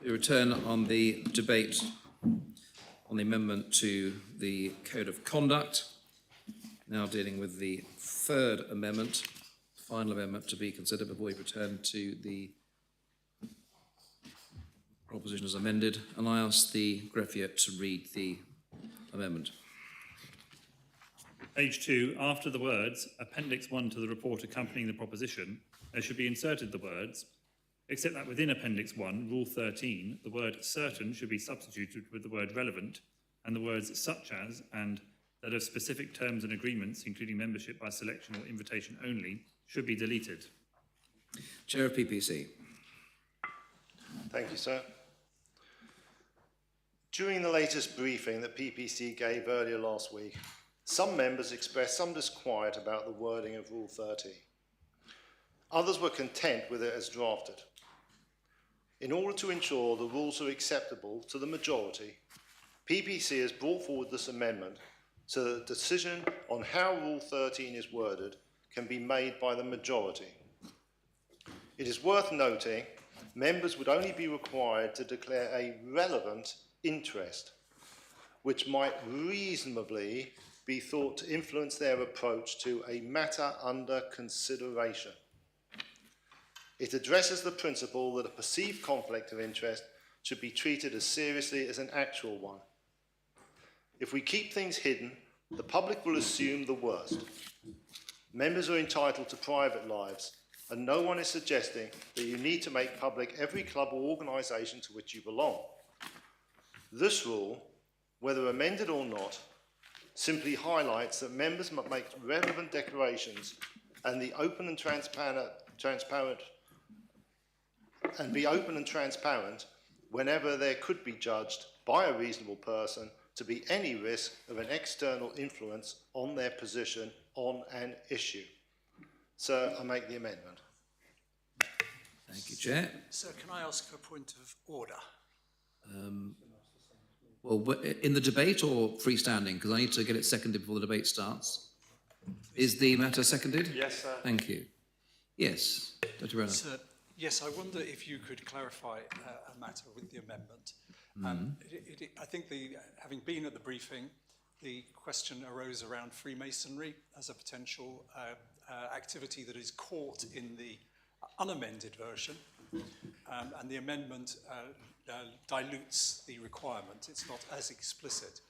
We return on the debate on the amendment to the Code of Conduct, now dealing with the third amendment, final amendment to be considered before we return to the proposition as amended. And I ask the greffier to read the amendment. Page 2, after the words Appendix 1 to the report accompanying the proposition, there should be inserted the words, except that within Appendix 1, Rule 13, the word certain should be substituted with the word relevant, and the words such as and that of specific terms and agreements, including membership by selection or invitation only, should be deleted. Chair of PPC. Thank you, sir. During the latest briefing that PPC gave earlier last week, some members expressed some disquiet about the wording of Rule 30. Others were content with it as drafted. In order to ensure the rules are acceptable to the majority, PPC has brought forward this amendment so that the decision on how Rule 13 is worded can be made by the majority. It is worth noting members would only be required to declare a relevant interest, which might reasonably be thought to influence their approach to a matter under consideration. It addresses the principle that a perceived conflict of interest should be treated as seriously as an actual one. If we keep things hidden, the public will assume the worst. Members are entitled to private lives, and no one is suggesting that you need to make public every club or organisation to which you belong. This rule, whether amended or not, simply highlights that members must make relevant declarations and be open and transparent whenever there could be judged by a reasonable person to be any risk of an external influence on their position on an issue. Sir, I make the amendment. Thank you, Chair. Sir, can I ask for a point of order? Well, in the debate or freestanding? Because I need to get it seconded before the debate starts. Is the matter seconded? Yes, sir. Thank you. Yes, Dr. Brenner. Sir, yes, I wonder if you could clarify a matter with the amendment. I think having been at the briefing, the question arose around Freemasonry as a potential activity that is caught in the unamended version, and the amendment dilutes the requirement. It's not as explicit.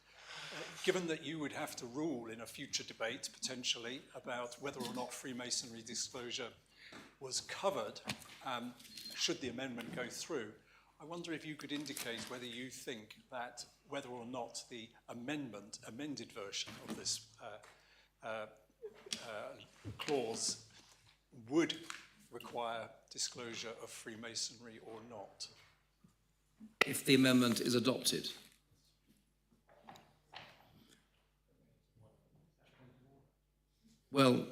Given that you would have to rule in a future debate, potentially, about whether or not Freemasonry disclosure was covered, should the amendment go through, I wonder if you could indicate whether you think that whether or not the amended version of this clause would require disclosure of Freemasonry or not. If the amendment is adopted. Well,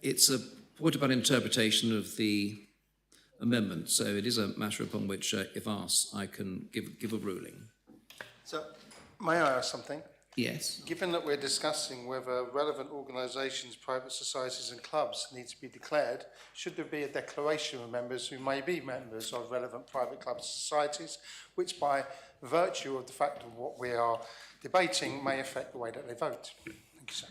it's a point about interpretation of the amendment, so it is a matter upon which, if asked, I can give a ruling. So, may I ask something? Yes. Given that we're discussing whether relevant organisations, private societies and clubs need to be declared, should there be a declaration of members who may be members of relevant private clubs and societies, which by virtue of the fact of what we are debating may affect the way that they vote? Thank you, sir.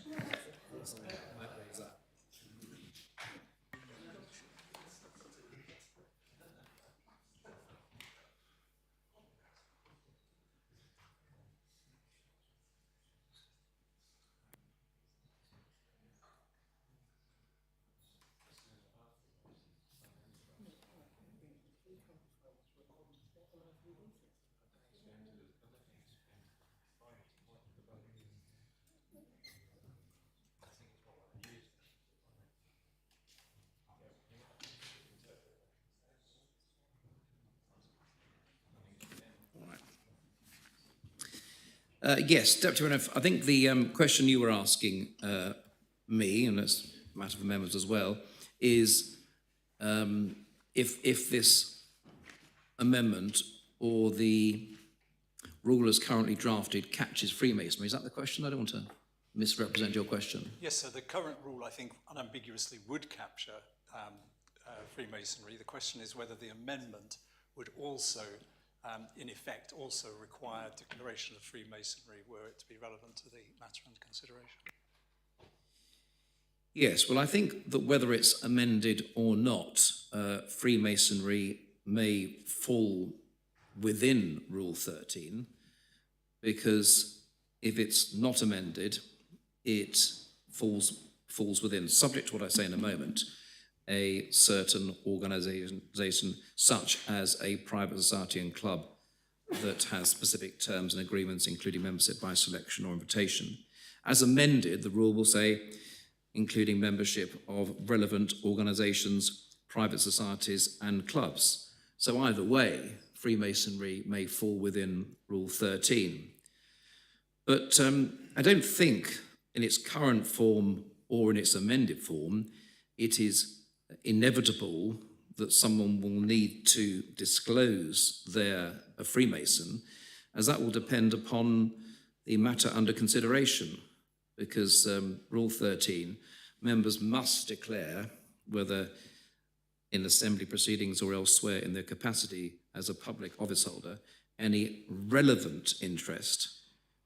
Yes, Deputy Brenner, I think the question you were asking me, and it's a matter of amendments as well, is if this amendment or the rule as currently drafted catches Freemasonry. Is that the question? I don't want to misrepresent your question. Yes, so the current rule, I think, unambiguously would capture Freemasonry. The question is whether the amendment would also in effect also require declaration of Freemasonry were it to be relevant to the matter under consideration. Yes, well, I think that whether it's amended or not, Freemasonry may fall within Rule 13, because if it's not amended, it falls within, subject to what I say in a moment, a certain organisation such as a private society and club that has specific terms and agreements, including membership by selection or invitation. As amended, the rule will say, including membership of relevant organisations, private societies and clubs. So either way, Freemasonry may fall within Rule 13. But I don't think in its current form or in its amended form, it is inevitable that someone will need to disclose they're a Freemason, as that will depend upon the matter under consideration, because Rule 13, members must declare whether in assembly proceedings or elsewhere in their capacity as a public office holder, any relevant interest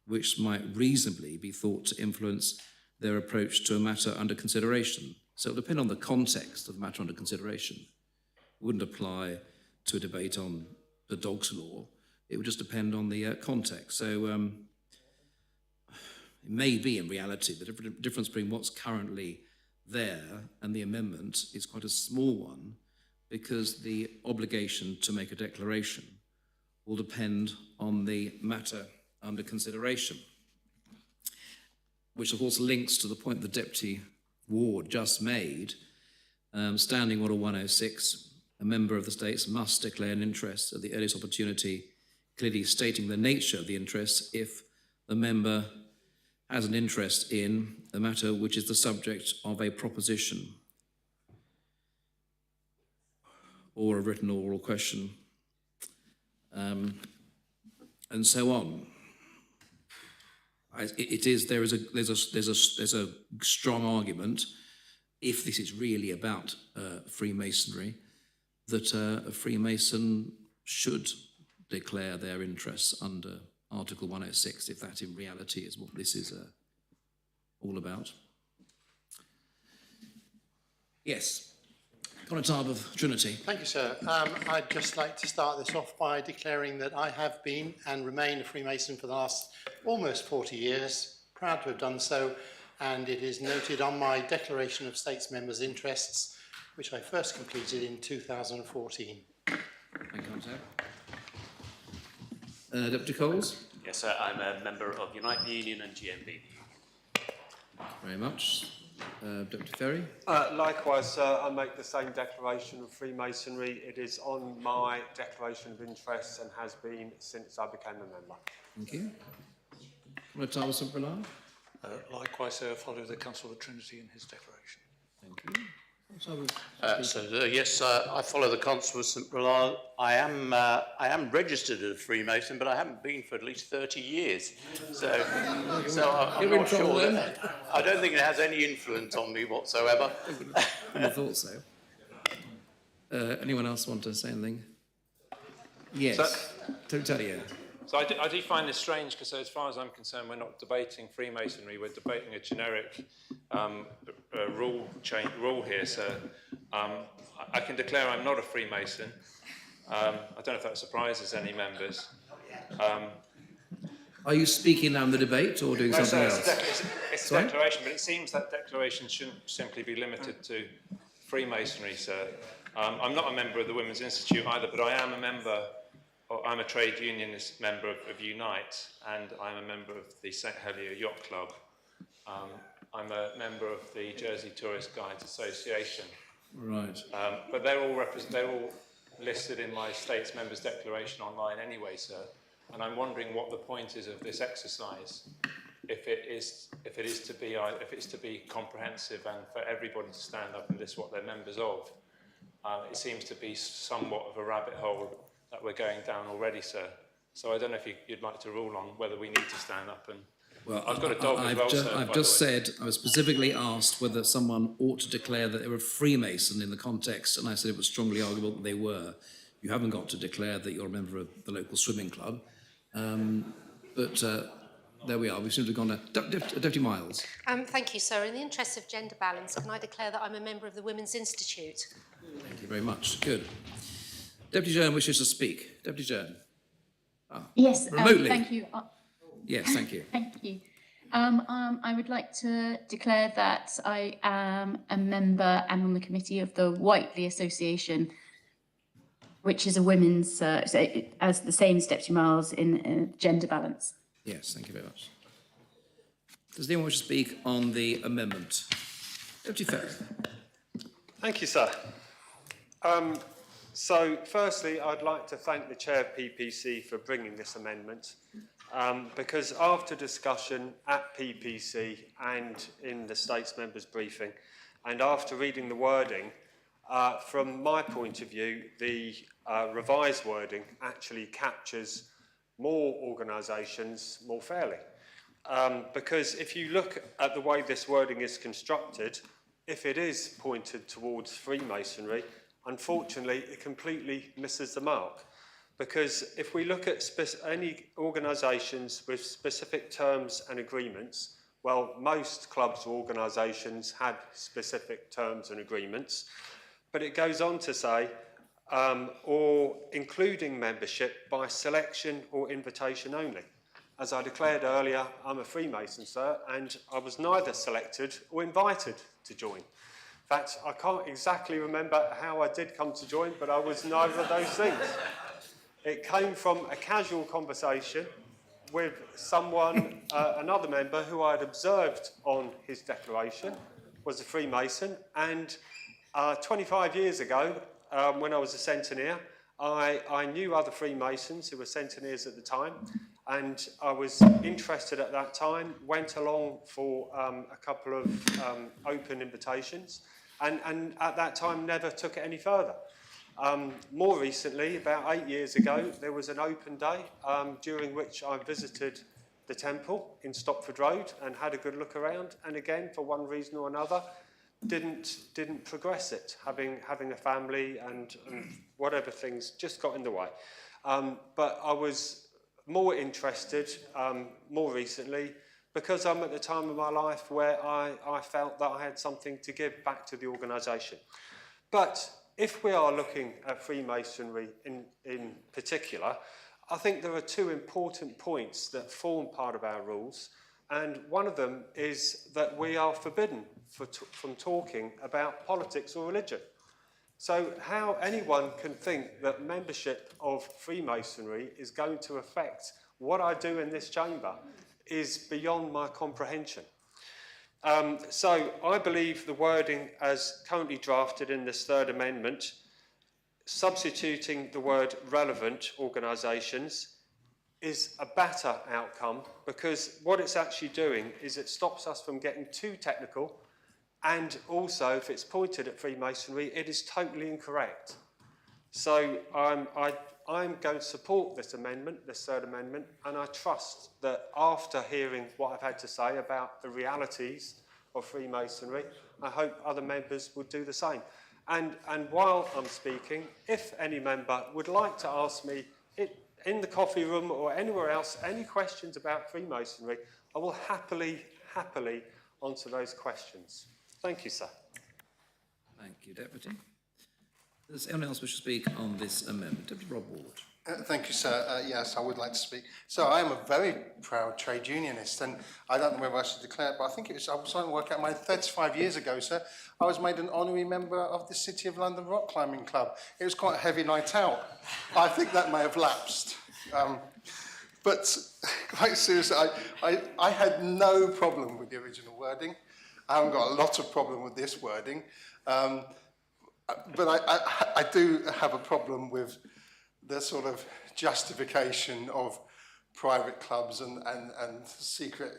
which might reasonably be thought to influence their approach to a matter under consideration. So it'll depend on the context of the matter under consideration. It wouldn't apply to a debate on the dogs law. It would just depend on the context. So it may be in reality the difference between what's currently there and the amendment is quite a small one, because the obligation to make a declaration will depend on the matter under consideration, which of course links to the point the Deputy Ward just made. Standing Order 106, a member of the States must declare an interest at the earliest opportunity, clearly stating the nature of the interest if the member has an interest in a matter which is the subject of a proposition or a written or oral question, and so on. There's a strong argument, if this is really about Freemasonry, that a Freemason should declare their interests under Article 106, if that in reality is what this is all about. Yes, Conatable of Trinity. Thank you, sir. I'd just like to start this off by declaring that I have been and remain a Freemason for the last almost 40 years, proud to have done so, and it is noted on my Declaration of States Members' Interests, which I first completed in 2014. Thank you, Constable. Deputy Coles? Yes, sir, I'm a member of Unite the Union and GMB. Very much. Deputy Ferry? Likewise, sir, I make the same declaration of Freemasonry. It is on my Declaration of Interests and has been since I became a member. Thank you. Conatable Simperlar? Likewise, sir, I follow the Council of Trinity in his declaration. Thank you. Yes, I follow the Constable of St. Bernard. I am registered as a Freemason, but I haven't been for at least 30 years. So I'm not sure that, I don't think it has any influence on me whatsoever. I thought so. Anyone else want to say anything? Yes. Tertullian. So I do find this strange, because as far as I'm concerned, we're not debating Freemasonry, we're debating a generic rule here. So I can declare I'm not a Freemason. I don't know if that surprises any members. Are you speaking now in the debate or doing something else? It's a declaration, but it seems that declaration shouldn't simply be limited to Freemasonry, sir. I'm not a member of the Women's Institute either, but I am a member. I'm a trade unionist member of Unite, and I'm a member of the St Helier Yacht Club. I'm a member of the Jersey Tourist Guides Association. Right. But they're all listed in my States Members Declaration online anyway, sir. And I'm wondering what the point is of this exercise, if it's to be comprehensive and for everybody to stand up and list what they're members of. It seems to be somewhat of a rabbit hole that we're going down already, sir. So I don't know if you'd like to rule on whether we need to stand up and... Well, I've got a dog as well, sir. I've just said, I was specifically asked whether someone ought to declare that they were a Freemason in the context, and I said it was strongly arguable that they were. You haven't got to declare that you're a member of the local swimming club. But there we are. We seem to have gone to Deputy Miles. Thank you, sir. In the interest of gender balance, can I declare that I'm a member of the Women's Institute? Thank you very much. Good. Deputy Joan wishes to speak. Deputy Joan. Yes, remotely. Thank you. Yes, thank you. Thank you. I would like to declare that I am a member and on the committee of the Whiteley Association, which is a women's, as the same as Deputy Miles in gender balance. Yes, thank you very much. Does anyone wish to speak on the amendment? Deputy Ferry. Thank you, sir. So, firstly, I'd like to thank the Chair of PPC for bringing this amendment, because after discussion at PPC and in the States Members briefing, and after reading the wording, from my point of view, the revised wording actually captures more organisations more fairly. Because if you look at the way this wording is constructed, if it is pointed towards Freemasonry, unfortunately, it completely misses the mark. Because if we look at any organisations with specific terms and agreements, well, most clubs or organisations had specific terms and agreements, but it goes on to say, or including membership by selection or invitation only. As I declared earlier, I'm a Freemason, sir, and I was neither selected or invited to join. In fact, I can't exactly remember how I did come to join, but I was neither of those things. It came from a casual conversation with someone, another member who I had observed on his declaration was a Freemason, and 25 years ago, when I was a centeneer, I knew other Freemasons who were centeneers at the time, and I was interested at that time, went along for a couple of open invitations, and at that time never took it any further. More recently, about 8 years ago, there was an open day during which I visited the temple in Stopford Road and had a good look around, and again, for one reason or another, didn't progress it, having a family and whatever things just got in the way. But I was more interested more recently because I'm at the time of my life where I felt that I had something to give back to the organisation. But if we are looking at Freemasonry in particular, I think there are two important points that form part of our rules. And one of them is that we are forbidden from talking about politics or religion. So how anyone can think that membership of Freemasonry is going to affect what I do in this chamber is beyond my comprehension. So I believe the wording as currently drafted in this third amendment, substituting the word relevant organisations, is a better outcome, because what it's actually doing is it stops us from getting too technical, and also if it's pointed at Freemasonry, it is totally incorrect. So I'm going to support this amendment, this third amendment, and I trust that after hearing what I've had to say about the realities of Freemasonry, I hope other members would do the same. And while I'm speaking, if any member would like to ask me in the coffee room or anywhere else any questions about Freemasonry, I will happily answer those questions. Thank you, sir. Thank you, Deputy. Does anyone else wish to speak on this amendment? Deputy Rob Ward. Thank you, sir. Yes, I would like to speak. So I am a very proud trade unionist, and I don't know whether I should declare it, but I think it was, I was trying to work out 35 years ago, sir, I was made an honorary member of the City of London Rock Climbing Club. It was quite a heavy night out. I think that may have lapsed. But quite seriously, I had no problem with the original wording. I haven't got a lot of problem with this wording. But I do have a problem with the sort of justification of private clubs and secret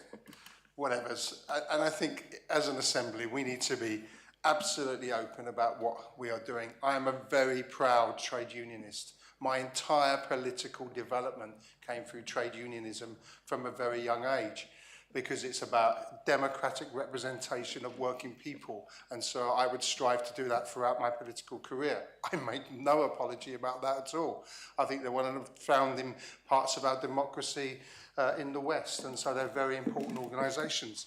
whatevers. And I think as an assembly, we need to be absolutely open about what we are doing. I am a very proud trade unionist. My entire political development came through trade unionism from a very young age. because it's about democratic representation of working people. And so I would strive to do that throughout my political career. I make no apology about that at all. I think they're one of the founding parts of our democracy in the West, and so they're very important organisations.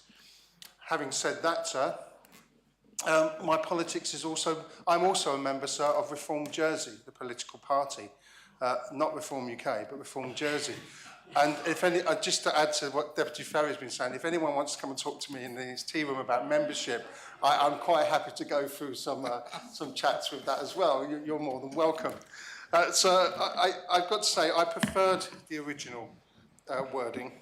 Having said that, sir, my politics is also, I'm also a member, sir, of Reform Jersey, the political party. Not Reform UK, but Reform Jersey. And if any, just to add to what Deputy Ferry's been saying, if anyone wants to come and talk to me in his tea room about membership, I'm quite happy to go through some chats with that as well. You're more than welcome. So I've got to say, I preferred the original wording,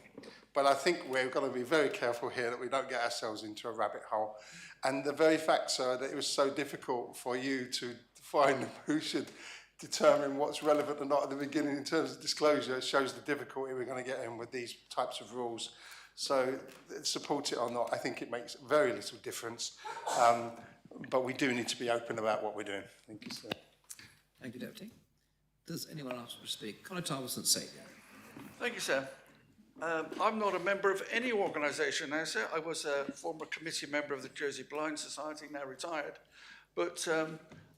but I think we're going to be very careful here that we don't get ourselves into a rabbit hole. And the very fact, sir, that it was so difficult for you to find who should determine what's relevant or not at the beginning in terms of disclosure shows the difficulty we're going to get in with these types of rules. So support it or not, I think it makes very little difference. But we do need to be open about what we're doing. Thank you, sir. Thank you, Deputy. Does anyone else wish to speak? Conor St Saviour. Thank you, sir. I'm not a member of any organisation now, sir. I was a former committee member of the Jersey Blind Society, now retired. But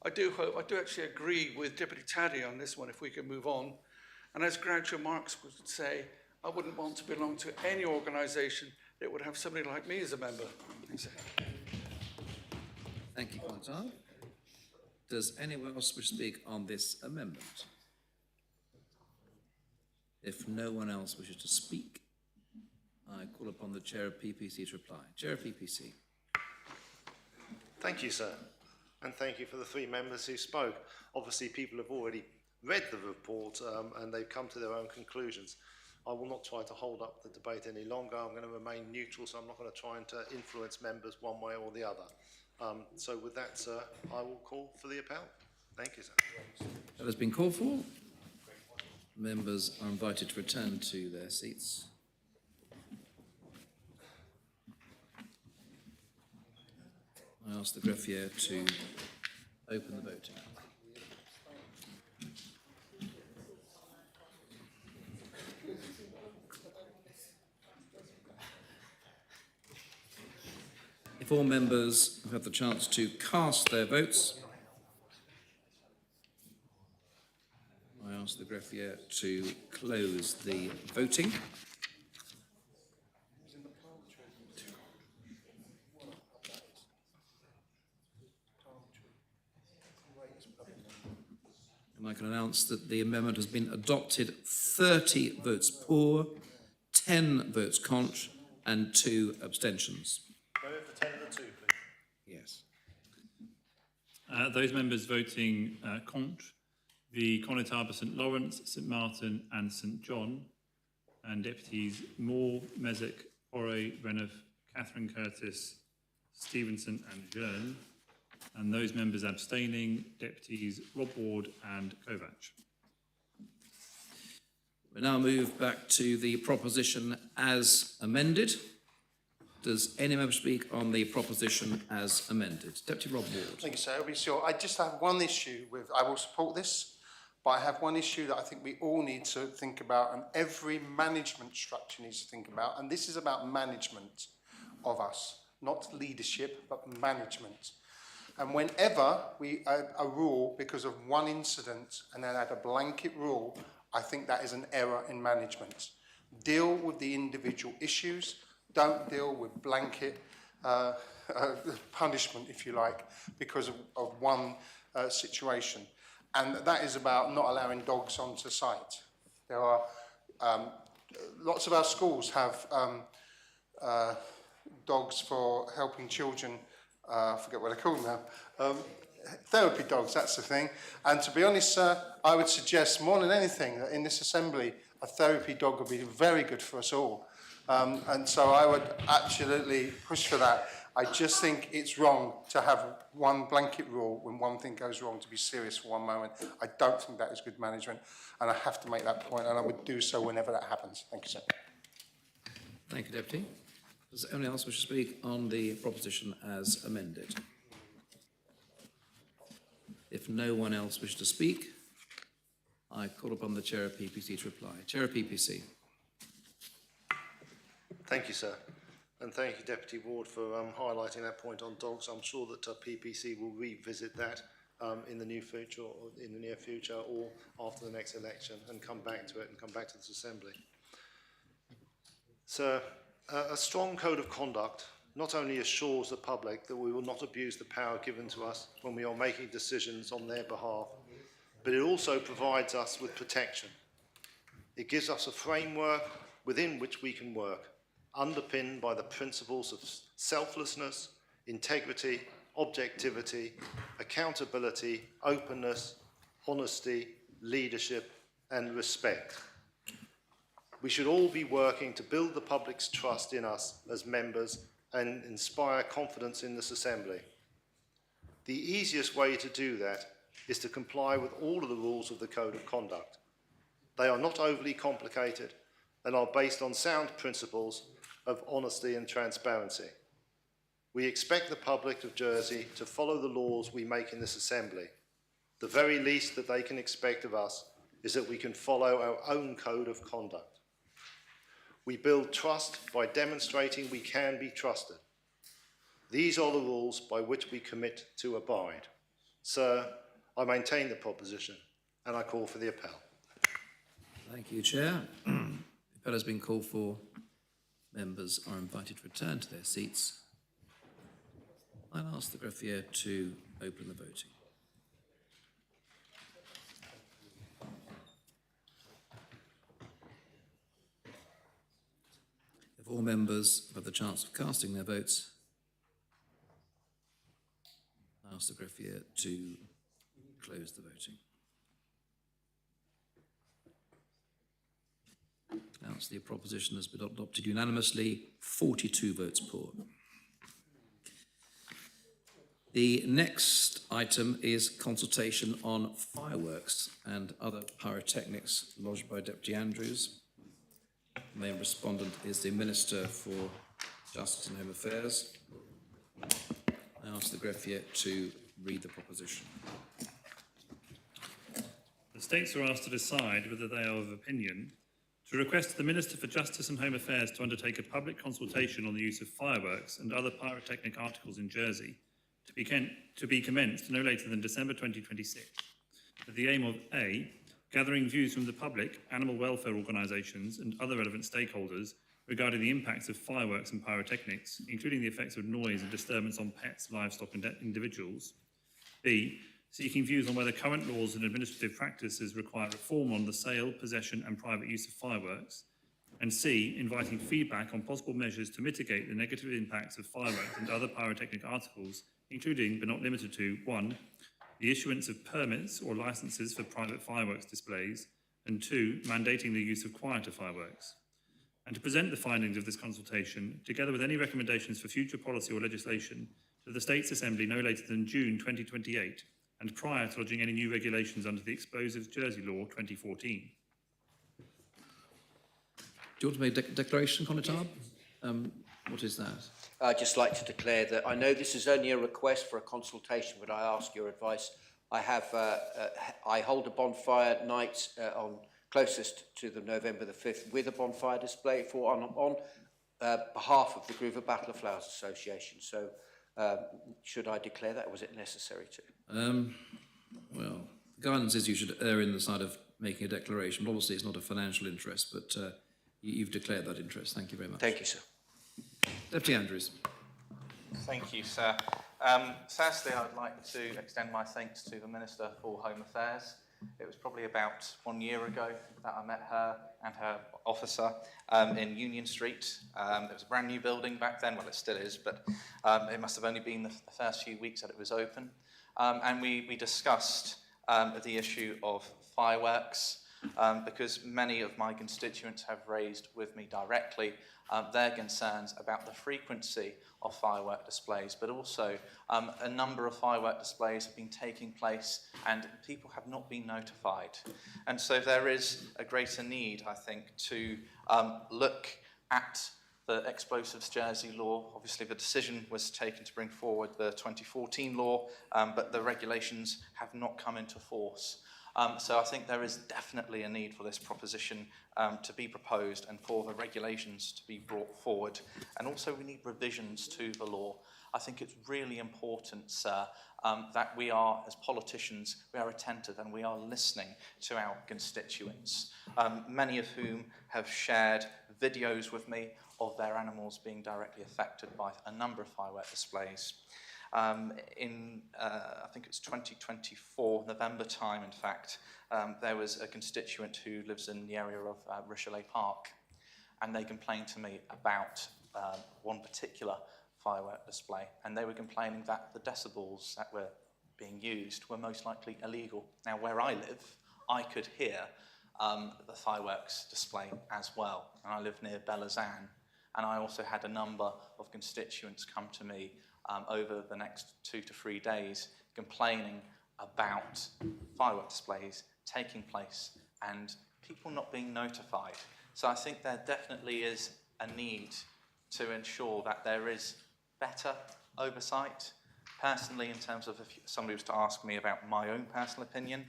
I do actually agree with Deputy Taddy on this one, if we can move on. And as Groucho Marx would say, I wouldn't want to belong to any organisation that would have somebody like me as a member. Thanks, sir. Thank you, Conor. Does anyone else wish to speak on this amendment? If no one else wishes to speak, I call upon the Chair of PPC to reply. Chair of PPC. Thank you, sir. And thank you for the three members who spoke. Obviously, people have already read the report and they've come to their own conclusions. I will not try to hold up the debate any longer. I'm going to remain neutral, so I'm not going to try and influence members one way or the other. So with that, sir, I will call for the appel. Thank you, sir. That has been called for. Members are invited to return to their seats. I ask the greffier to open the voting. If all members have had the chance to cast their votes, I ask the greffier to close the voting. And I can announce that the amendment has been adopted. 30 votes for, 10 votes contre, and 2 abstentions. Go for 10 and the 2, please. Yes. Those members voting contre, the Connétable St Lawrence, St Martin and St John, and Deputies Moore, Mezek, Ore, Renouf, Catherine Curtis, Stevenson and Jearn, and those members abstaining, Deputies Rob Ward and Kovac. We now move back to the proposition as amended. Does any member speak on the proposition as amended? Deputy Rob Ward. Thank you, sir. I'll be sure. I just have one issue with, I will support this, but I have one issue that I think we all need to think about, and every management structure needs to think about, and this is about management of us, not leadership, but management. And whenever we add a rule because of one incident and then add a blanket rule, I think that is an error in management. Deal with the individual issues, don't deal with blanket punishment, if you like, because of one situation. And that is about not allowing dogs onto site. There are lots of our schools have dogs for helping children. I forget what they're called now. Therapy dogs, that's the thing. And to be honest, sir, I would suggest more than anything that in this assembly, a therapy dog would be very good for us all. And so I would absolutely push for that. I just think it's wrong to have one blanket rule when one thing goes wrong to be serious for one moment. I don't think that is good management, and I have to make that point, and I would do so whenever that happens. Thank you, sir. Thank you, Deputy. Does anyone else wish to speak on the proposition as amended? If no one else wishes to speak, I call upon the Chair of PPC to reply. Chair of PPC. Thank you, sir. And thank you, Deputy Ward, for highlighting that point on dogs. I'm sure that PPC will revisit that in the near future, or after the next election, and come back to it and come back to this Assembly. So, a strong code of conduct not only assures the public that we will not abuse the power given to us when we are making decisions on their behalf, but it also provides us with protection. It gives us a framework within which we can work, underpinned by the principles of selflessness, integrity, objectivity, accountability, openness, honesty, leadership, and respect. We should all be working to build the public's trust in us as members and inspire confidence in this Assembly. The easiest way to do that is to comply with all of the rules of the Code of Conduct. They are not overly complicated and are based on sound principles of honesty and transparency. We expect the public of Jersey to follow the laws we make in this Assembly. The very least that they can expect of us is that we can follow our own Code of Conduct. We build trust by demonstrating we can be trusted. These are the rules by which we commit to abide. Sir, I maintain the proposition and I call for the appel. Thank you, Chair. The appel has been called for. Members are invited to return to their seats. I'll ask the greffier to open the voting. If all members have had the chance of casting their votes, I ask the greffier to close the voting. Announce the proposition has been adopted unanimously, 42 votes for. The next item is consultation on fireworks and other pyrotechnics lodged by Deputy Andrews. The main respondent is the Minister for Justice and Home Affairs. I ask the greffier to read the proposition. The States are asked to decide whether they are of opinion to request the Minister for Justice and Home Affairs to undertake a public consultation on the use of fireworks and other pyrotechnic articles in Jersey to be commenced no later than December 2026, with the aim of A, gathering views from the public, animal welfare organisations and other relevant stakeholders regarding the impacts of fireworks and pyrotechnics, including the effects of noise and disturbance on pets, livestock and individuals. B, seeking views on whether current laws and administrative practices require reform on the sale, possession and private use of fireworks. And C, inviting feedback on possible measures to mitigate the negative impacts of fireworks and other pyrotechnic articles, including but not limited to 1, the issuance of permits or licences for private fireworks displays, and 2, mandating the use of quieter fireworks. And to present the findings of this consultation, together with any recommendations for future policy or legislation, to the States Assembly no later than June 2028, and prior to lodging any new regulations under the Explosives Jersey Law 2014. Do you want to make a declaration, Connitab? What is that? I'd just like to declare that I know this is only a request for a consultation, but I ask your advice. I hold a bonfire night on closest to the November the 5th with a bonfire display on behalf of the Groover Battle of Flowers Association. So should I declare that, or was it necessary to? Well, the guidance is you should err in the side of making a declaration. But obviously, it's not a financial interest, but you've declared that interest. Thank you very much. Thank you, sir. Deputy Andrews. Thank you, sir. Firstly, I'd like to extend my thanks to the Minister for Home Affairs. It was probably about 1 year ago that I met her and her officer in Union Street. It was a brand new building back then. Well, it still is, but it must have only been the first few weeks that it was open. And we discussed the issue of fireworks because many of my constituents have raised with me directly their concerns about the frequency of firework displays, but also a number of firework displays have been taking place and people have not been notified. And so there is a greater need, I think, to look at the Explosives Jersey law. Obviously, the decision was taken to bring forward the 2014 law, but the regulations have not come into force. So I think there is definitely a need for this proposition to be proposed and for the regulations to be brought forward. And also we need revisions to the law. I think it's really important, sir, that we are, as politicians, we are attentive and we are listening to our constituents, many of whom have shared videos with me of their animals being directly affected by a number of firework displays. I think it's 2024, November time, in fact, there was a constituent who lives in the area of Richelieu Park, and they complained to me about one particular firework display, and they were complaining that the decibels that were being used were most likely illegal. Now, where I live, I could hear the fireworks display as well, and I live near Belazan, and I also had a number of constituents come to me over the next 2 to 3 days complaining about firework displays taking place and people not being notified. So I think there definitely is a need to ensure that there is better oversight. Personally, in terms of if somebody was to ask me about my own personal opinion,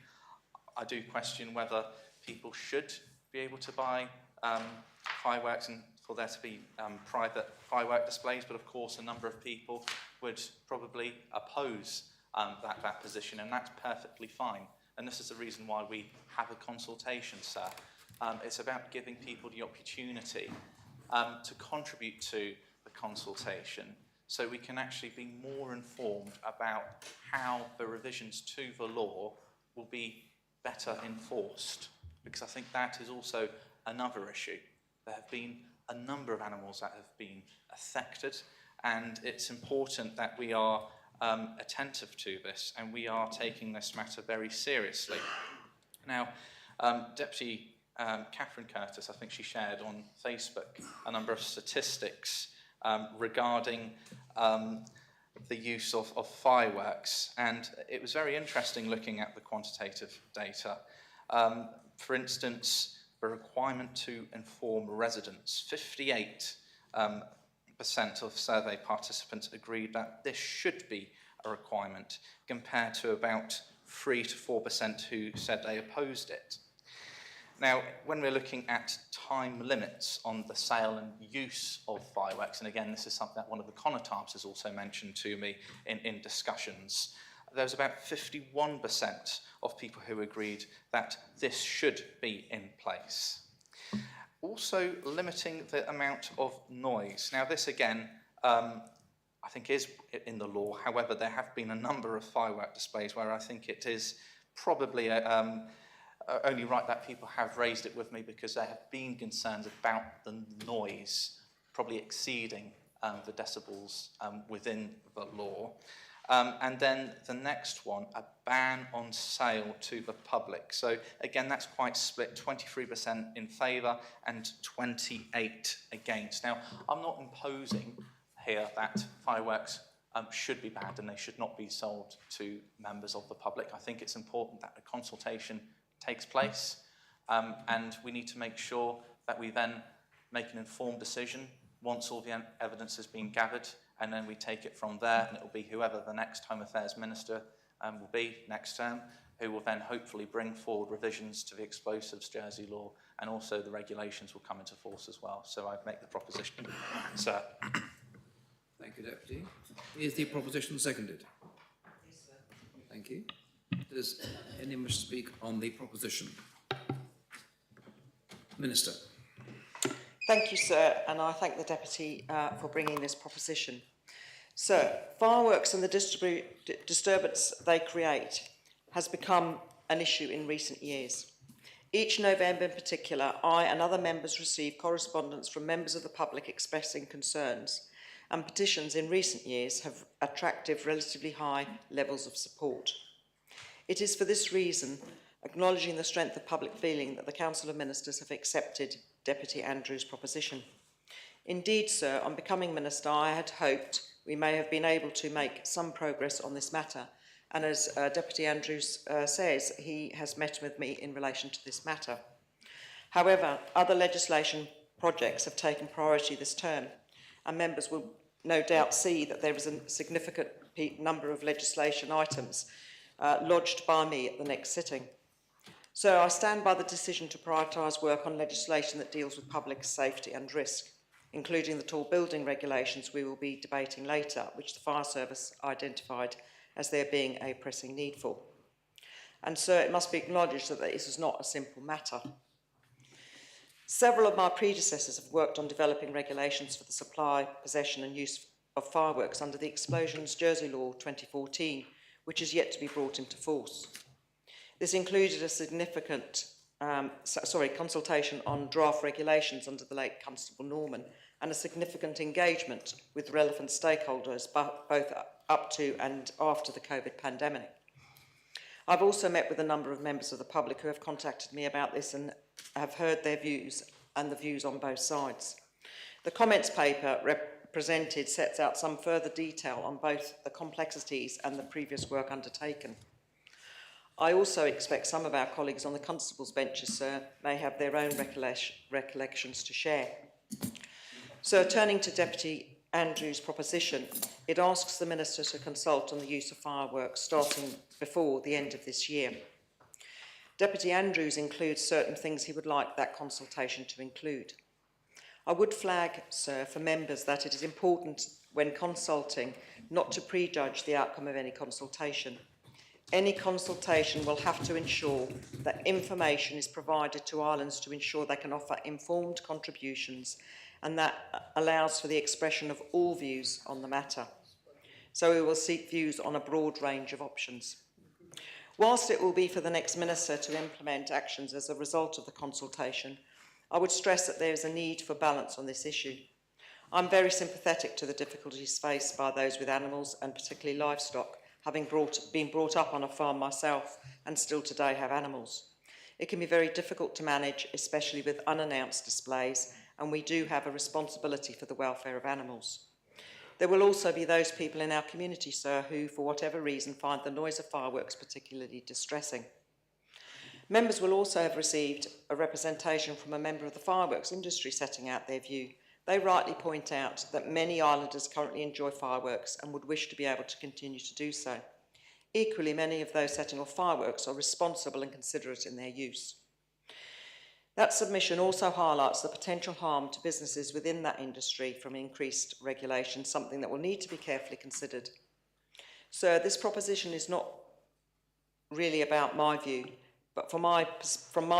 I do question whether people should be able to buy fireworks and for there to be private firework displays, but of course a number of people would probably oppose that position, and that's perfectly fine. And this is the reason why we have a consultation, sir. It's about giving people the opportunity to contribute to the consultation so we can actually be more informed about how the revisions to the law will be better enforced, because I think that is also another issue. There have been a number of animals that have been affected, and it's important that we are attentive to this and we are taking this matter very seriously. Now, Deputy Catherine Curtis, I think she shared on Facebook a number of statistics regarding the use of fireworks, and it was very interesting looking at the quantitative data. For instance, the requirement to inform residents, 58% of survey participants agreed that this should be a requirement, compared to about 3 to 4% who said they opposed it. Now, when we're looking at time limits on the sale and use of fireworks, and again, this is something that one of the connotables has also mentioned to me in discussions, there's about 51% of people who agreed that this should be in place. Also, limiting the amount of noise. Now, this again, I think is in the law. However, there have been a number of firework displays where I think it is probably only right that people have raised it with me, because there have been concerns about the noise probably exceeding the decibels within the law. And then the next one, a ban on sale to the public. So again, that's quite split, 23% in favour and 28 against. Now, I'm not imposing here that fireworks should be banned and they should not be sold to members of the public. I think it's important that the consultation takes place, and we need to make sure that we then make an informed decision once all the evidence has been gathered, and then we take it from there, and it will be whoever the next Home Affairs Minister will be next term, who will then hopefully bring forward revisions to the explosives Jersey law, and also the regulations will come into force as well. So I'd make the proposition, sir. Thank you, Deputy. Is the proposition seconded? Yes, sir. Thank you. Does anyone wish to speak on the proposition? Minister. Thank you, sir, and I thank the Deputy for bringing this proposition. Sir, fireworks and the disturbance they create has become an issue in recent years. Each November in particular, I and other members receive correspondence from members of the public expressing concerns, and petitions in recent years have attracted relatively high levels of support. It is for this reason, acknowledging the strength of public feeling, that the Council of Ministers have accepted Deputy Andrews' proposition. Indeed, sir, on becoming Minister, I had hoped we may have been able to make some progress on this matter, and as Deputy Andrews says, he has met with me in relation to this matter. However, other legislation projects have taken priority this term, and members will no doubt see that there is a significant number of legislation items lodged by me at the next sitting. So I stand by the decision to prioritise work on legislation that deals with public safety and risk, including the tall building regulations we will be debating later, which the Fire Service identified as there being a pressing need for. And so it must be acknowledged that this is not a simple matter. Several of my predecessors have worked on developing regulations for the supply, possession and use of fireworks under the Explosions Jersey Law 2014, which is yet to be brought into force. This included a significant consultation on draft regulations under the late Constable Norman and a significant engagement with relevant stakeholders both up to and after the COVID pandemic. I've also met with a number of members of the public who have contacted me about this and have heard their views and the views on both sides. The comments paper presented sets out some further detail on both the complexities and the previous work undertaken. I also expect some of our colleagues on the Constable's benches, sir, may have their own recollections to share. So turning to Deputy Andrews' proposition, it asks the Minister to consult on the use of fireworks starting before the end of this year. Deputy Andrews includes certain things he would like that consultation to include. I would flag, sir, for members that it is important when consulting not to prejudge the outcome of any consultation. Any consultation will have to ensure that information is provided to islands to ensure they can offer informed contributions, and that allows for the expression of all views on the matter. So we will seek views on a broad range of options. Whilst it will be for the next Minister to implement actions as a result of the consultation, I would stress that there is a need for balance on this issue. I'm very sympathetic to the difficulties faced by those with animals and particularly livestock, having been brought up on a farm myself and still today have animals. It can be very difficult to manage, especially with unannounced displays, and we do have a responsibility for the welfare of animals. There will also be those people in our community, sir, who, for whatever reason, find the noise of fireworks particularly distressing. Members will also have received a representation from a member of the fireworks industry setting out their view. They rightly point out that many islanders currently enjoy fireworks and would wish to be able to continue to do so. Equally, many of those setting off fireworks are responsible and considerate in their use. That submission also highlights the potential harm to businesses within that industry from increased regulation, something that will need to be carefully considered. So this proposition is not really about my view, but from my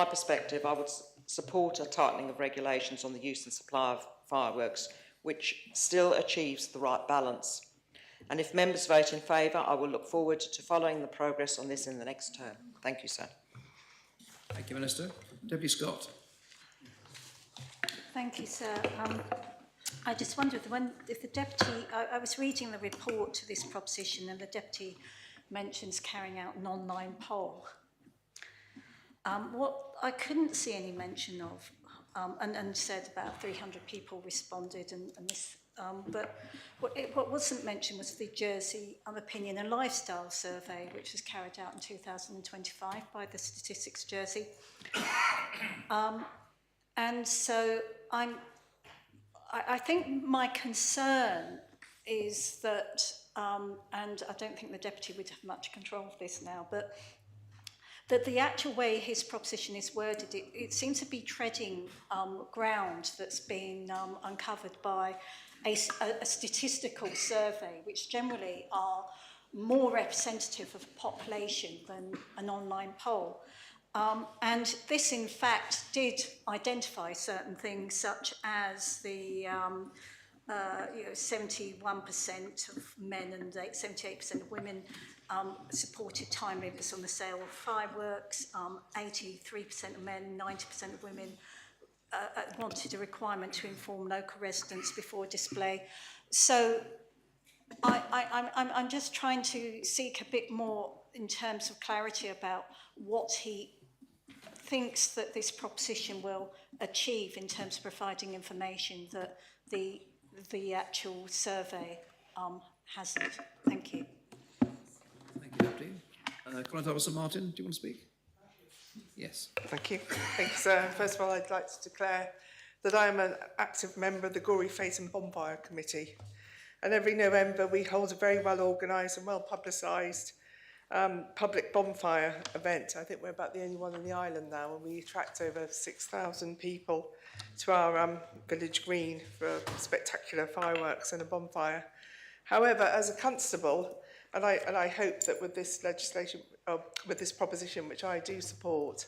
perspective, I would support a tightening of regulations on the use and supply of fireworks, which still achieves the right balance. And if members vote in favour, I will look forward to following the progress on this in the next term. Thank you, sir. Thank you, Minister. Deputy Scott. Thank you, sir. I just wondered if the Deputy, I was reading the report to this proposition and the Deputy mentions carrying out an online poll. What I couldn't see any mention of, and said about 300 people responded and this, but what wasn't mentioned was the Jersey Opinion and Lifestyle Survey, which was carried out in 2025 by the Statistics Jersey. And so I think my concern is that, and I don't think the Deputy would have much control of this now, but that the actual way his proposition is worded, it seems to be treading ground that's been uncovered by a statistical survey, which generally are more representative of the population than an online poll. And this, in fact, did identify certain things, such as the 71% of men and 78% of women supported time limits on the sale of fireworks. 83% of men, 90% of women wanted a requirement to inform local residents before display. So I'm just trying to seek a bit more in terms of clarity about what he thinks that this proposition will achieve in terms of providing information that the actual survey hasn't. Thank you. Thank you, Deputy. Client Officer Martin, do you want to speak? Yes. Thank you. Thanks. First of all, I'd like to declare that I am an active member of the Gory Face and Bonfire Committee. And every November we hold a very well organised and well publicised public bonfire event. I think we're about the only one in the island now, and we attract over 6,000 people to our village green for spectacular fireworks and a bonfire. However, as a constable, and I hope that with this legislation, with this proposition, which I do support,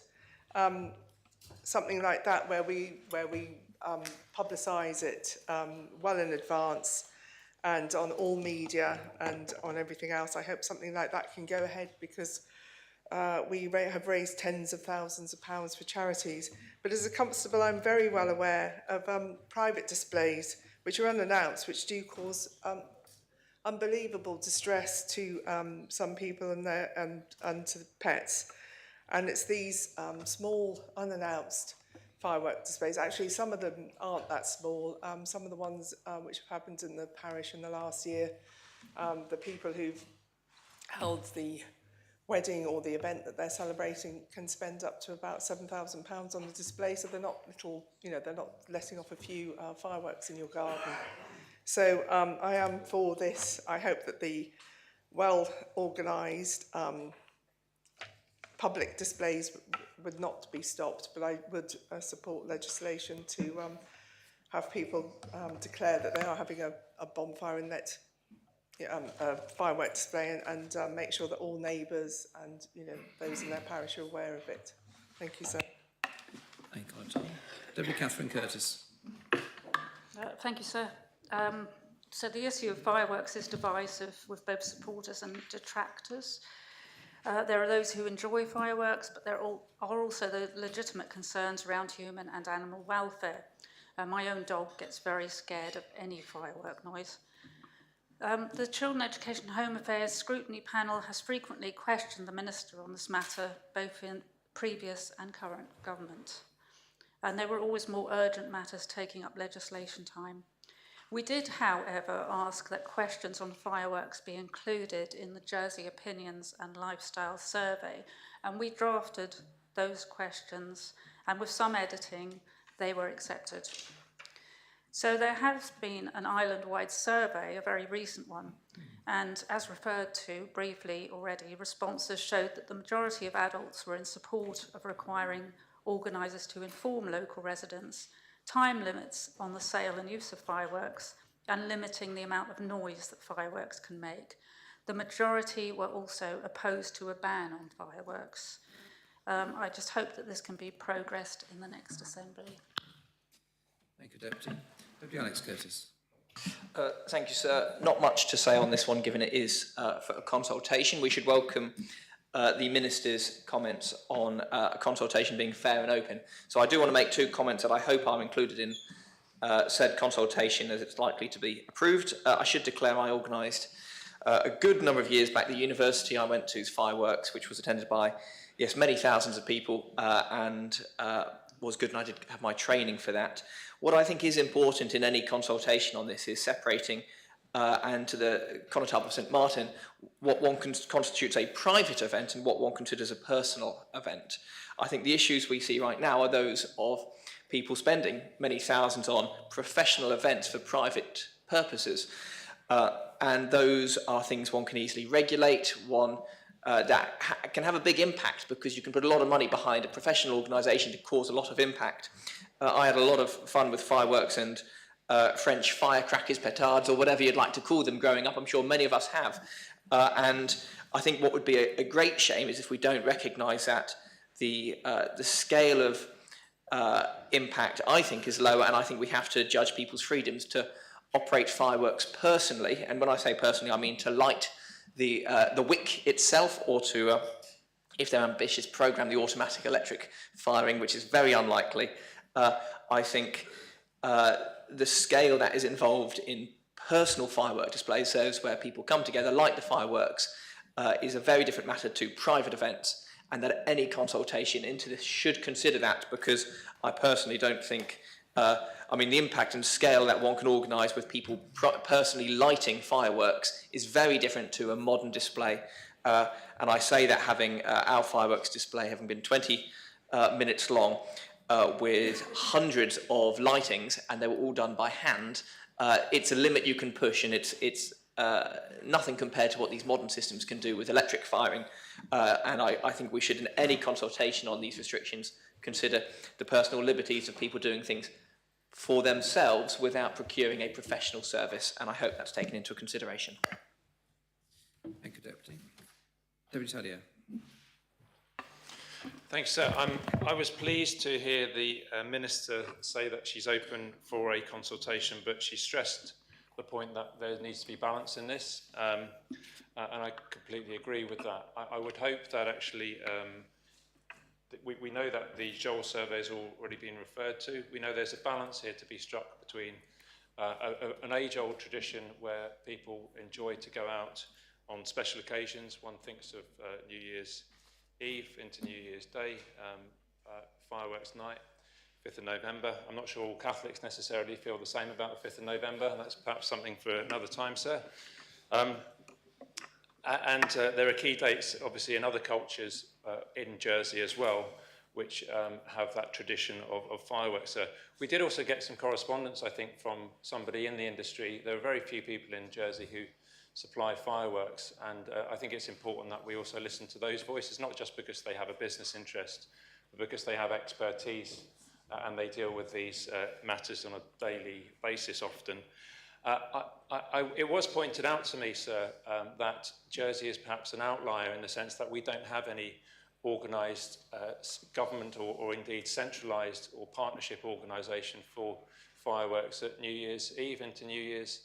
something like that where we publicise it well in advance and on all media and on everything else. I hope something like that can go ahead, because we have raised tens of thousands of pounds for charities. But as a constable, I'm very well aware of private displays which are unannounced, which do cause unbelievable distress to some people and to pets. And it's these small, unannounced firework displays. Actually, some of them aren't that small. Some of the ones which have happened in the parish in the last year, the people who've held the wedding or the event that they're celebrating can spend up to about £7,000 on the display. So they're not little, they're not letting off a few fireworks in your garden. So I am for this. I hope that the well-organised public displays would not be stopped, but I would support legislation to have people declare that they are having a bonfire and let a firework display and make sure that all neighbours and those in their parish are aware of it. Thank you, sir. Thank you, Tom. Deputy Catherine Curtis. Thank you, sir. So the issue of fireworks is divisive with both supporters and detractors. There are those who enjoy fireworks, but there are also the legitimate concerns around human and animal welfare. My own dog gets very scared of any firework noise. The Children, Education and Home Affairs Scrutiny Panel has frequently questioned the Minister on this matter, both in previous and current government. And there were always more urgent matters taking up legislation time. We did, however, ask that questions on fireworks be included in the Jersey Opinions and Lifestyle Survey, and we drafted those questions, and with some editing, they were accepted. So there has been an island-wide survey, a very recent one, and as referred to briefly already, responses showed that the majority of adults were in support of requiring organisers to inform local residents, time limits on the sale and use of fireworks, and limiting the amount of noise that fireworks can make. The majority were also opposed to a ban on fireworks. I just hope that this can be progressed in the next Assembly. Thank you, Deputy. Deputy Alex Curtis. Thank you, sir. Not much to say on this one, given it is for a consultation. We should welcome the Minister's comments on a consultation being fair and open. So I do want to make two comments that I hope are included in said consultation as it's likely to be approved. I should declare I organised a good number of years back the university I went to's fireworks, which was attended by, yes, many thousands of people, and was good, and I did have my training for that. What I think is important in any consultation on this is separating and to the Conotop of St Martin, what one constitutes a private event and what one considers a personal event. I think the issues we see right now are those of people spending many thousands on professional events for private purposes. And those are things one can easily regulate, one that can have a big impact because you can put a lot of money behind a professional organisation to cause a lot of impact. I had a lot of fun with fireworks and French firecrackers, petards, or whatever you'd like to call them growing up. I'm sure many of us have. And I think what would be a great shame is if we don't recognise that the scale of impact, I think, is lower, and I think we have to judge people's freedoms to operate fireworks personally. And when I say personally, I mean to light the wick itself, or to, if they're ambitious, program the automatic electric firing, which is very unlikely. I think the scale that is involved in personal firework displays, those where people come together, light the fireworks, is a very different matter to private events, and that any consultation into this should consider that, because I personally don't think, I mean, the impact and scale that one can organise with people personally lighting fireworks is very different to a modern display. And I say that having our fireworks display having been 20 minutes long, with hundreds of lightings, and they were all done by hand, it's a limit you can push, and it's nothing compared to what these modern systems can do with electric firing. And I think we should, in any consultation on these restrictions, consider the personal liberties of people doing things for themselves without procuring a professional service. And I hope that's taken into consideration. Thank you, Deputy. Deputy Taddeo. Thanks, sir. I was pleased to hear the Minister say that she's open for a consultation, but she stressed the point that there needs to be balance in this, and I completely agree with that. I would hope that actually we know that the Joel survey has already been referred to. We know there's a balance here to be struck between an age-old tradition where people enjoy to go out on special occasions. One thinks of New Year's Eve into New Year's Day, fireworks night, 5th of November. I'm not sure all Catholics necessarily feel the same about the 5th of November. That's perhaps something for another time, sir. There are key dates, obviously, in other cultures in Jersey as well, which have that tradition of fireworks. We did also get some correspondence, I think, from somebody in the industry. There are very few people in Jersey who supply fireworks, and I think it's important that we also listen to those voices, not just because they have a business interest, but because they have expertise and they deal with these matters on a daily basis often. It was pointed out to me, sir, that Jersey is perhaps an outlier in the sense that we don't have any organised government or indeed centralised or partnership organisation for fireworks at New Year's Eve into New Year's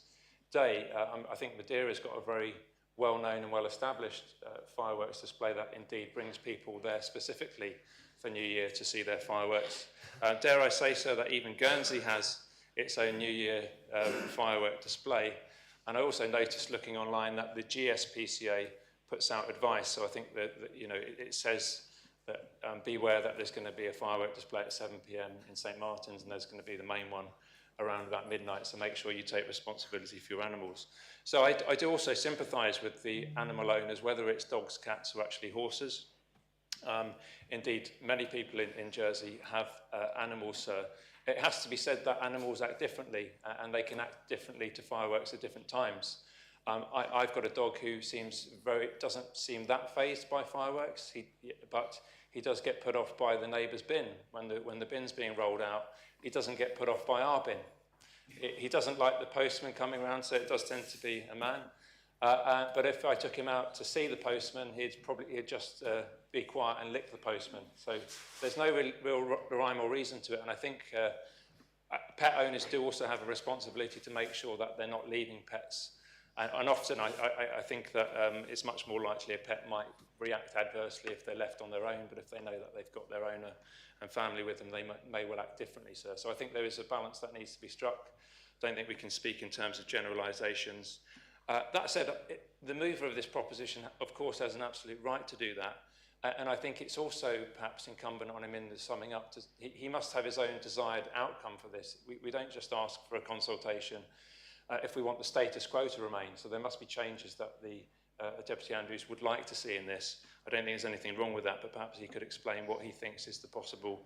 Day. I think Madeira's got a very well-known and well-established fireworks display that indeed brings people there specifically for New Year to see their fireworks. Dare I say, sir, that even Guernsey has its own New Year firework display. And I also noticed looking online that the GSPCA puts out advice. So I think that you know, it says that beware that there's going to be a firework display at 7 p.m. in St. Martin's, and there's going to be the main one around about midnight, so make sure you take responsibility for your animals. So I do also sympathise with the animal owners, whether it's dogs, cats, or actually horses. Indeed, many people in Jersey have animals. It has to be said that animals act differently, and they can act differently to fireworks at different times. I've got a dog who doesn't seem that fazed by fireworks, but he does get put off by the neighbour's bin. When the bin's being rolled out, he doesn't get put off by our bin. He doesn't like the postman coming around, so it does tend to be a man. But if I took him out to see the postman, he'd just be quiet and lick the postman. So there's no real rhyme or reason to it. And I think pet owners do also have a responsibility to make sure that they're not leaving pets. And often I think that it's much more likely a pet might react adversely if they're left on their own, but if they know that they've got their owner and family with them, they may well act differently, sir. So I think there is a balance that needs to be struck. Don't think we can speak in terms of generalisations. That said, the mover of this proposition, of course, has an absolute right to do that. And I think it's also perhaps incumbent on him in the summing up. He must have his own desired outcome for this. We don't just ask for a consultation if we want the status quo to remain. So there must be changes that the Deputy Andrews would like to see in this. I don't think there's anything wrong with that, but perhaps he could explain what he thinks is the possible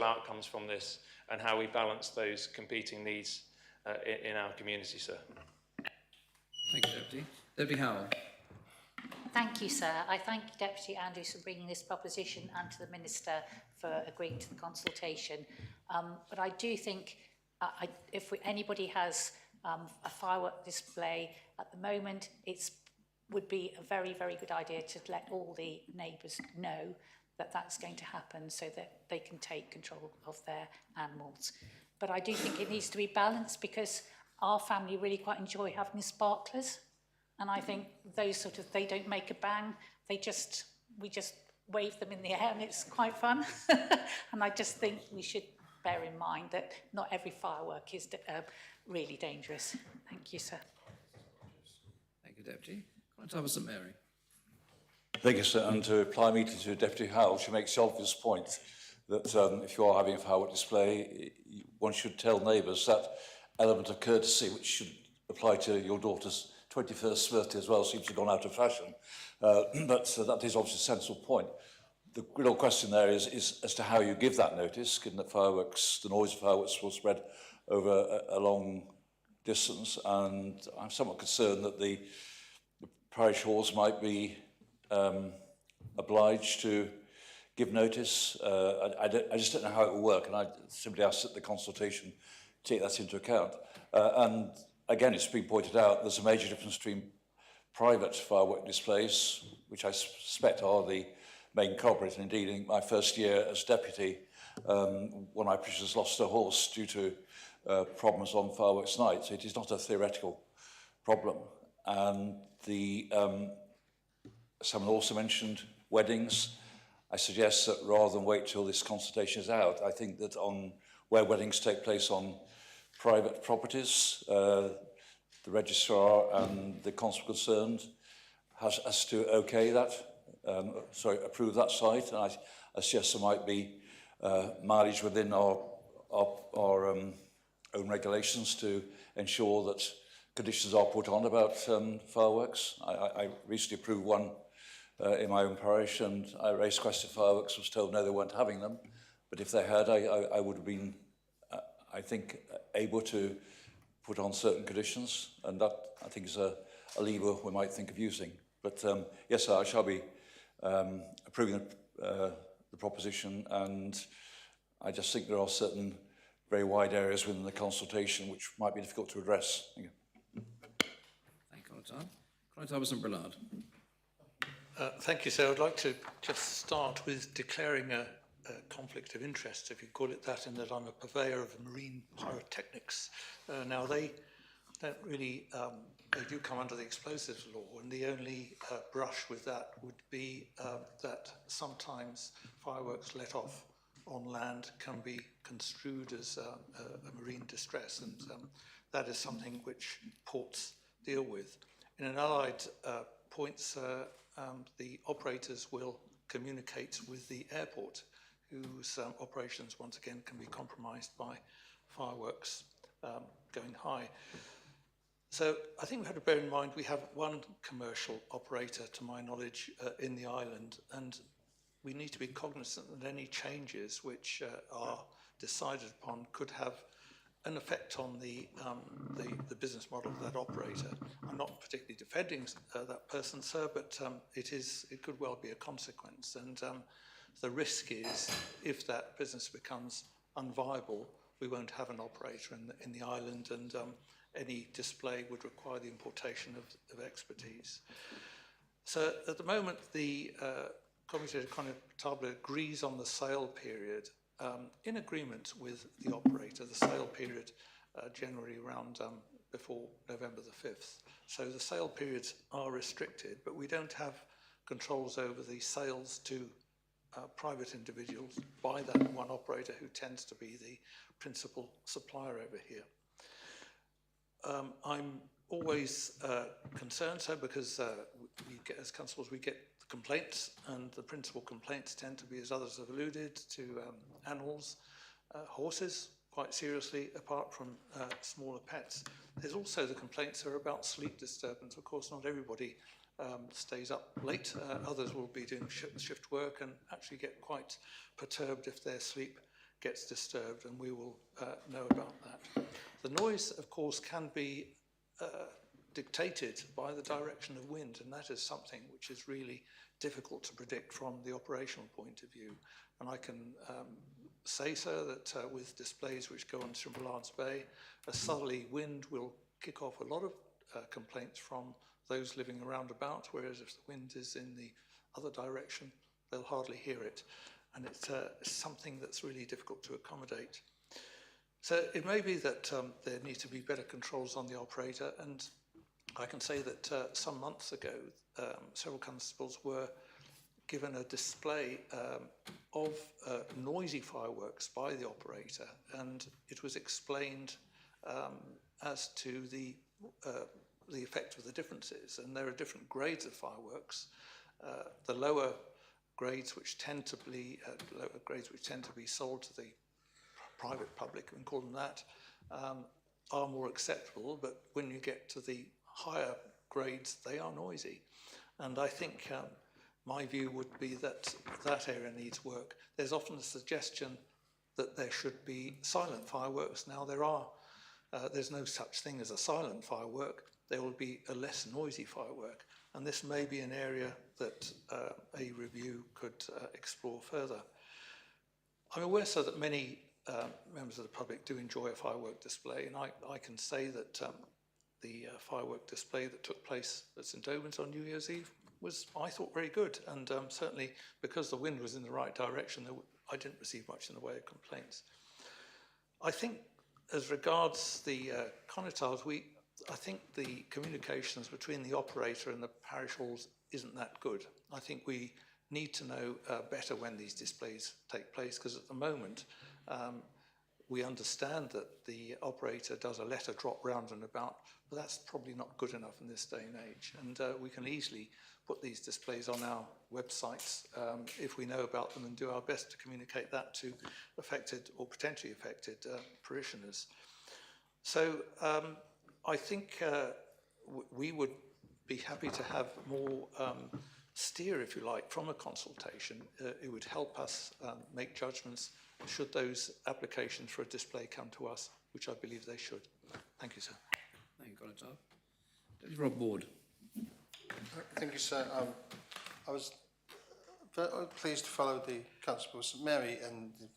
outcomes from this and how we balance those competing needs in our community, sir. Thank you, Deputy. Deputy Howell. Thank you, sir. I thank Deputy Andrews for bringing this proposition and to the Minister for agreeing to the consultation. But I do think if anybody has a firework display at the moment, it would be a very, very good idea to let all the neighbours know that that's going to happen so that they can take control of their animals. But I do think it needs to be balanced because our family really quite enjoy having sparklers. And I think those they don't make a bang, we just wave them in the air and it's quite fun. And I just think we should bear in mind that not every firework is really dangerous. Thank you, sir. Thank you, Deputy. Constable St Mary. Thank you, sir. And to reply immediately to Deputy Howell, she makes the obvious point that if you are having a firework display, one should tell neighbours that element of courtesy, which should apply to your daughter's 21st birthday as well, seems to have gone out of fashion. But that is obviously a sensible point. The real question there is as to how you give that notice, given that the noise of fireworks will spread over a long distance, and I'm somewhat concerned that the parish halls might be obliged to give notice. I just don't know how it will work, and I simply ask that the consultation take that into account. And again, it's been pointed out, there's a major difference between private firework displays, which I suspect are the main culprit. And indeed, in my first year as deputy, one of my parishioners lost a horse due to problems on fireworks nights. It is not a theoretical problem. And someone also mentioned weddings. I suggest that rather than wait till this consultation is out, I think that on where weddings take place on private properties, the registrar and the constable concerned has to okay that, approve that site. And I suggest there might be mileage within our own regulations to ensure that conditions are put on about fireworks. I recently approved one in my own parish, and I raised question of fireworks, was told no, they weren't having them. But if they had, I would have been, I think, able to put on certain conditions, and that, I think, is a lever we might think of using. But yes, I shall be approving the proposition, and I just think there are certain very wide areas within the consultation which might be difficult to address. Thank you. Thank you, Constable Brillard. Thank you, sir. I'd like to just start with declaring a conflict of interest, if you call it that, in that I'm a purveyor of marine pyrotechnics. Now, they don't really, they do come under the explosives law, and the only brush with that would be that sometimes fireworks let off on land can be construed as a marine distress, and that is something which ports deal with. In an allied point, the operators will communicate with the airport, whose operations, once again, can be compromised by fireworks going high. So I think we have to bear in mind we have one commercial operator, to my knowledge, in the island, and we need to be cognizant that any changes which are decided upon could have an effect on the business model of that operator. I'm not particularly defending that person, sir, but it could well be a consequence. And the risk is, if that business becomes unviable, we won't have an operator in the island, and any display would require the importation of expertise. So at the moment, the Comité de Conduite agrees on the sale period in agreement with the operator. The sale period generally around before November the 5th. So the sale periods are restricted, but we don't have controls over the sales to private individuals by that one operator, who tends to be the principal supplier over here. I'm always concerned, so because we get, as constables, we get complaints, and the principal complaints tend to be, as others have alluded to, animals, horses, quite seriously, apart from smaller pets. There's also the complaints are about sleep disturbance. Of course, not everybody stays up late. Others will be doing shift work and actually get quite perturbed if their sleep gets disturbed, and we will know about that. The noise, of course, can be dictated by the direction of wind, and that is something which is really difficult to predict from the operational point of view. And I can say, sir, that with displays which go on Tribunal's Bay, a southerly wind will kick off a lot of complaints from those living around about, whereas if the wind is in the other direction, they'll hardly hear it. And it's something that's really difficult to accommodate. So it may be that there need to be better controls on the operator, and I can say that some months ago, several constables were given a display of noisy fireworks by the operator, and it was explained as to the effect of the differences. And there are different grades of fireworks. The lower grades, which tend to be sold to the private public, we can call them that, are more acceptable. But when you get to the higher grades, they are noisy. And I think my view would be that that area needs work. There's often a suggestion that there should be silent fireworks. Now, there are there's no such thing as a silent firework. There will be a less noisy firework. And this may be an area that a review could explore further. I'm aware, sir, that many members of the public do enjoy a firework display, and I can say that the firework display that took place at St Albans on New Year's Eve was, I thought, very good. And certainly because the wind was in the right direction, I didn't receive much in the way of complaints. I think as regards the connotables, I think the communications between the operator and the parish halls isn't that good. I think we need to know better when these displays take place, because at the moment we understand that the operator does a letter drop round and about, but that's probably not good enough in this day and age. And we can easily put these displays on our websites if we know about them, and do our best to communicate that to affected or potentially affected parishioners. So I think we would be happy to have more steer, if you like, from a consultation. It would help us make judgments should those applications for a display come to us, which I believe they should. Thank you, sir. Thank you, Constable. Deputy Rob Ward. Thank you, sir. I was very pleased to follow the Constable St Mary and the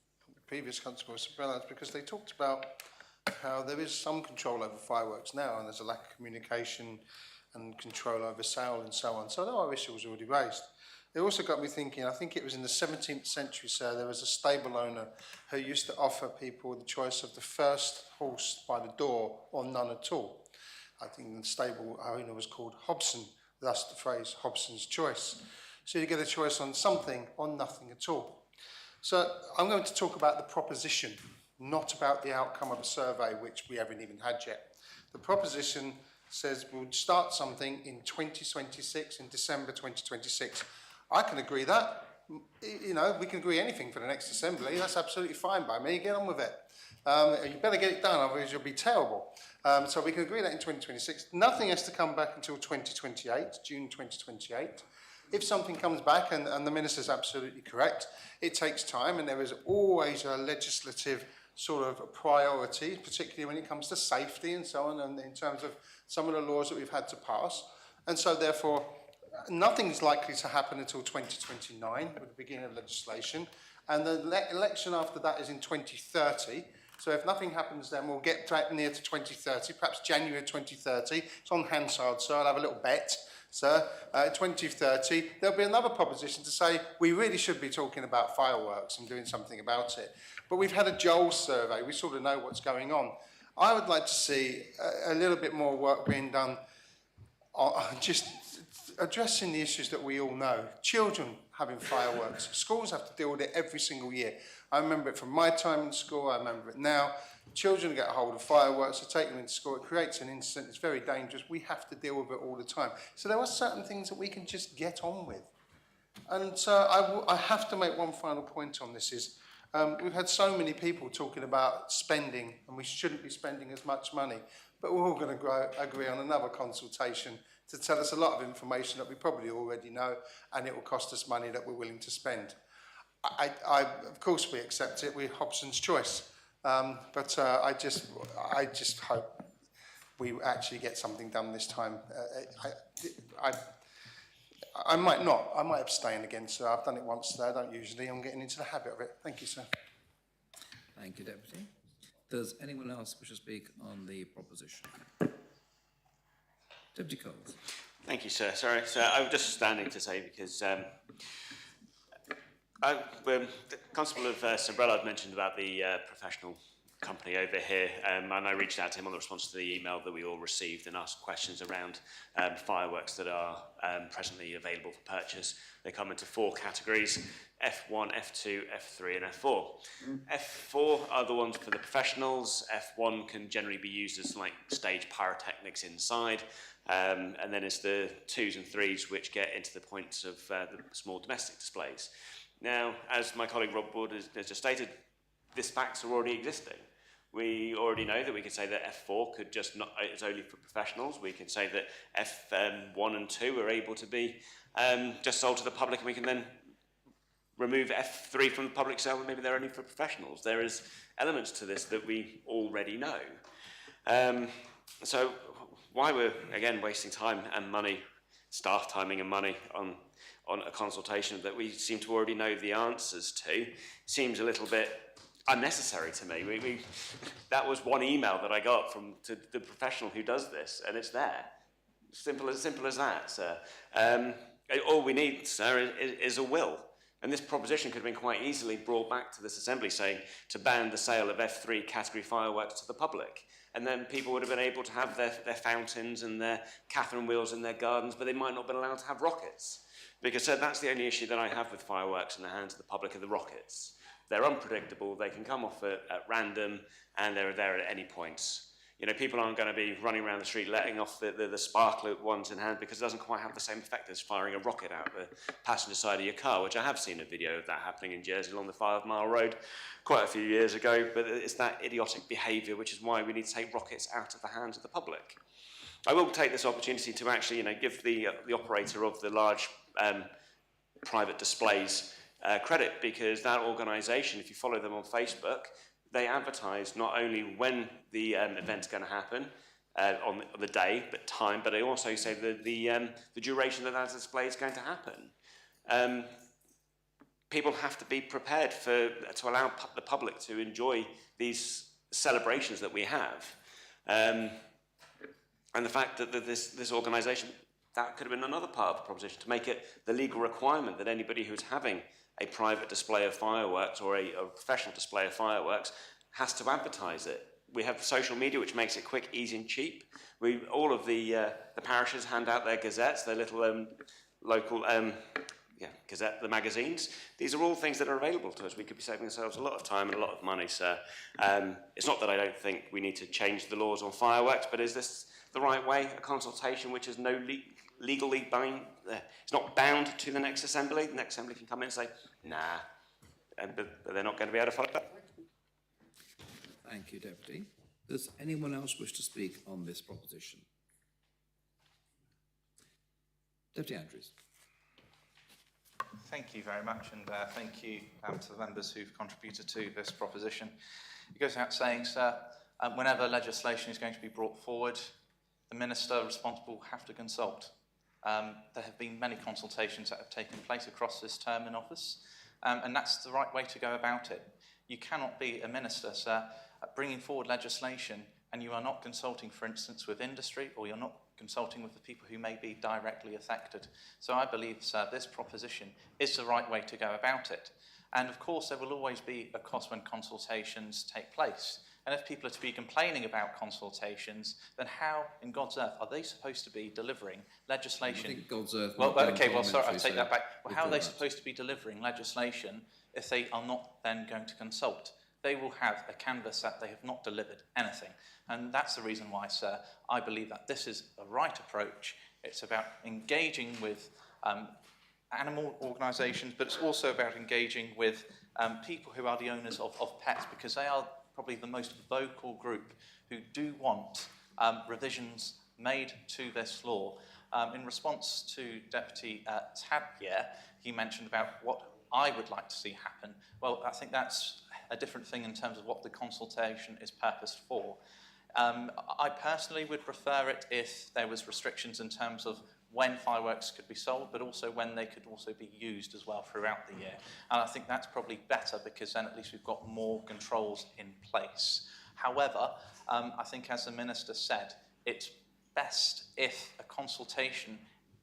previous Constable St Bernard's, because they talked about how there is some control over fireworks now, and there's a lack of communication and control over sale and so on. So I know our issue was already raised. It also got me thinking, I think it was in the 17th century, sir, there was a stable owner who used to offer people the choice of the first horse by the door or none at all. I think the stable owner was called Hobson, thus the phrase Hobson's choice. So you get a choice on something or nothing at all. So I'm going to talk about the proposition, not about the outcome of a survey, which we haven't even had yet. The proposition says we'll start something in 2026, in December 2026. I can agree that. You know, we can agree anything for the next assembly. That's absolutely fine by me. Get on with it. You better get it done, otherwise you'll be terrible. So we can agree that in 2026. Nothing has to come back until 2028, June 2028. If something comes back, and the Minister's absolutely correct, it takes time, and there is always a legislative sort of a priority, particularly when it comes to safety and so on, and in terms of some of the laws that we've had to pass. And so therefore, nothing's likely to happen until 2029 with the beginning of legislation, and the election after that is in 2030. So if nothing happens then, we'll get back near to 2030, perhaps January 2030. It's on Hansard, so I'll have a little bet, sir. 2030, there'll be another proposition to say we really should be talking about fireworks and doing something about it. But we've had a Joel survey. We sort of know what's going on. I would like to see a little bit more work being done on just addressing the issues that we all know. Children having fireworks. Schools have to deal with it every single year. I remember it from my time in school. I remember it now. Children get a hold of fireworks, they take them into school. It creates an incident. It's very dangerous. We have to deal with it all the time. So there are certain things that we can just get on with. And so I have to make one final point on this is, we've had so many people talking about spending, and we shouldn't be spending as much money, but we're all going to agree on another consultation to tell us a lot of information that we probably already know, and it will cost us money that we're willing to spend. Of course we accept it, we're Hobson's choice, but I just hope we actually get something done this time. I might not. I might abstain again, sir. I've done it once today. I don't usually. I'm getting into the habit of it. Thank you, sir. Thank you, Deputy. Does anyone else wish to speak on the proposition? Deputy Coles. Thank you, sir. Sorry, sir. I was just standing to say because the Constable of St Brelard mentioned about the professional company over here, and I reached out to him on the response to the email that we all received and asked questions around fireworks that are presently available for purchase. They come into 4 categories: F1, F2, F3 and F4. F4 are the ones for the professionals. F1 can generally be used as like stage pyrotechnics inside, and then it's the 2s and 3s which get into the points of the small domestic displays. Now, as my colleague Rob Wood has just stated, these facts are already existing. We already know that we can say that F4 could just not, it's only for professionals. We can say that F1 and 2 are able to be just sold to the public, and we can then remove F3 from the public sale, and maybe they're only for professionals. There is elements to this that we already know. So why we're, again, wasting time and money, staff timing and money on a consultation that we seem to already know the answers to seems a little bit unnecessary to me. That was one email that I got to the professional who does this, and it's there. Simple as that, sir. All we need, sir, is a will. And this proposition could have been quite easily brought back to this assembly saying to ban the sale of F3 category fireworks to the public. And then people would have been able to have their fountains and their Catherine wheels in their gardens, but they might not have been allowed to have rockets. Because that's the only issue that I have with fireworks in the hands of the public are the rockets. They're unpredictable, they can come off at random, and they're there at any point. You know, people aren't going to be running around the street letting off the sparkler ones in hand because it doesn't quite have the same effect as firing a rocket out the passenger side of your car, which I have seen a video of that happening in Jersey along the 5 Mile Road quite a few years ago, but it's that idiotic behaviour, which is why we need to take rockets out of the hands of the public. I will take this opportunity to actually, give the operator of the large private displays credit, because that organisation, if you follow them on Facebook, they advertise not only when the event's going to happen on the day, but time, but they also say the duration that display is going to happen. People have to be prepared to allow the public to enjoy these celebrations that we have. And the fact that this organisation, that could have been another part of the proposition, to make it the legal requirement that anybody who's having a private display of fireworks or a professional display of fireworks has to advertise it. We have social media, which makes it quick, easy and cheap. All of the parishes hand out their gazettes, their little local gazette, the magazines. These are all things that are available to us. We could be saving ourselves a lot of time and a lot of money, sir. It's not that I don't think we need to change the laws on fireworks, but is this the right way? A consultation which is legally bound, it's not bound to the next assembly. The next assembly can come in and say, nah, but they're not going to be able to follow that. Thank you, Deputy. Does anyone else wish to speak on this proposition? Deputy Andrews. Thank you very much, and thank you to the members who've contributed to this proposition. It goes without saying, sir, whenever legislation is going to be brought forward, the minister responsible will have to consult. There have been many consultations that have taken place across this term in office, and that's the right way to go about it. You cannot be a minister, sir, bringing forward legislation and you are not consulting, for instance, with industry, or you're not consulting with the people who may be directly affected. So I believe, sir, this proposition is the right way to go about it. And of course, there will always be a cost when consultations take place. And if people are to be complaining about consultations, then how, in God's earth, are they supposed to be delivering legislation? I think God's earth. Well, okay, well, sorry, I'll take that back. Well, how are they supposed to be delivering legislation if they are not then going to consult? They will have a canvas that they have not delivered anything. And that's the reason why, sir, I believe that this is the right approach. It's about engaging with animal organisations, but it's also about engaging with people who are the owners of pets, because they are probably the most vocal group who do want revisions made to this law. In response to Deputy Tabier, he mentioned about what I would like to see happen. Well, I think that's a different thing in terms of what the consultation is purposed for. I personally would prefer it if there was restrictions in terms of when fireworks could be sold, but also when they could also be used as well throughout the year. And I think that's probably better, because then at least we've got more controls in place. However, I think, as the Minister said, it's best if a consultation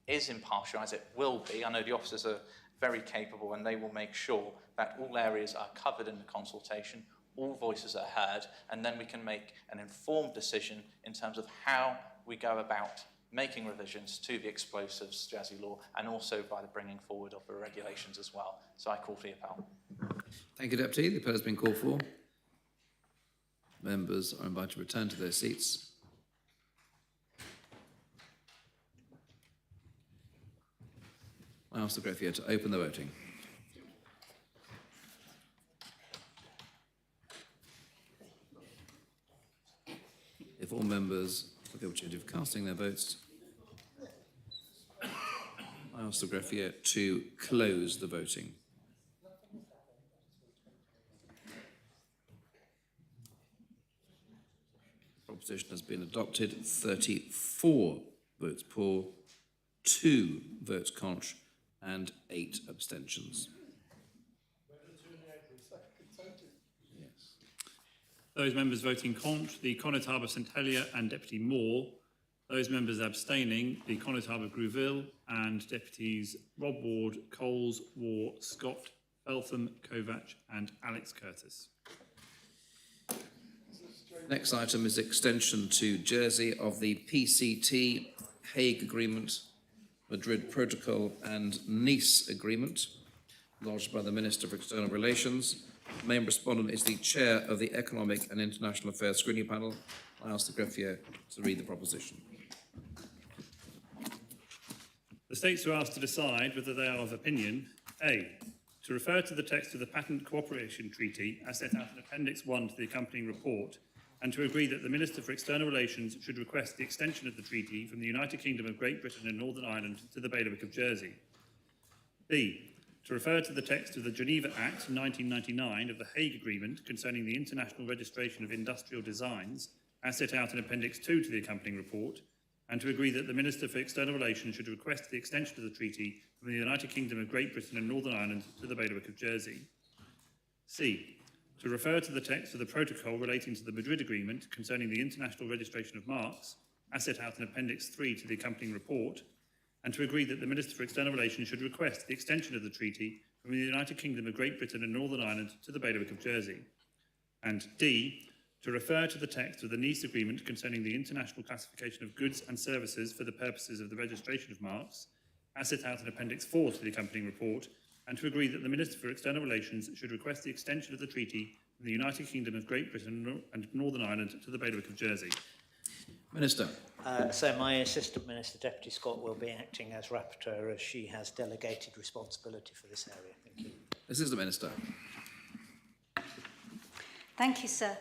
is impartial, as it will be. I know the officers are very capable, and they will make sure that all areas are covered in the consultation, all voices are heard, and then we can make an informed decision in terms of how we go about making revisions to the explosives Jersey law, and also by the bringing forward of the regulations as well. So I call for the appel. Thank you, Deputy. The appeal has been called for. Members are invited to return to their seats. I ask the greffier to open the voting. If all members have the opportunity of casting their votes, I ask the greffier to close the voting. proposition has been adopted. 34 votes pour, 2 votes contra, and 8 abstentions. Those members voting contra, the Connétable St Helier and Deputy Moore. Those members abstaining, the Connétable Grouville and Deputies Rob Ward, Coles, War, Scott, Feltham, Kovac and Alex Curtis. Next item is extension to Jersey of the PCT, Hague Agreement, Madrid Protocol and Nice Agreement, lodged by the Minister for External Relations. The main respondent is the Chair of the Economic and International Affairs Scrutiny Panel. I ask the greffier to read the proposition. The states are asked to decide whether they are of opinion, A, to refer to the text of the Patent Cooperation Treaty as set out in Appendix 1 to the accompanying report, and to agree that the Minister for External Relations should request the extension of the treaty from the United Kingdom of Great Britain and Northern Ireland to the Bailiwick of Jersey. B, to refer to the text of the Geneva Act 1999 of the Hague Agreement concerning the international registration of industrial designs, as set out in Appendix 2 to the accompanying report, and to agree that the Minister for External Relations should request the extension of the treaty from the United Kingdom of Great Britain and Northern Ireland to the Bailiwick of Jersey. C, to refer to the text of the protocol relating to the Madrid Agreement concerning the international registration of marks, as set out in Appendix 3 to the accompanying report, and to agree that the Minister for External Relations should request the extension of the treaty from the United Kingdom of Great Britain and Northern Ireland to the Bailiwick of Jersey. And D, to refer to the text of the Nice Agreement concerning the international classification of goods and services for the purposes of the registration of marks, as set out in Appendix 4 to the accompanying report, and to agree that the Minister for External Relations should request the extension of the treaty from the United Kingdom of Great Britain and Northern Ireland to the Bailiwick of Jersey. Minister. So my Assistant Minister, Deputy Scott, will be acting as rapporteur as she has delegated responsibility for this area. Thank you. Assistant Minister. Thank you, sir.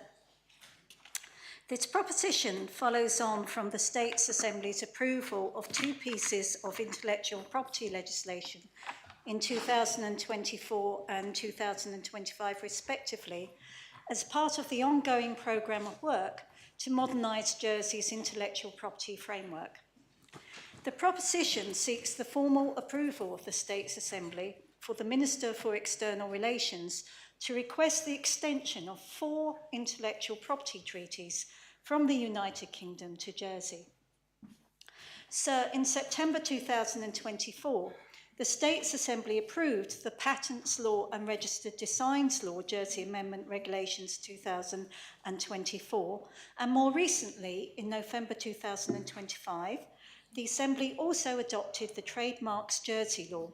This proposition follows on from the States Assembly's approval of 2 pieces of intellectual property legislation in 2024 and 2025 respectively, as part of the ongoing programme of work to modernise Jersey's intellectual property framework. The proposition seeks the formal approval of the States Assembly for the Minister for External Relations to request the extension of 4 intellectual property treaties from the United Kingdom to Jersey. So, in September 2024, the States Assembly approved the Patents Law and Registered Designs Law Jersey Amendment Regulations 2024, and more recently, in November 2025, the Assembly also adopted the Trademarks Jersey Law.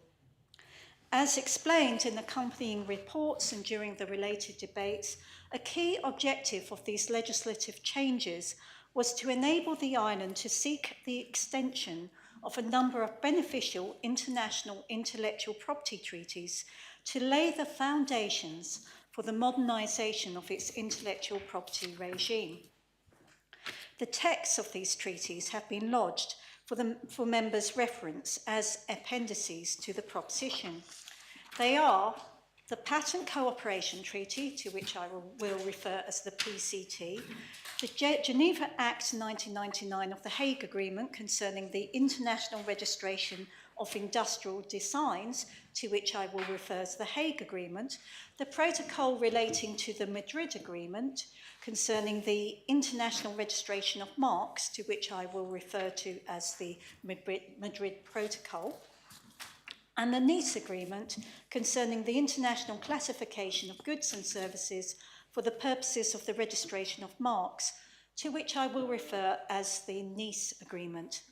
As explained in accompanying reports and during the related debates, a key objective of these legislative changes was to enable the island to seek the extension of a number of beneficial international intellectual property treaties to lay the foundations for the modernisation of its intellectual property regime. The texts of these treaties have been lodged for members' reference as appendices to the proposition. They are the Patent Cooperation Treaty, to which I will refer as the PCT, the Geneva Act 1999 of the Hague Agreement concerning the international registration of industrial designs, to which I will refer as the Hague Agreement, the protocol relating to the Madrid Agreement concerning the international registration of marks, to which I will refer to as the Madrid Protocol, and the Nice Agreement concerning the international classification of goods and services for the purposes of the registration of marks, to which I will refer as the Nice Agreement.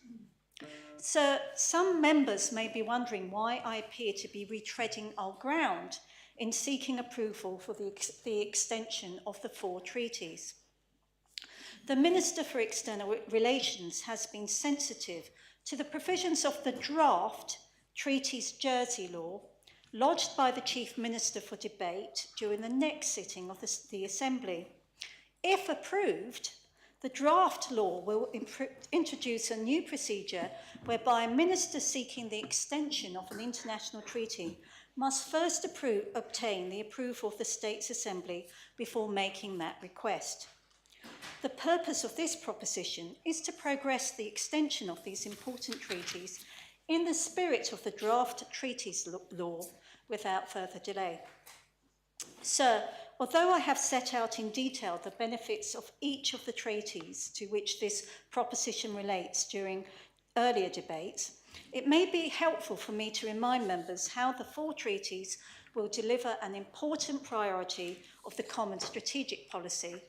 So some members may be wondering why I appear to be retreading our ground in seeking approval for the extension of the 4 treaties. The Minister for External Relations has been sensitive to the provisions of the draft Treaties Jersey Law, lodged by the Chief Minister for debate during the next sitting of the Assembly. If approved, the draft law will introduce a new procedure whereby a minister seeking the extension of an international treaty must first obtain the approval of the States Assembly before making that request. The purpose of this proposition is to progress the extension of these important treaties in the spirit of the draft treaties law without further delay. Sir, although I have set out in detail the benefits of each of the treaties to which this proposition relates during earlier debates, it may be helpful for me to remind members how the 4 treaties will deliver an important priority of the common strategic policy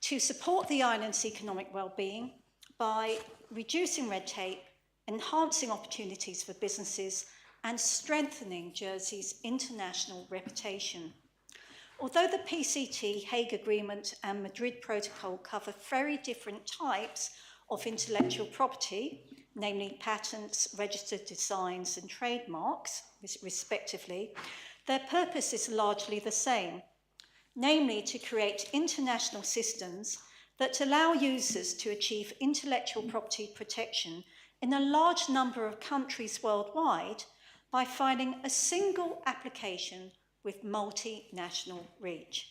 to support the island's economic well-being by reducing red tape, enhancing opportunities for businesses, and strengthening Jersey's international reputation. Although the PCT, Hague Agreement, and Madrid Protocol cover very different types of intellectual property, namely patents, registered designs, and trademarks, respectively, their purpose is largely the same, namely to create international systems that allow users to achieve intellectual property protection in a large number of countries worldwide by filing a single application with multinational reach.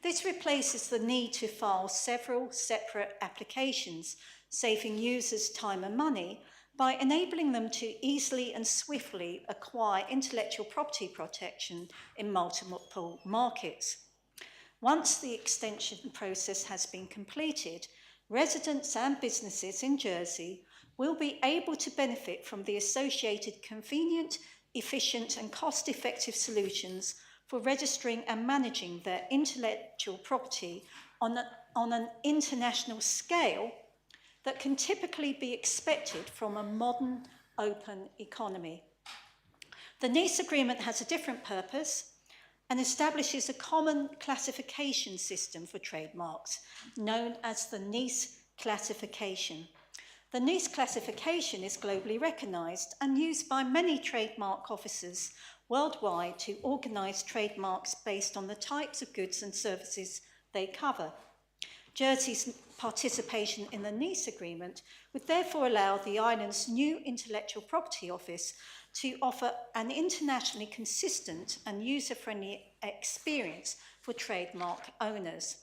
This replaces the need to file several separate applications, saving users time and money by enabling them to easily and swiftly acquire intellectual property protection in multiple markets. Once the extension process has been completed, residents and businesses in Jersey will be able to benefit from the associated convenient, efficient and cost-effective solutions for registering and managing their intellectual property on an international scale that can typically be expected from a modern, open economy. The Nice Agreement has a different purpose and establishes a common classification system for trademarks, known as the Nice Classification. The Nice Classification is globally recognised and used by many trademark officers worldwide to organise trademarks based on the types of goods and services they cover. Jersey's participation in the Nice Agreement would therefore allow the island's new Intellectual Property Office to offer an internationally consistent and user-friendly experience for trademark owners.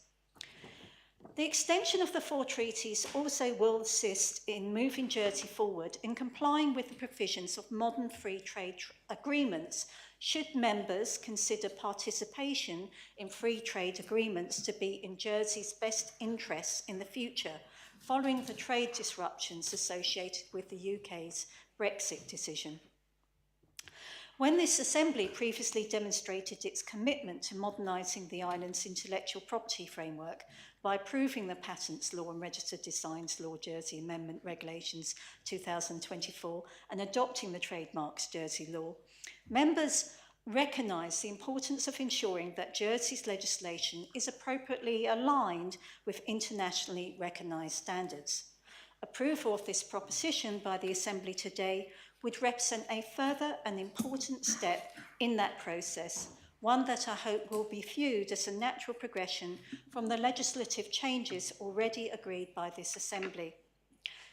The extension of the 4 treaties also will assist in moving Jersey forward in complying with the provisions of modern free trade agreements, should members consider participation in free trade agreements to be in Jersey's best interests in the future, following the trade disruptions associated with the UK's Brexit decision. When this Assembly previously demonstrated its commitment to modernising the island's intellectual property framework by approving the Patents Law and Registered Designs Law Jersey Amendment Regulations 2024 and adopting the Trademarks Jersey Law, members recognise the importance of ensuring that Jersey's legislation is appropriately aligned with internationally recognised standards. Approval of this proposition by the Assembly today would represent a further and important step in that process, one that I hope will be viewed as a natural progression from the legislative changes already agreed by this Assembly.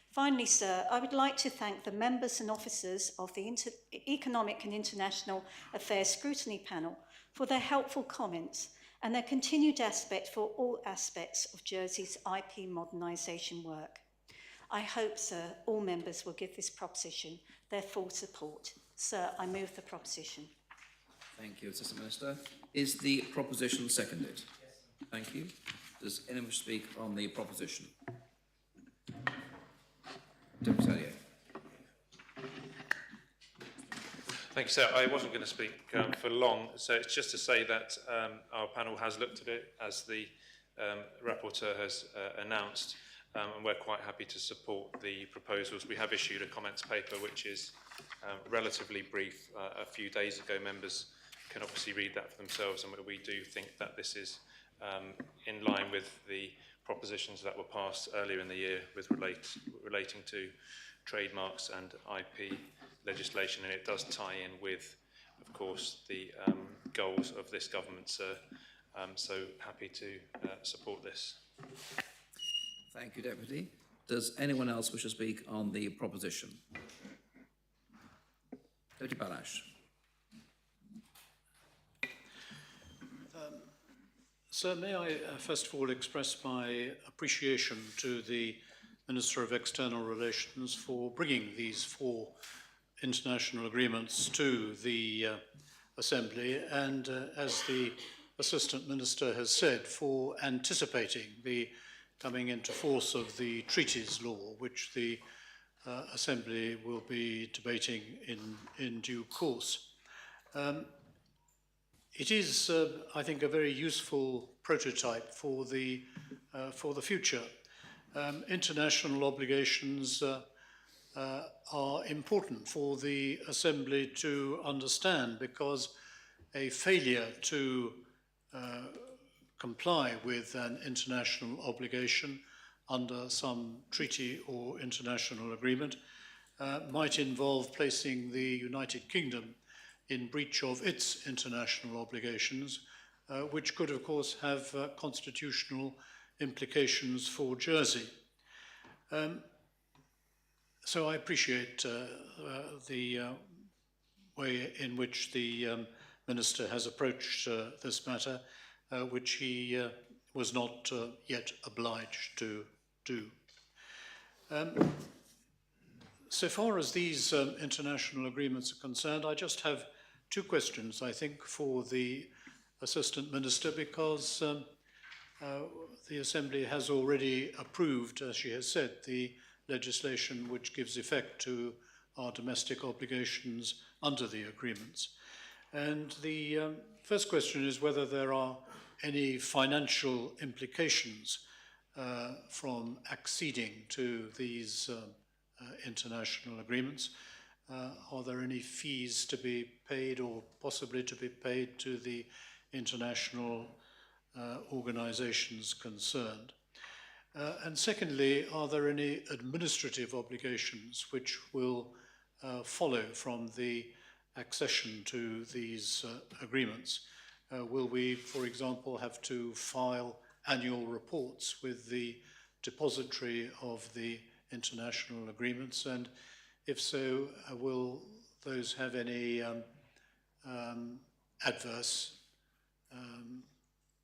Finally, sir, I would like to thank the members and officers of the Economic and International Affairs Scrutiny Panel for their helpful comments and their continued respect for all aspects of Jersey's IP modernisation work. I hope, sir, all members will give this proposition their full support. Sir, I move the proposition. Thank you, Assistant Minister. Is the proposition seconded? Yes. Thank you. Does anyone speak on the proposition? Deputy Tellier. Thank you, sir. I wasn't going to speak for long, so it's just to say that our panel has looked at it, as the rapporteur has announced, and we're quite happy to support the proposals. We have issued a comments paper which is relatively brief. A few days ago, members can obviously read that for themselves, and we do think that this is in line with the propositions that were passed earlier in the year with relating to trademarks and IP legislation, and it does tie in with, of course, the goals of this government, sir. So happy to support this. Thank you, Deputy. Does anyone else wish to speak on the proposition? Deputy Balash. Sir, may I first of all express my appreciation to the Minister of External Relations for bringing these 4 international agreements to the Assembly, and as the Assistant Minister has said, for anticipating the coming into force of the treaties law, which the Assembly will be debating in due course. It is, I think, a very useful prototype for the future. International obligations are important for the Assembly to understand, because a failure to comply with an international obligation under some treaty or international agreement might involve placing the United Kingdom in breach of its international obligations, which could, of course, have constitutional implications for Jersey. So I appreciate the way in which the Minister has approached this matter, which he was not yet obliged to do. So far as these international agreements are concerned, I just have 2 questions, I think, for the Assistant Minister, because the Assembly has already approved, as she has said, the legislation which gives effect to our domestic obligations under the agreements. And the first question is whether there are any financial implications from acceding to these international agreements. Are there any fees to be paid or possibly to be paid to the international organizations concerned? And secondly, are there any administrative obligations which will follow from the accession to these agreements? Will we, for example, have to file annual reports with the depository of the international agreements? And if so, will those have any adverse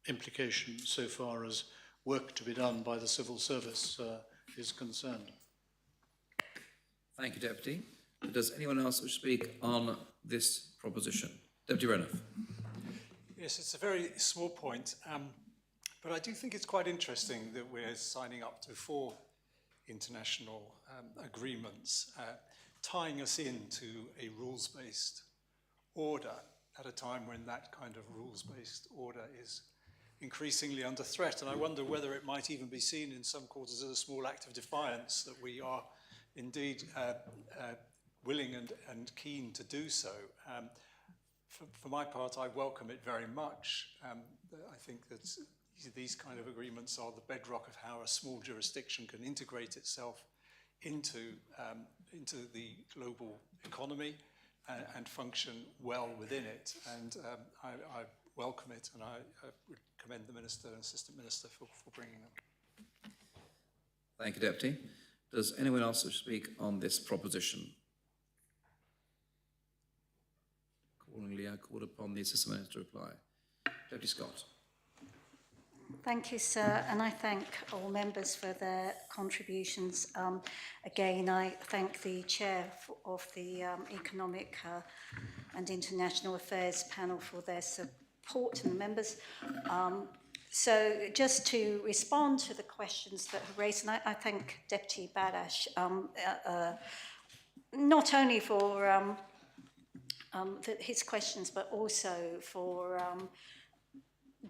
implications so far as work to be done by the civil service is concerned? Thank you, Deputy. Does anyone else wish to speak on this proposition? Deputy Renouf. Yes, it's a very small point, but I do think it's quite interesting that we're signing up to 4 international agreements, tying us into a rules-based order at a time when that kind of rules-based order is increasingly under threat. And I wonder whether it might even be seen in some quarters as a small act of defiance that we are indeed willing and keen to do so. For my part, I welcome it very much. I think that these kind of agreements are the bedrock of how a small jurisdiction can integrate itself into the global economy and function well within it. And I welcome it, and I would commend the Minister and Assistant Minister for bringing them. Thank you, Deputy. Does anyone else wish to speak on this proposition? Accordingly, I call upon the Assistant Minister to reply. Deputy Scott. Thank you, sir, and I thank all members for their contributions. Again, I thank the Chair of the Economic and International Affairs panel for their support, and the members. So just to respond to the questions that were raised, and I thank Deputy Badash not only for his questions, but also for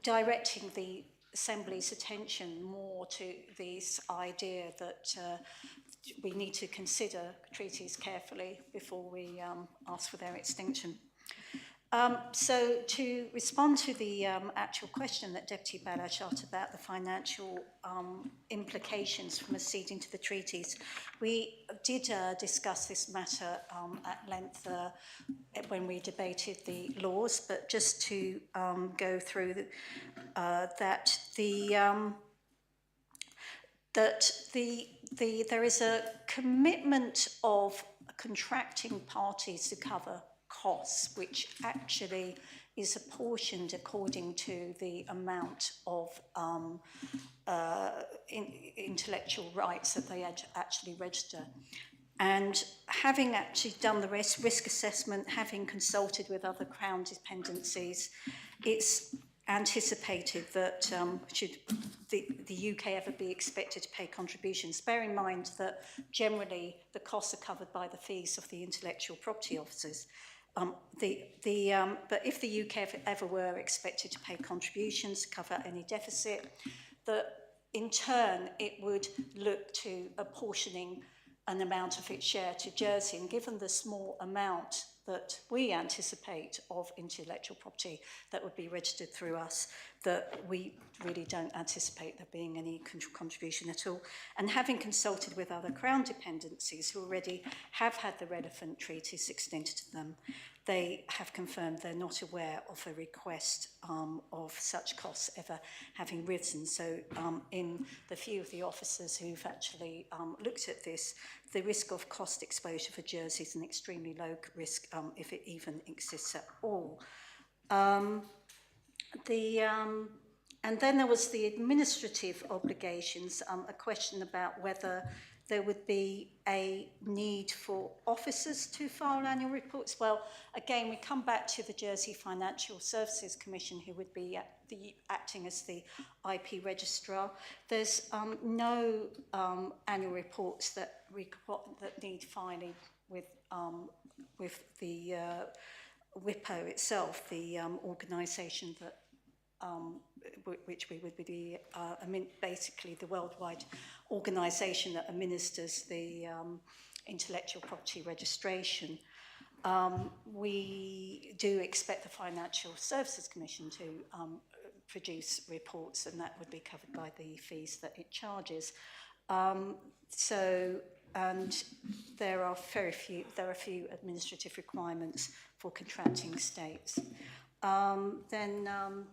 directing the Assembly's attention more to this idea that we need to consider treaties carefully before we ask for their extinction. So to respond to the actual question that Deputy Badash asked about the financial implications from acceding to the treaties, we did discuss this matter at length when we debated the laws, but just to go through that there is a commitment of contracting parties to cover costs, which actually is apportioned according to the amount of intellectual rights that they actually register. And having actually done the risk assessment, having consulted with other Crown dependencies, it's anticipated that should the UK ever be expected to pay contributions, bear in mind that generally the costs are covered by the fees of the intellectual property officers. But if the UK ever were expected to pay contributions to cover any deficit, that in turn it would look to apportioning an amount of its share to Jersey, and given the small amount that we anticipate of intellectual property that would be registered through us, that we really don't anticipate there being any contribution at all. And having consulted with other Crown dependencies who already have had the relevant treaties extended to them, they have confirmed they're not aware of a request of such costs ever having risen. So in the few of the officers who've actually looked at this, the risk of cost exposure for Jersey is an extremely low risk, if it even exists at all. And then there was the administrative obligations, a question about whether there would be a need for officers to file annual reports. Well, again, we come back to the Jersey Financial Services Commission, who would be acting as the IP registrar. There's no annual reports that need filing with the WIPO itself, the organisation that which we would be basically the worldwide organisation that administers the intellectual property registration. We do expect the Financial Services Commission to produce reports, and that would be covered by the fees that it charges. And there are a few administrative requirements for contracting states.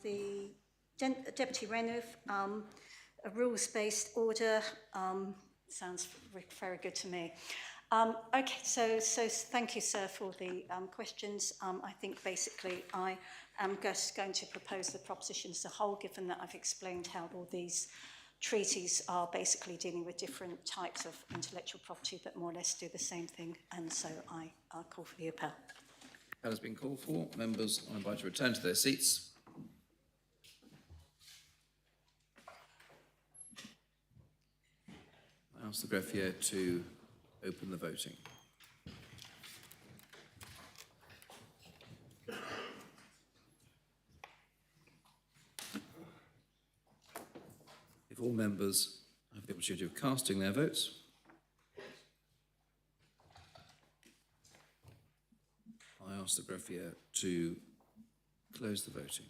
The Deputy Renouf, a rules-based order, sounds very good to me. Okay, so thank you, sir, for the questions. I think basically I am just going to propose the proposition as a whole, given that I've explained how all these treaties are basically dealing with different types of intellectual property, but more or less do the same thing, and so I'll call for the appel. That has been called for. Members are invited to return to their seats. I ask the greffier to open the voting. If all members have the opportunity of casting their votes, I ask the greffier to close the voting.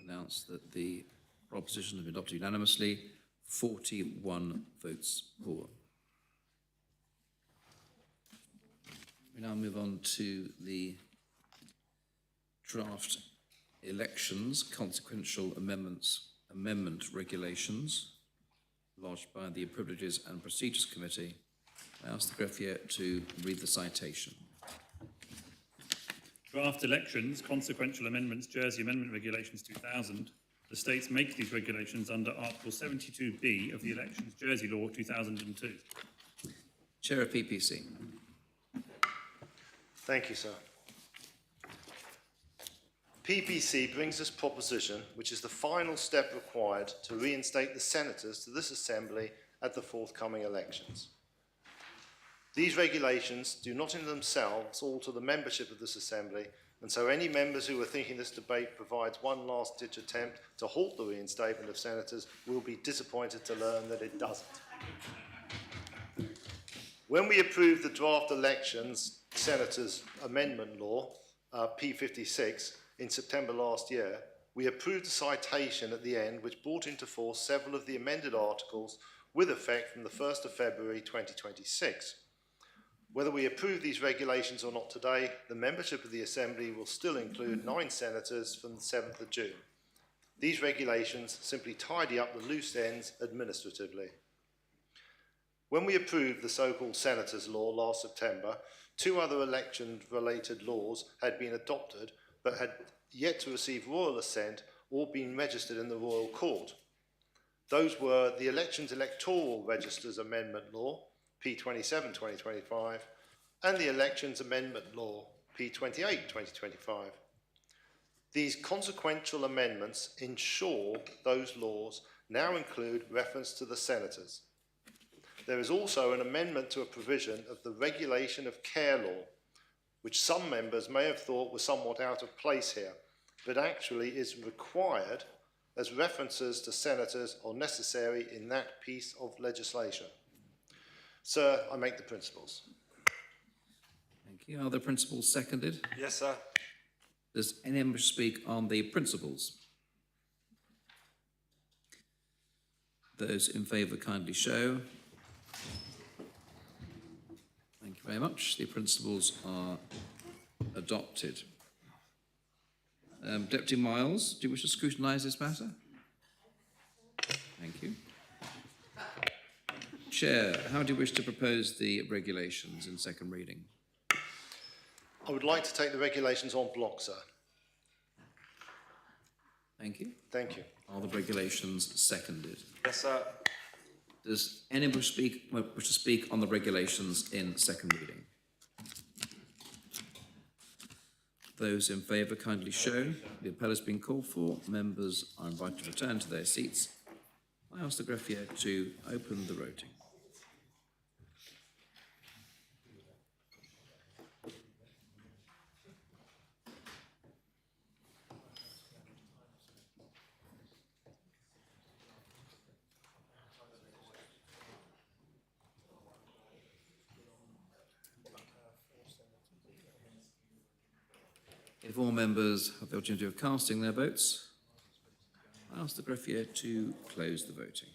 Announce that the proposition has been adopted unanimously, 41 votes for. We now move on to the draft elections, consequential amendment regulations lodged by the Privileges and Procedures Committee. I ask the greffier to read the citation. Draft elections, consequential amendments, Jersey Amendment Regulations 2000. The states make these regulations under Article 72B of the Elections Jersey Law 2002. Chair of PPC. Thank you, sir. PPC brings this proposition, which is the final step required to reinstate the senators to this Assembly at the forthcoming elections. These regulations do not in themselves alter the membership of this Assembly, and so any members who are thinking this debate provides one last-ditch attempt to halt the reinstatement of senators will be disappointed to learn that it doesn't. When we approved the draft elections senators amendment law, P56, in September last year, we approved a citation at the end which brought into force several of the amended articles with effect from the 1st of February 2026. Whether we approve these regulations or not today, the membership of the Assembly will still include 9 senators from the 7th of June. These regulations simply tidy up the loose ends administratively. When we approved the so-called Senators' Law last September, 2 other election-related laws had been adopted but had yet to receive royal assent or been registered in the Royal Court. Those were the Elections Electoral Registers Amendment Law, P27 2025, and the Elections Amendment Law, P28 2025. These consequential amendments ensure those laws now include reference to the senators. There is also an amendment to a provision of the Regulation of Care Law, which some members may have thought was somewhat out of place here, but actually is required as references to senators are necessary in that piece of legislation. Sir, I make the principles. Thank you. Are the principles seconded? Yes, sir. Does any member speak on the principles? Those in favour kindly show. Thank you very much. The principles are adopted. Deputy Miles, do you wish to scrutinise this matter? Thank you. Chair, how do you wish to propose the regulations in second reading? I would like to take the regulations en bloc, sir. Thank you. Thank you. Are the regulations seconded? Yes, sir. Does anyone wish to speak on the regulations in second reading? Those in favour kindly show. The appel has been called for. Members are invited to return to their seats. I ask the greffier to open the voting. If all members have the opportunity of casting their votes, I ask the greffier to close the voting.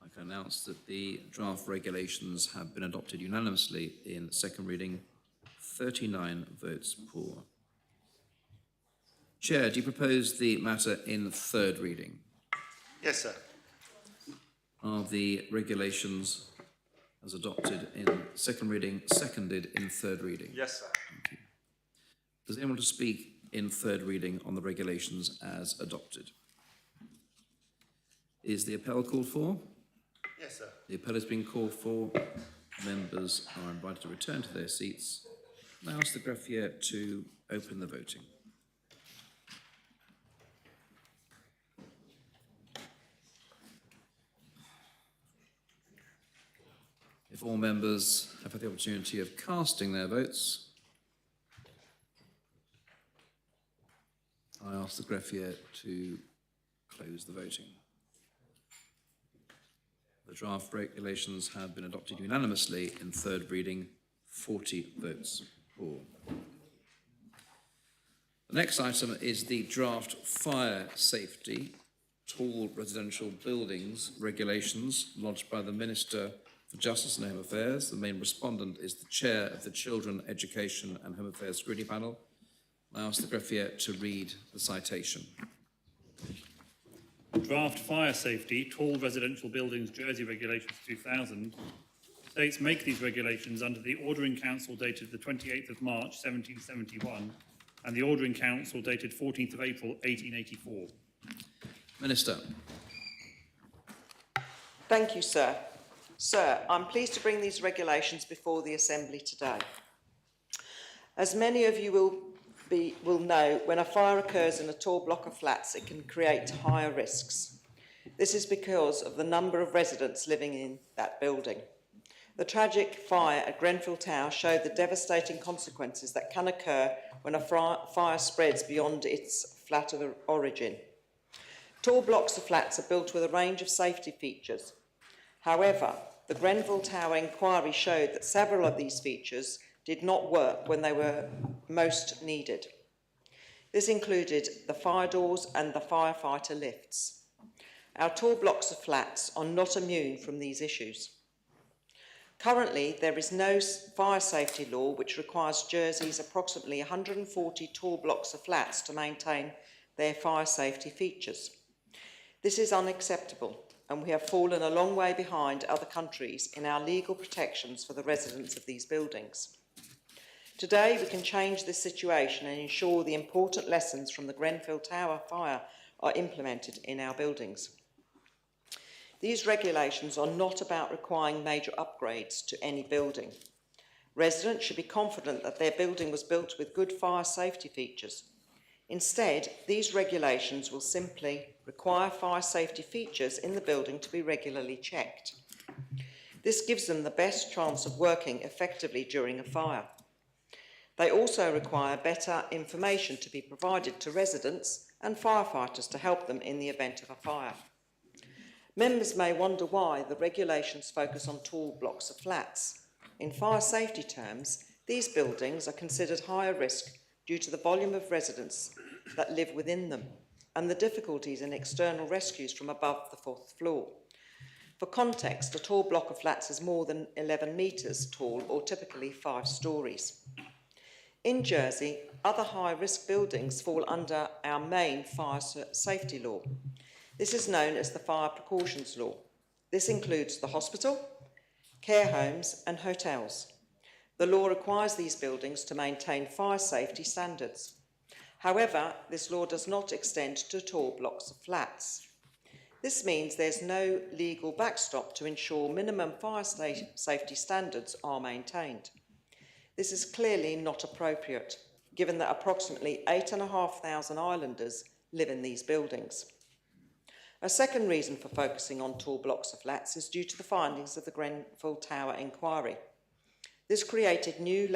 I can announce that the draft regulations have been adopted unanimously in second reading, 39 votes for. Chair, do you propose the matter in third reading? Yes, sir. Are the regulations as adopted in second reading seconded in third reading? Yes, sir. Thank you. Does anyone want to speak in third reading on the regulations as adopted? Is the appel called for? Yes, sir. The appel has been called for. Members are invited to return to their seats. I ask the greffier to open the voting. If all members have had the opportunity of casting their votes, I ask the greffier to close the voting. The draft regulations have been adopted unanimously in third reading, 40 votes for. The next item is the draft fire safety tall residential buildings regulations lodged by the Minister for Justice and Home Affairs. The main respondent is the Chair of the Children, Education and Home Affairs Scrutiny Panel. I ask the greffier to read the citation. Draft Fire Safety Tall Residential Buildings Jersey Regulations 2000 states make these regulations under the Order in Council dated the 28th of March 1771 and the Order in Council dated 14th of April 1884. Minister. Thank you, sir. Sir, I'm pleased to bring these regulations before the Assembly today. As many of you will know, when a fire occurs in a tall block of flats, it can create higher risks. This is because of the number of residents living in that building. The tragic fire at Grenfell Tower showed the devastating consequences that can occur when a fire spreads beyond its flat of origin. Tall blocks of flats are built with a range of safety features. However, the Grenfell Tower inquiry showed that several of these features did not work when they were most needed. This included the fire doors and the firefighter lifts. Our tall blocks of flats are not immune from these issues. Currently, there is no fire safety law which requires Jersey's approximately 140 tall blocks of flats to maintain their fire safety features. This is unacceptable, and we have fallen a long way behind other countries in our legal protections for the residents of these buildings. Today, we can change this situation and ensure the important lessons from the Grenfell Tower fire are implemented in our buildings. These regulations are not about requiring major upgrades to any building. Residents should be confident that their building was built with good fire safety features. Instead, these regulations will simply require fire safety features in the building to be regularly checked. This gives them the best chance of working effectively during a fire. They also require better information to be provided to residents and firefighters to help them in the event of a fire. Members may wonder why the regulations focus on tall blocks of flats. In fire safety terms, these buildings are considered higher risk due to the volume of residents that live within them and the difficulties in external rescues from above the 4th floor. For context, a tall block of flats is more than 11 metres tall or typically 5 storeys. In Jersey, other high-risk buildings fall under our main fire safety law. This is known as the Fire Precautions Law. This includes the hospital, care homes and hotels. The law requires these buildings to maintain fire safety standards. However, this law does not extend to tall blocks of flats. This means there's no legal backstop to ensure minimum fire safety standards are maintained. This is clearly not appropriate, given that approximately 8,500 islanders live in these buildings. A second reason for focusing on tall blocks of flats is due to the findings of the Grenfell Tower inquiry. This created new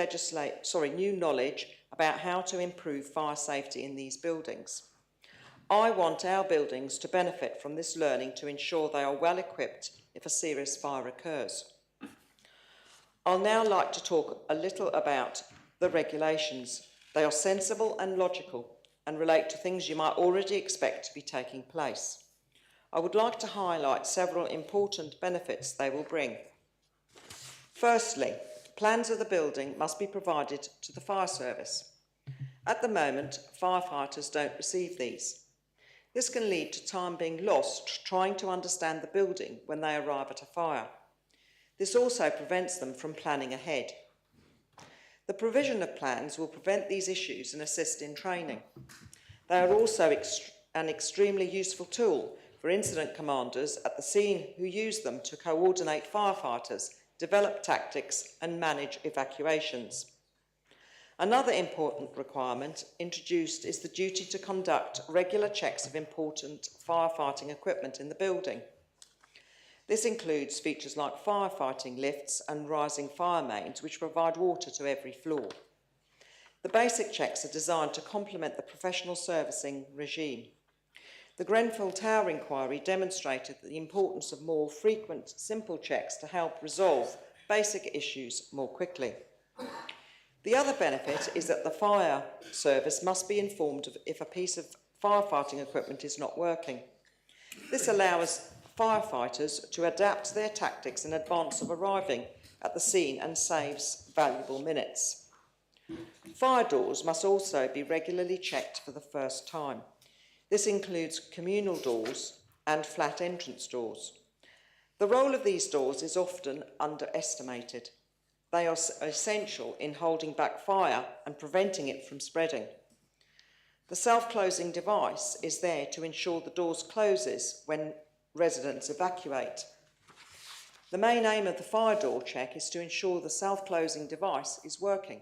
knowledge about how to improve fire safety in these buildings. I want our buildings to benefit from this learning to ensure they are well equipped if a serious fire occurs. I'll now like to talk a little about the regulations. They are sensible and logical and relate to things you might already expect to be taking place. I would like to highlight several important benefits they will bring. Firstly, plans of the building must be provided to the fire service. At the moment, firefighters don't receive these. This can lead to time being lost trying to understand the building when they arrive at a fire. This also prevents them from planning ahead. The provision of plans will prevent these issues and assist in training. They are also an extremely useful tool for incident commanders at the scene who use them to coordinate firefighters, develop tactics and manage evacuations. Another important requirement introduced is the duty to conduct regular checks of important firefighting equipment in the building. This includes features like firefighting lifts and rising fire mains, which provide water to every floor. The basic checks are designed to complement the professional servicing regime. The Grenfell Tower inquiry demonstrated the importance of more frequent, simple checks to help resolve basic issues more quickly. The other benefit is that the fire service must be informed if a piece of firefighting equipment is not working. This allows firefighters to adapt their tactics in advance of arriving at the scene and saves valuable minutes. Fire doors must also be regularly checked for the first time. This includes communal doors and flat entrance doors. The role of these doors is often underestimated. They are essential in holding back fire and preventing it from spreading. The self-closing device is there to ensure the doors closes when residents evacuate. The main aim of the fire door check is to ensure the self-closing device is working.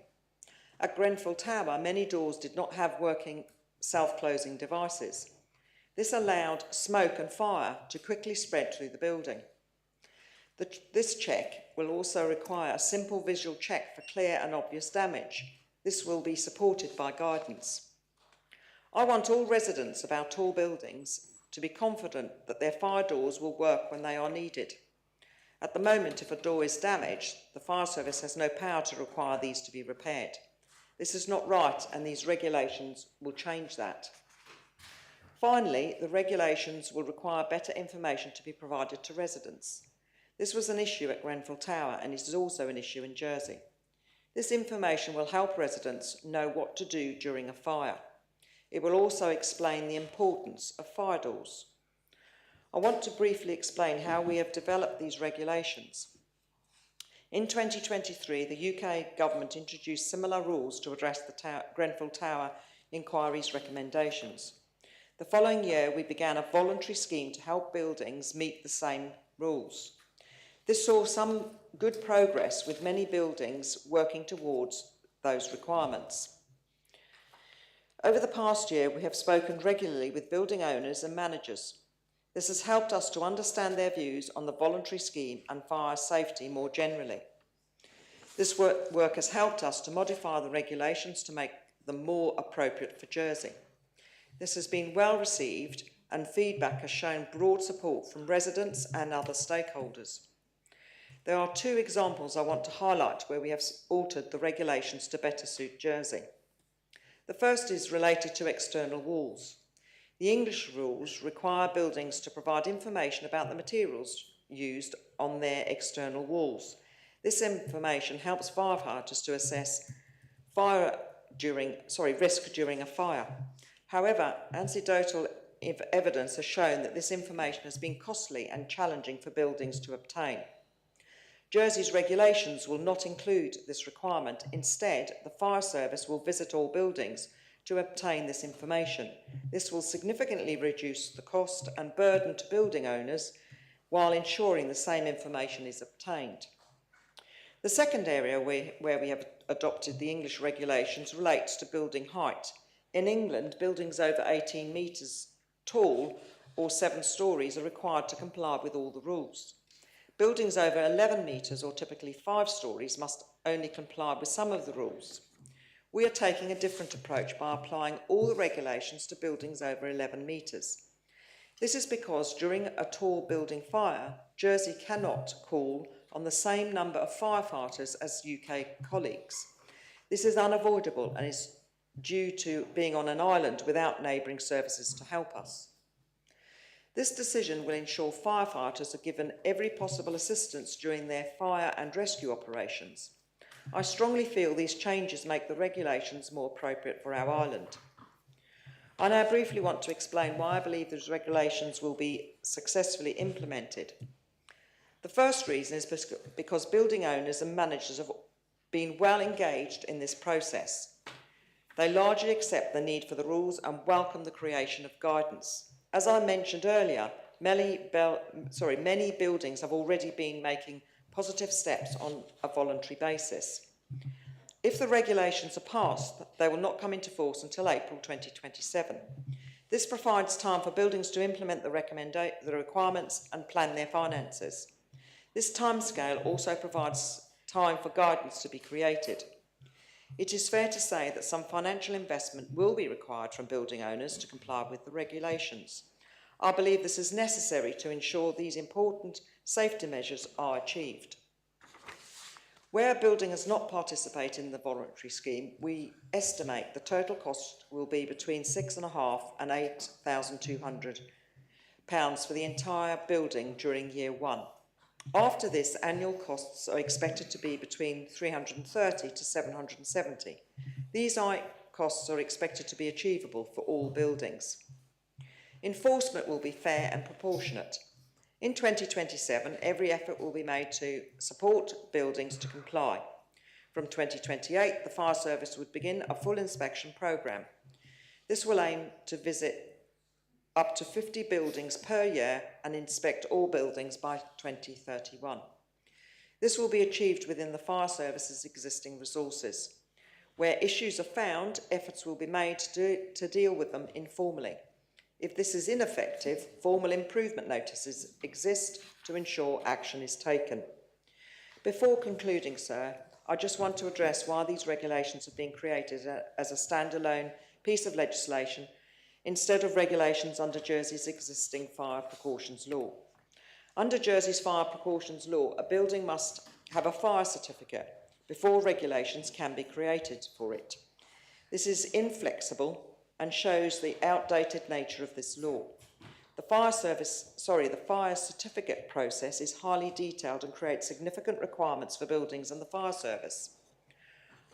At Grenfell Tower, many doors did not have working self-closing devices. This allowed smoke and fire to quickly spread through the building. This check will also require a simple visual check for clear and obvious damage. This will be supported by guidance. I want all residents of our tall buildings to be confident that their fire doors will work when they are needed. At the moment, if a door is damaged, the fire service has no power to require these to be repaired. This is not right, and these regulations will change that. Finally, the regulations will require better information to be provided to residents. This was an issue at Grenfell Tower, and it is also an issue in Jersey. This information will help residents know what to do during a fire. It will also explain the importance of fire doors. I want to briefly explain how we have developed these regulations. In 2023, the UK government introduced similar rules to address the Grenfell Tower inquiry's recommendations. The following year, we began a voluntary scheme to help buildings meet the same rules. This saw some good progress, with many buildings working towards those requirements. Over the past year, we have spoken regularly with building owners and managers. This has helped us to understand their views on the voluntary scheme and fire safety more generally. This work has helped us to modify the regulations to make them more appropriate for Jersey. This has been well received, and feedback has shown broad support from residents and other stakeholders. There are two examples I want to highlight where we have altered the regulations to better suit Jersey. The first is related to external walls. The English rules require buildings to provide information about the materials used on their external walls. This information helps firefighters to assess risk during a fire. However, anecdotal evidence has shown that this information has been costly and challenging for buildings to obtain. Jersey's regulations will not include this requirement. Instead, the fire service will visit all buildings to obtain this information. This will significantly reduce the cost and burden to building owners while ensuring the same information is obtained. The second area where we have adopted the English regulations relates to building height. In England, buildings over 18 metres tall or 7 storeys are required to comply with all the rules. Buildings over 11 metres or typically 5 storeys must only comply with some of the rules. We are taking a different approach by applying all the regulations to buildings over 11 metres. This is because during a tall building fire, Jersey cannot call on the same number of firefighters as UK colleagues. This is unavoidable and is due to being on an island without neighbouring services to help us. This decision will ensure firefighters are given every possible assistance during their fire and rescue operations. I strongly feel these changes make the regulations more appropriate for our island. I now briefly want to explain why I believe these regulations will be successfully implemented. The first reason is because building owners and managers have been well engaged in this process. They largely accept the need for the rules and welcome the creation of guidance. As I mentioned earlier, many buildings have already been making positive steps on a voluntary basis. If the regulations are passed, they will not come into force until April 2027. This provides time for buildings to implement the requirements and plan their finances. This timescale also provides time for guidance to be created. It is fair to say that some financial investment will be required from building owners to comply with the regulations. I believe this is necessary to ensure these important safety measures are achieved. Where a building has not participated in the voluntary scheme, we estimate the total cost will be between £6,500 and £8,200 for the entire building during year one. After this, annual costs are expected to be between £330 to £770. These costs are expected to be achievable for all buildings. Enforcement will be fair and proportionate. In 2027, every effort will be made to support buildings to comply. From 2028, the fire service would begin a full inspection programme. This will aim to visit up to 50 buildings per year and inspect all buildings by 2031. This will be achieved within the fire service's existing resources. Where issues are found, efforts will be made to deal with them informally. If this is ineffective, formal improvement notices exist to ensure action is taken. Before concluding, sir, I just want to address why these regulations have been created as a standalone piece of legislation instead of regulations under Jersey's existing fire precautions law. Under Jersey's fire precautions law, a building must have a fire certificate before regulations can be created for it. This is inflexible and shows the outdated nature of this law. The fire certificate process is highly detailed and creates significant requirements for buildings and the fire service.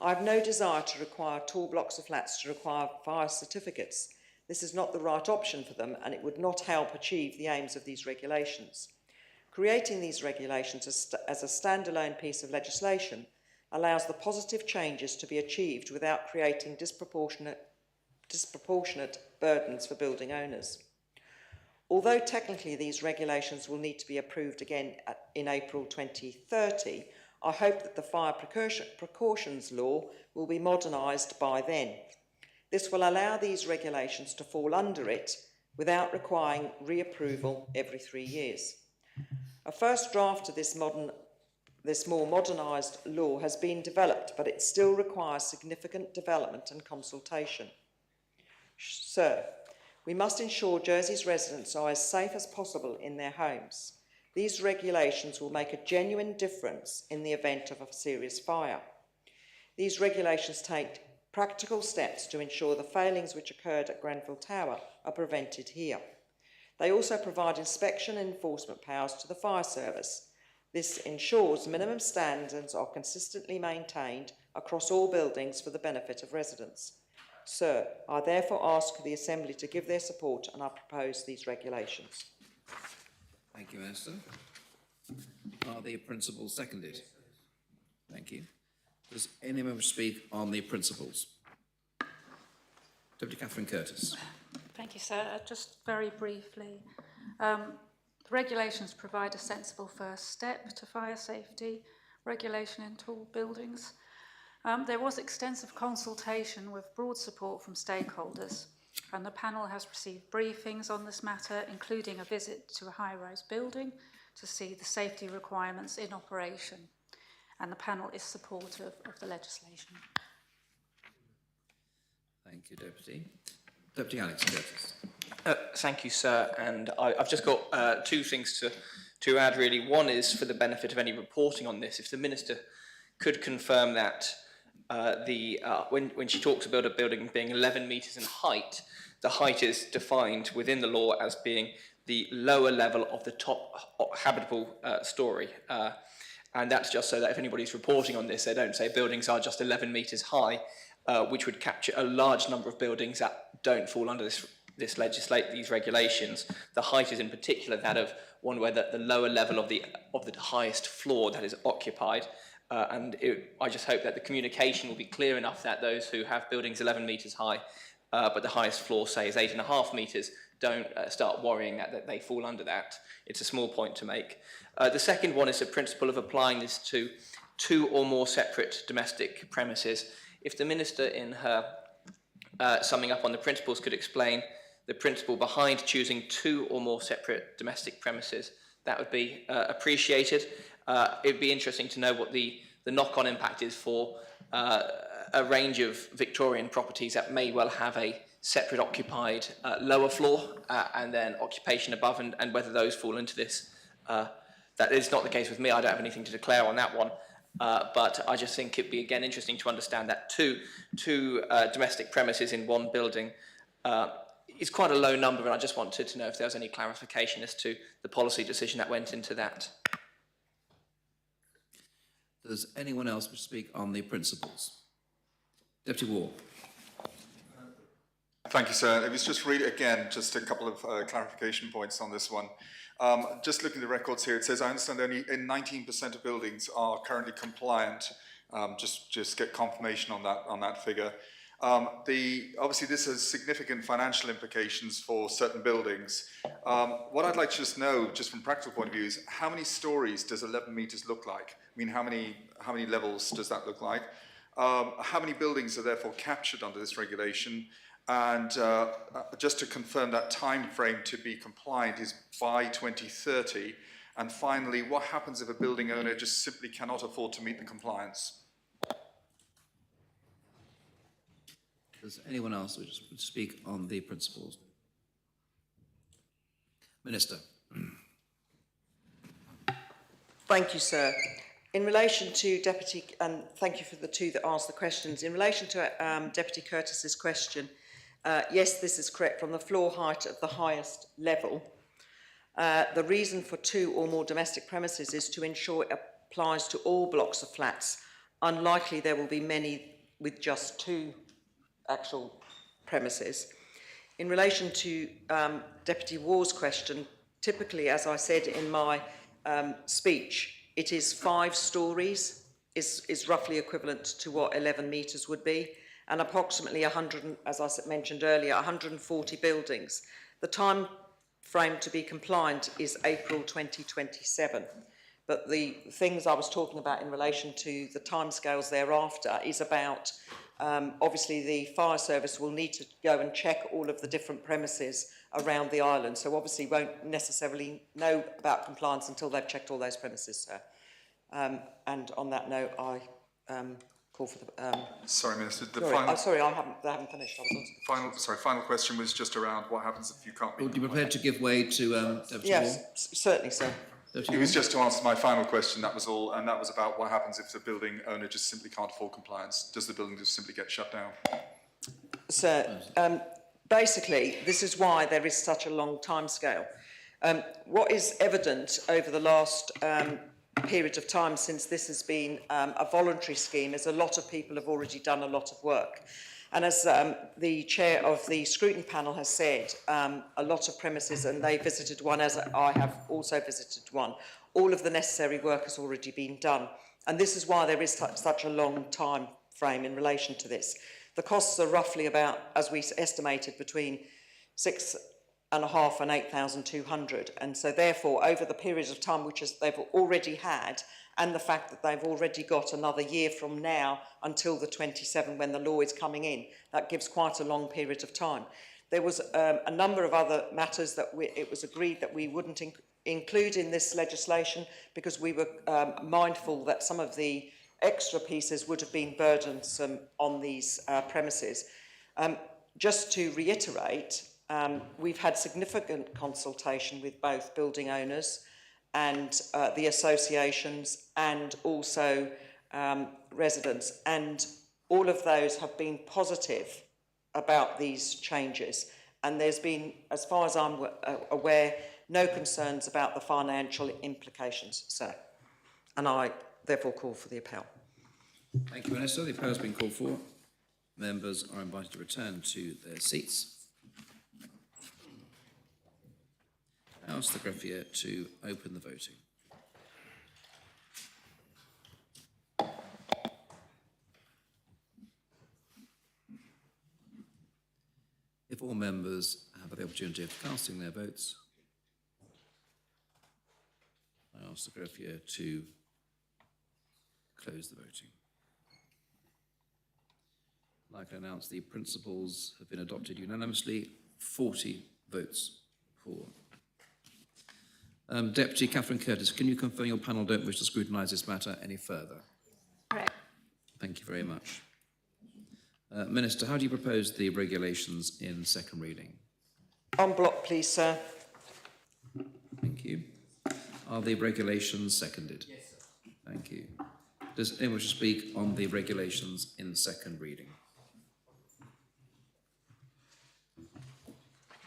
I have no desire to require tall blocks of flats to require fire certificates. This is not the right option for them, and it would not help achieve the aims of these regulations. Creating these regulations as a standalone piece of legislation allows the positive changes to be achieved without creating disproportionate burdens for building owners. Although technically these regulations will need to be approved again in April 2030, I hope that the fire precautions law will be modernised by then. This will allow these regulations to fall under it without requiring reapproval every 3 years. A first draft of this more modernised law has been developed, but it still requires significant development and consultation. Sir, we must ensure Jersey's residents are as safe as possible in their homes. These regulations will make a genuine difference in the event of a serious fire. These regulations take practical steps to ensure the failings which occurred at Grenfell Tower are prevented here. They also provide inspection and enforcement powers to the fire service. This ensures minimum standards are consistently maintained across all buildings for the benefit of residents. Sir, I therefore ask the Assembly to give their support and I propose these regulations. Thank you, Minister. Are the principles seconded? Thank you. Does any member speak on the principles? Deputy Catherine Curtis. Thank you, sir. Just very briefly. The regulations provide a sensible first step to fire safety regulation in tall buildings. There was extensive consultation with broad support from stakeholders, and the panel has received briefings on this matter, including a visit to a high-rise building to see the safety requirements in operation. And the panel is supportive of the legislation. Thank you, Deputy. Deputy Alex Curtis. Thank you, sir. And I've just got two things to add, really. One is for the benefit of any reporting on this. If the Minister could confirm that when she talks about a building being 11 metres in height, the height is defined within the law as being the lower level of the top habitable storey. And that's just so that if anybody's reporting on this, they don't say buildings are just 11 metres high, which would capture a large number of buildings that don't fall under these regulations. The height is in particular that of one where the lower level of the highest floor that is occupied. I just hope that the communication will be clear enough that those who have buildings 11 metres high, but the highest floor, say, is 8.5 metres, don't start worrying that they fall under that. It's a small point to make. The second one is the principle of applying this to 2 or more separate domestic premises. If the Minister, in her summing up on the principles, could explain the principle behind choosing 2 or more separate domestic premises, that would be appreciated. It would be interesting to know what the knock-on impact is for a range of Victorian properties that may well have a separate occupied lower floor and then occupation above, and whether those fall into this. That is not the case with me. I don't have anything to declare on that one. But I just think it'd be, again, interesting to understand that two domestic premises in one building is quite a low number, and I just wanted to know if there was any clarification as to the policy decision that went into that. Does anyone else wish to speak on the principles? Deputy Ward. Thank you, sir. It was just really, again, just a couple of clarification points on this one. Just looking at the records here, it says, I understand only in 19% of buildings are currently compliant. Just get confirmation on that figure. Obviously, this has significant financial implications for certain buildings. What I'd like to just know, just from a practical point of view, is how many stories does 11 metres look like? I mean, how many levels does that look like? How many buildings are therefore captured under this regulation? And just to confirm, that time frame to be compliant is by 2030. And finally, what happens if a building owner just simply cannot afford to meet the compliance? Does anyone else wish to speak on the principles? Minister. Thank you, sir. In relation to Deputy, and thank you for the 2 that asked the questions. In relation to Deputy Curtis's question, yes, this is correct. From the floor height at the highest level, the reason for 2 or more domestic premises is to ensure it applies to all blocks of flats. Unlikely there will be many with just 2 actual premises. In relation to Deputy Waugh's question, typically, as I said in my speech, it is 5 stories is roughly equivalent to what 11 metres would be, and approximately 100, as I mentioned earlier, 140 buildings. The time frame to be compliant is April 2027. But the things I was talking about in relation to the timescales thereafter is about, obviously the fire service will need to go and check all of the different premises around the island. So obviously won't necessarily know about compliance until they've checked all those premises, sir. And on that note, I call for the... Sorry, Minister. I haven't finished. Final question was just around what happens if you can't... Would you be prepared to give way to Deputy Wall? Yes, certainly, sir. It was just to answer my final question, that was all, and that was about what happens if the building owner just simply can't afford compliance. Does the building just simply get shut down? So, basically, this is why there is such a long timescale. What is evident over the last period of time since this has been a voluntary scheme is a lot of people have already done a lot of work. And as the chair of the scrutiny panel has said, a lot of premises, and they visited one, as I have also visited one, all of the necessary work has already been done. And this is why there is such a long time frame in relation to this. The costs are roughly about, as we estimated, between 6,500 and 8,200. And so therefore, over the period of time which they've already had, and the fact that they've already got another year from now until the 27 when the law is coming in, that gives quite a long period of time. There was a number of other matters that it was agreed that we wouldn't include in this legislation because we were mindful that some of the extra pieces would have been burdensome on these premises. Just to reiterate, we've had significant consultation with both building owners and the associations and also residents, and all of those have been positive about these changes, and there's been, as far as I'm aware, no concerns about the financial implications, sir, and I therefore call for the appel. Thank you, Minister. The appel has been called for. Members are invited to return to their seats. I ask the greffier to open the voting. If all members have the opportunity of casting their votes, I ask the greffier to close the voting. I can announce the principles have been adopted unanimously, 40 votes for. Deputy Catherine Curtis, can you confirm your panel don't wish to scrutinise this matter any further? Correct. Thank you very much. Minister, how do you propose the regulations in second reading? En bloc, please, sir. Thank you. Are the regulations seconded? Yes, sir. Thank you. Does anyone wish to speak on the regulations in second reading?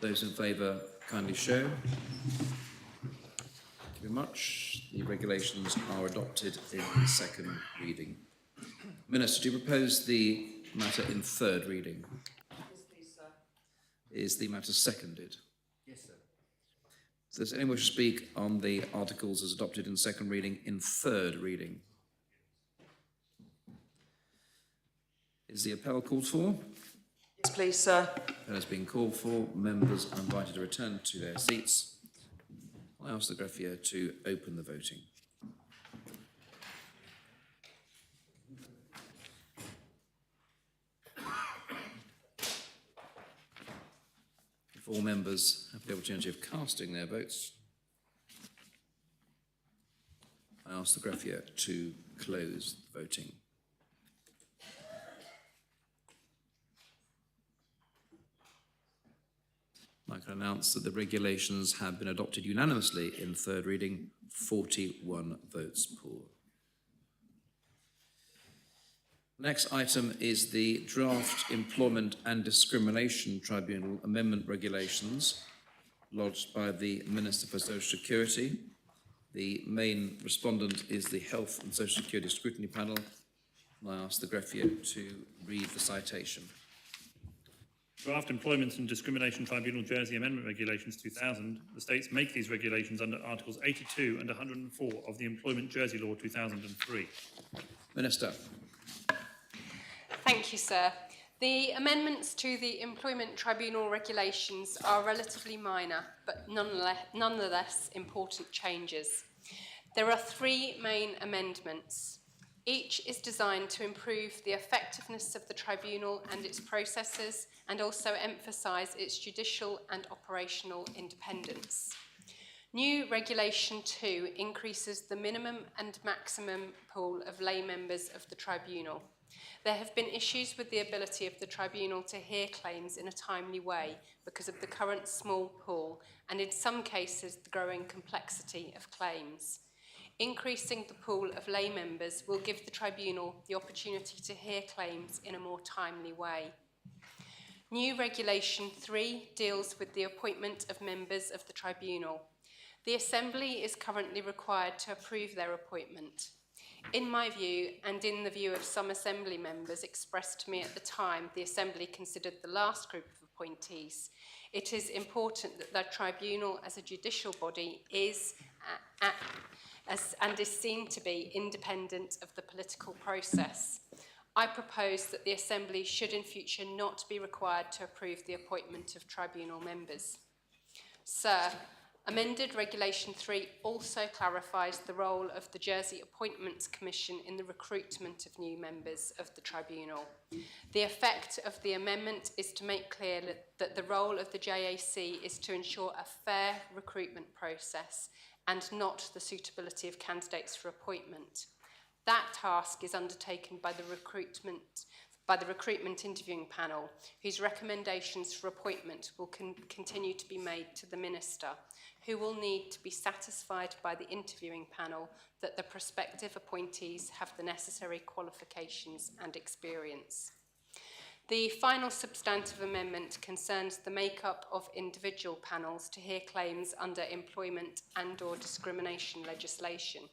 Those in favour, kindly show. Thank you very much. The regulations are adopted in second reading. Minister, do you propose the matter in third reading? Yes, please, sir. Is the matter seconded? Yes, sir. Does anyone wish to speak on the articles as adopted in second reading in third reading? Is the appel called for? Yes, please, sir. Appel has been called for. Members are invited to return to their seats. I ask the greffier to open the voting. If all members have the opportunity of casting their votes, I ask the greffier to close the voting. I can announce that the regulations have been adopted unanimously in third reading, 41 votes for. Next item is the Draft Employment and Discrimination Tribunal Amendment Regulations lodged by the Minister for Social Security. The main respondent is the Health and Social Security Scrutiny Panel. I ask the greffier to read the citation. Draft Employment and Discrimination Tribunal Jersey Amendment Regulations 2000, the states make these regulations under Articles 82 and 104 of the Employment Jersey Law 2003. Minister. Thank you, sir. The amendments to the Employment Tribunal regulations are relatively minor, but nonetheless important changes. There are three main amendments. Each is designed to improve the effectiveness of the tribunal and its processes, and also emphasise its judicial and operational independence. New Regulation 2 increases the minimum and maximum pool of lay members of the tribunal. There have been issues with the ability of the tribunal to hear claims in a timely way because of the current small pool, and in some cases the growing complexity of claims. Increasing the pool of lay members will give the tribunal the opportunity to hear claims in a more timely way. New Regulation 3 deals with the appointment of members of the tribunal. The Assembly is currently required to approve their appointment. In my view, and in the view of some Assembly members expressed to me at the time the Assembly considered the last group of appointees, it is important that the tribunal as a judicial body is and is seen to be independent of the political process. I propose that the Assembly should in future not be required to approve the appointment of tribunal members. Sir, amended Regulation 3 also clarifies the role of the Jersey Appointments Commission in the recruitment of new members of the tribunal. The effect of the amendment is to make clear that the role of the JAC is to ensure a fair recruitment process and not the suitability of candidates for appointment. That task is undertaken by the recruitment interviewing panel, whose recommendations for appointment will continue to be made to the Minister, who will need to be satisfied by the interviewing panel that the prospective appointees have the necessary qualifications and experience. The final substantive amendment concerns the make-up of individual panels to hear claims under employment and/or discrimination legislation.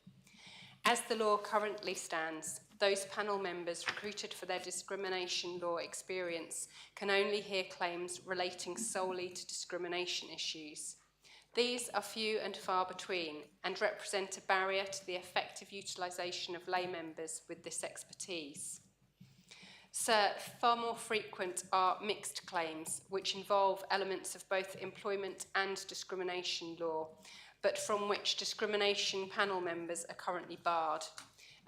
As the law currently stands, those panel members recruited for their discrimination law experience can only hear claims relating solely to discrimination issues. These are few and far between and represent a barrier to the effective utilisation of lay members with this expertise. Sir, far more frequent are mixed claims, which involve elements of both employment and discrimination law, but from which discrimination panel members are currently barred.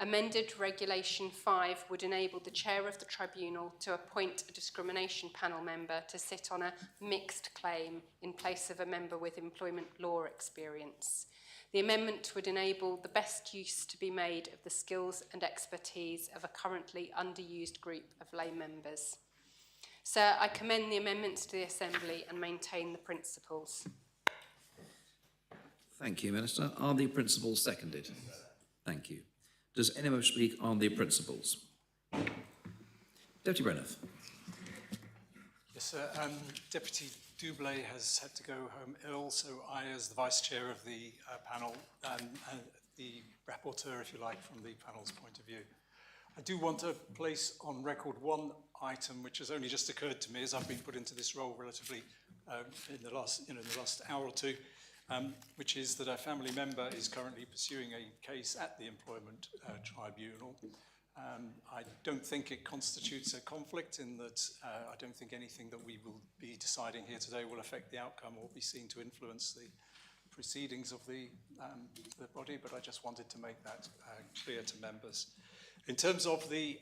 Amended Regulation 5 would enable the chair of the tribunal to appoint a discrimination panel member to sit on a mixed claim in place of a member with employment law experience. The amendment would enable the best use to be made of the skills and expertise of a currently underused group of lay members. Sir, I commend the amendments to the Assembly and maintain the principles. Thank you, Minister. Are the principles seconded? Thank you. Does anyone speak on the principles? Deputy Brenneth. Yes, sir. Deputy Doublé has had to go home ill, so I, as the Vice Chair of the panel, and the rapporteur, if you like, from the panel's point of view, I do want to place on record one item which has only just occurred to me as I've been put into this role relatively in the last hour or two, which is that a family member is currently pursuing a case at the Employment Tribunal. I don't think it constitutes a conflict in that I don't think anything that we will be deciding here today will affect the outcome or be seen to influence the proceedings of the body, but I just wanted to make that clear to members. In terms of the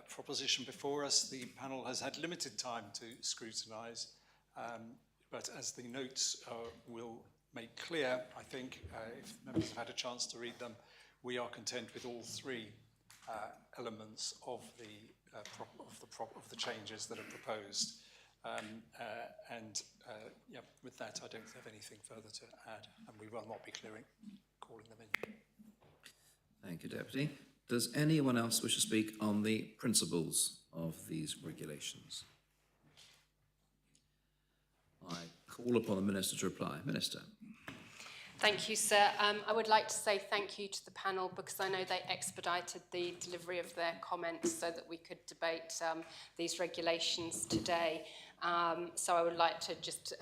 proposition before us, the panel has had limited time to scrutinise, but as the notes will make clear, I think, if members have had a chance to read them, we are content with all three elements of the changes that are proposed. With that, I don't have anything further to add, and we will not be calling them in. Thank you, Deputy. Does anyone else wish to speak on the principles of these regulations? I call upon the Minister to reply. Minister. Thank you, sir. I would like to say thank you to the panel because I know they expedited the delivery of their comments so that we could debate these regulations today. So I would like to just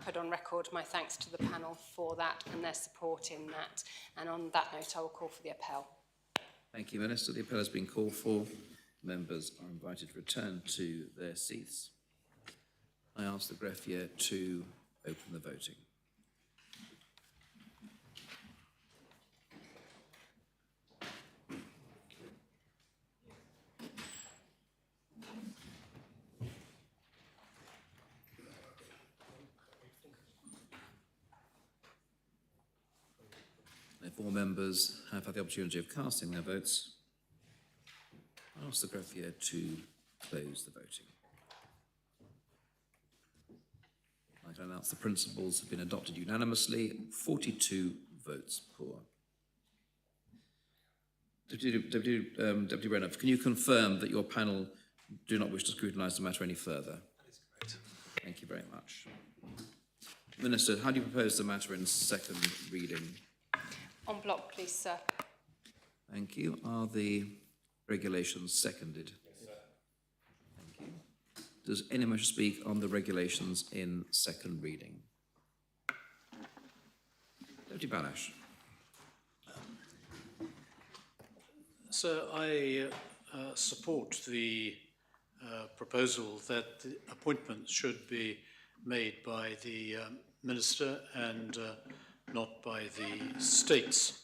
put on record my thanks to the panel for that and their support in that. And on that note, I will call for the appel. Thank you, Minister. The appel has been called for. Members are invited to return to their seats. I ask the greffier to open the voting. If all members have had the opportunity of casting their votes, I ask the greffier to close the voting. I can announce the principles have been adopted unanimously, 42 votes for. Deputy Brenner, can you confirm that your panel do not wish to scrutinise the matter any further? That is correct. Thank you very much. Minister, how do you propose the matter in second reading? En bloc, please, sir. Thank you. Are the regulations seconded? Yes, sir. Thank you. Does anyone wish to speak on the regulations in second reading? Deputy Balash. So I support the proposal that the appointments should be made by the Minister and not by the states.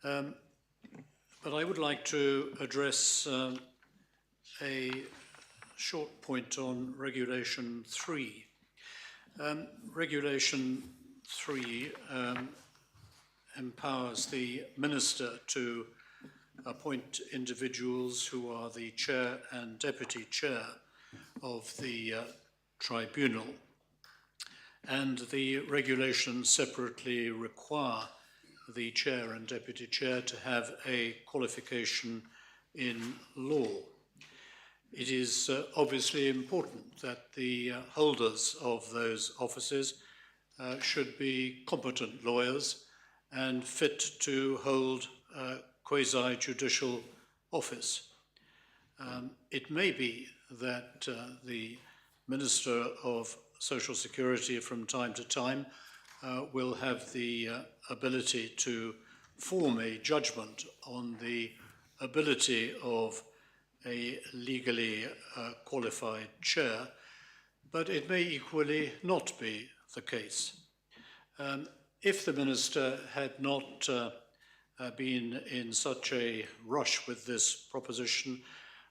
But I would like to address a short point on Regulation 3. Regulation 3 empowers the Minister to appoint individuals who are the chair and deputy chair of the tribunal. And the regulations separately require the chair and deputy chair to have a qualification in law. It is obviously important that the holders of those offices should be competent lawyers and fit to hold quasi-judicial office. It may be that the Minister of Social Security from time to time will have the ability to form a judgment on the ability of a legally qualified chair, but it may equally not be the case. If the Minister had not been in such a rush with this proposition,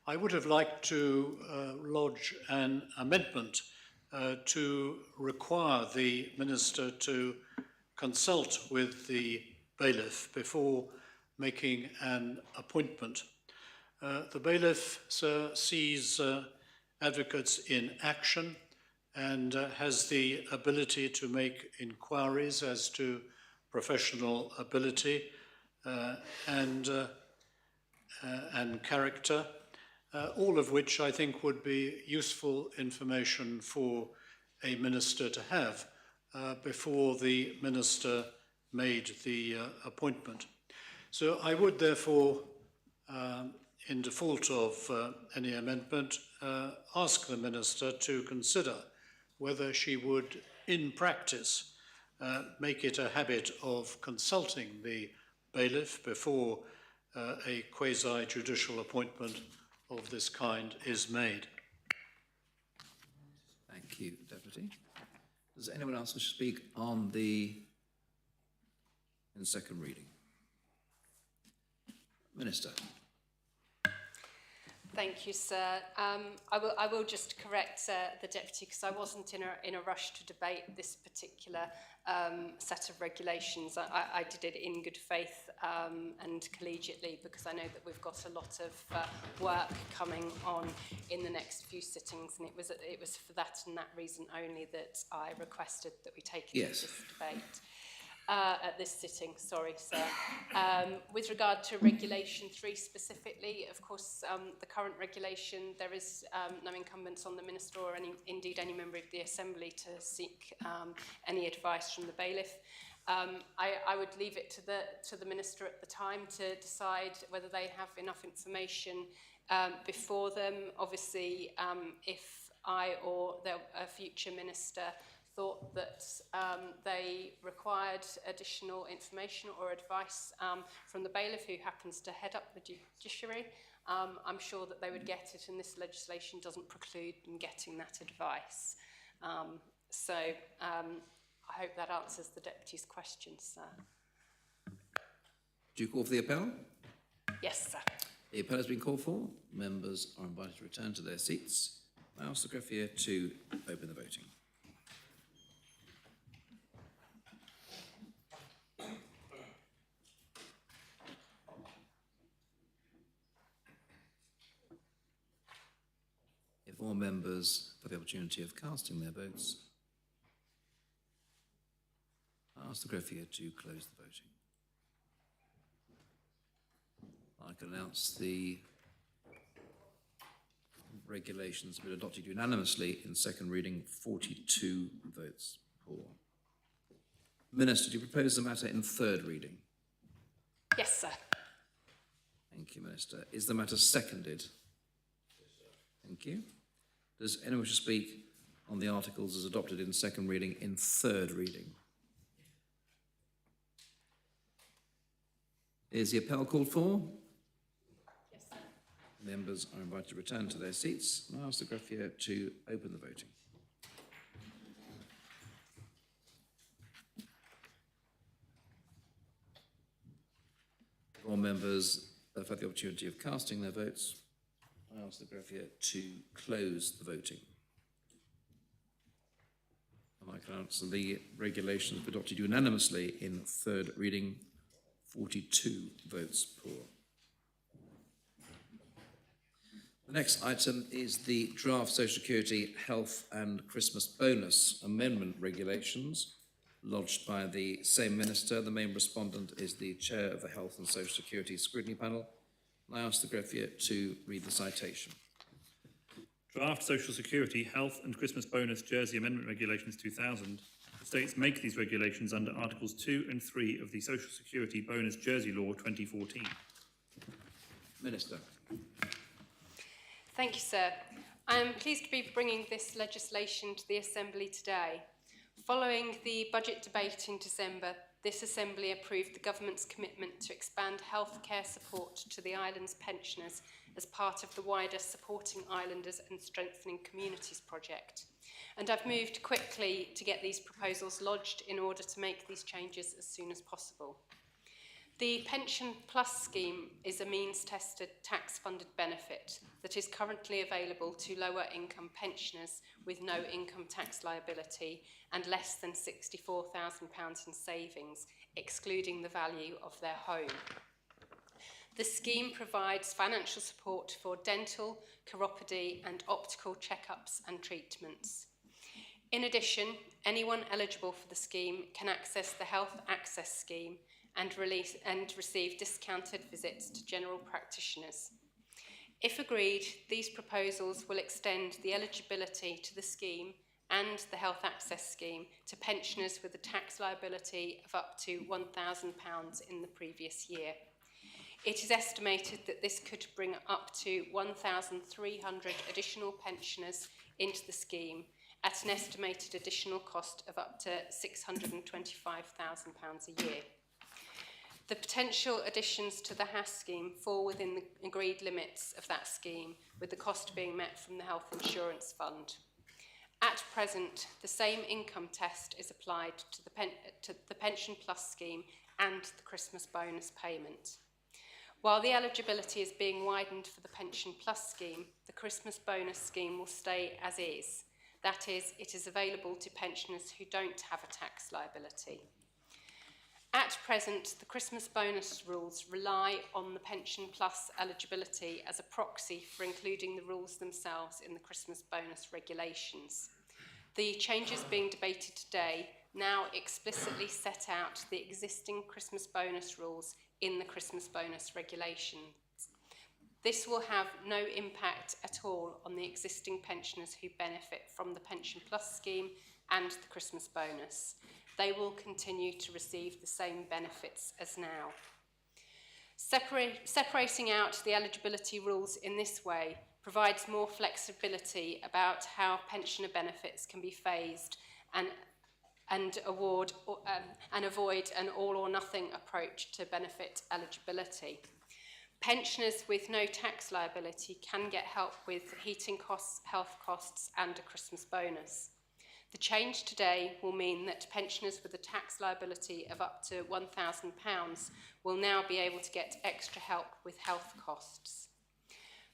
I would have liked to lodge an amendment to require the Minister to consult with the bailiff before making an appointment. The bailiff, sir, sees advocates in action and has the ability to make inquiries as to professional ability and character, all of which I think would be useful information for a minister to have before the minister made the appointment. So I would therefore, in default of any amendment, ask the minister to consider whether she would, in practice, make it a habit of consulting the bailiff before a quasi-judicial appointment of this kind is made. Thank you, Deputy. Does anyone else wish to speak on the in second reading? Minister. Thank you, sir. I will just correct the deputy because I wasn't in a rush to debate this particular set of regulations. I did it in good faith and collegiately because I know that we've got a lot of work coming on in the next few sittings, and it was for that and that reason only that I requested that we take it to this debate. At this sitting, sorry, sir. With regard to Regulation 3 specifically, of course, the current regulation, there is no incumbents on the Minister or indeed any member of the Assembly to seek any advice from the bailiff. I would leave it to the Minister at the time to decide whether they have enough information before them. Obviously, if I or a future Minister thought that they required additional information or advice from the bailiff, who happens to head up the judiciary, I'm sure that they would get it, and this legislation doesn't preclude them getting that advice. I hope that answers the Deputy's question, sir. Do you call for the appel? Yes, sir. The appel has been called for. Members are invited to return to their seats. I ask the greffier to open the voting. If all members have the opportunity of casting their votes, I ask the greffier to close the voting. I can announce the regulations have been adopted unanimously in second reading, 42 votes for. Minister, do you propose the matter in third reading? Yes, sir. Thank you, Minister. Is the matter seconded? Yes, sir. Thank you. Does anyone wish to speak on the articles as adopted in second reading in third reading? Is the appel called for? Yes, sir. Members are invited to return to their seats. I ask the greffier to open the voting. All members have had the opportunity of casting their votes. I ask the greffier to close the voting. And I can answer the regulations adopted unanimously in third reading, 42 votes for. The next item is the draft Social Security Health and Christmas Bonus Amendment Regulations, lodged by the same Minister. The main respondent is the Chair of the Health and Social Security Scrutiny Panel. I ask the greffier to read the citation. Draft Social Security Health and Christmas Bonus Jersey Amendment Regulations 2000. The states make these regulations under Articles 2 and 3 of the Social Security Bonus Jersey Law 2014. Minister. Thank you, sir. I am pleased to be bringing this legislation to the Assembly today. Following the budget debate in December, this Assembly approved the Government's commitment to expand healthcare support to the island's pensioners as part of the wider Supporting Islanders and Strengthening Communities project. And I've moved quickly to get these proposals lodged in order to make these changes as soon as possible. The Pension Plus scheme is a means-tested tax-funded benefit that is currently available to lower-income pensioners with no income tax liability and less than £64,000 in savings, excluding the value of their home. The scheme provides financial support for dental, chiropody and optical checkups and treatments. In addition, anyone eligible for the scheme can access the Health Access Scheme and receive discounted visits to general practitioners. If agreed, these proposals will extend the eligibility to the scheme and the Health Access Scheme to pensioners with a tax liability of up to £1,000 in the previous year. It is estimated that this could bring up to 1,300 additional pensioners into the scheme at an estimated additional cost of up to £625,000 a year. The potential additions to the HAS scheme fall within the agreed limits of that scheme, with the cost being met from the Health Insurance Fund. At present, the same income test is applied to the Pension Plus scheme and the Christmas bonus payment. While the eligibility is being widened for the Pension Plus scheme, the Christmas bonus scheme will stay as is. That is, it is available to pensioners who don't have a tax liability. At present, the Christmas bonus rules rely on the Pension Plus eligibility as a proxy for including the rules themselves in the Christmas bonus regulations. The changes being debated today now explicitly set out the existing Christmas bonus rules in the Christmas bonus regulations. This will have no impact at all on the existing pensioners who benefit from the Pension Plus scheme and the Christmas bonus. they will continue to receive the same benefits as now. Separating out the eligibility rules in this way provides more flexibility about how pensioner benefits can be phased and avoid an all or nothing approach to benefit eligibility. Pensioners with no tax liability can get help with heating costs, health costs, and a Christmas bonus. The change today will mean that pensioners with a tax liability of up to £1,000 will now be able to get extra help with health costs.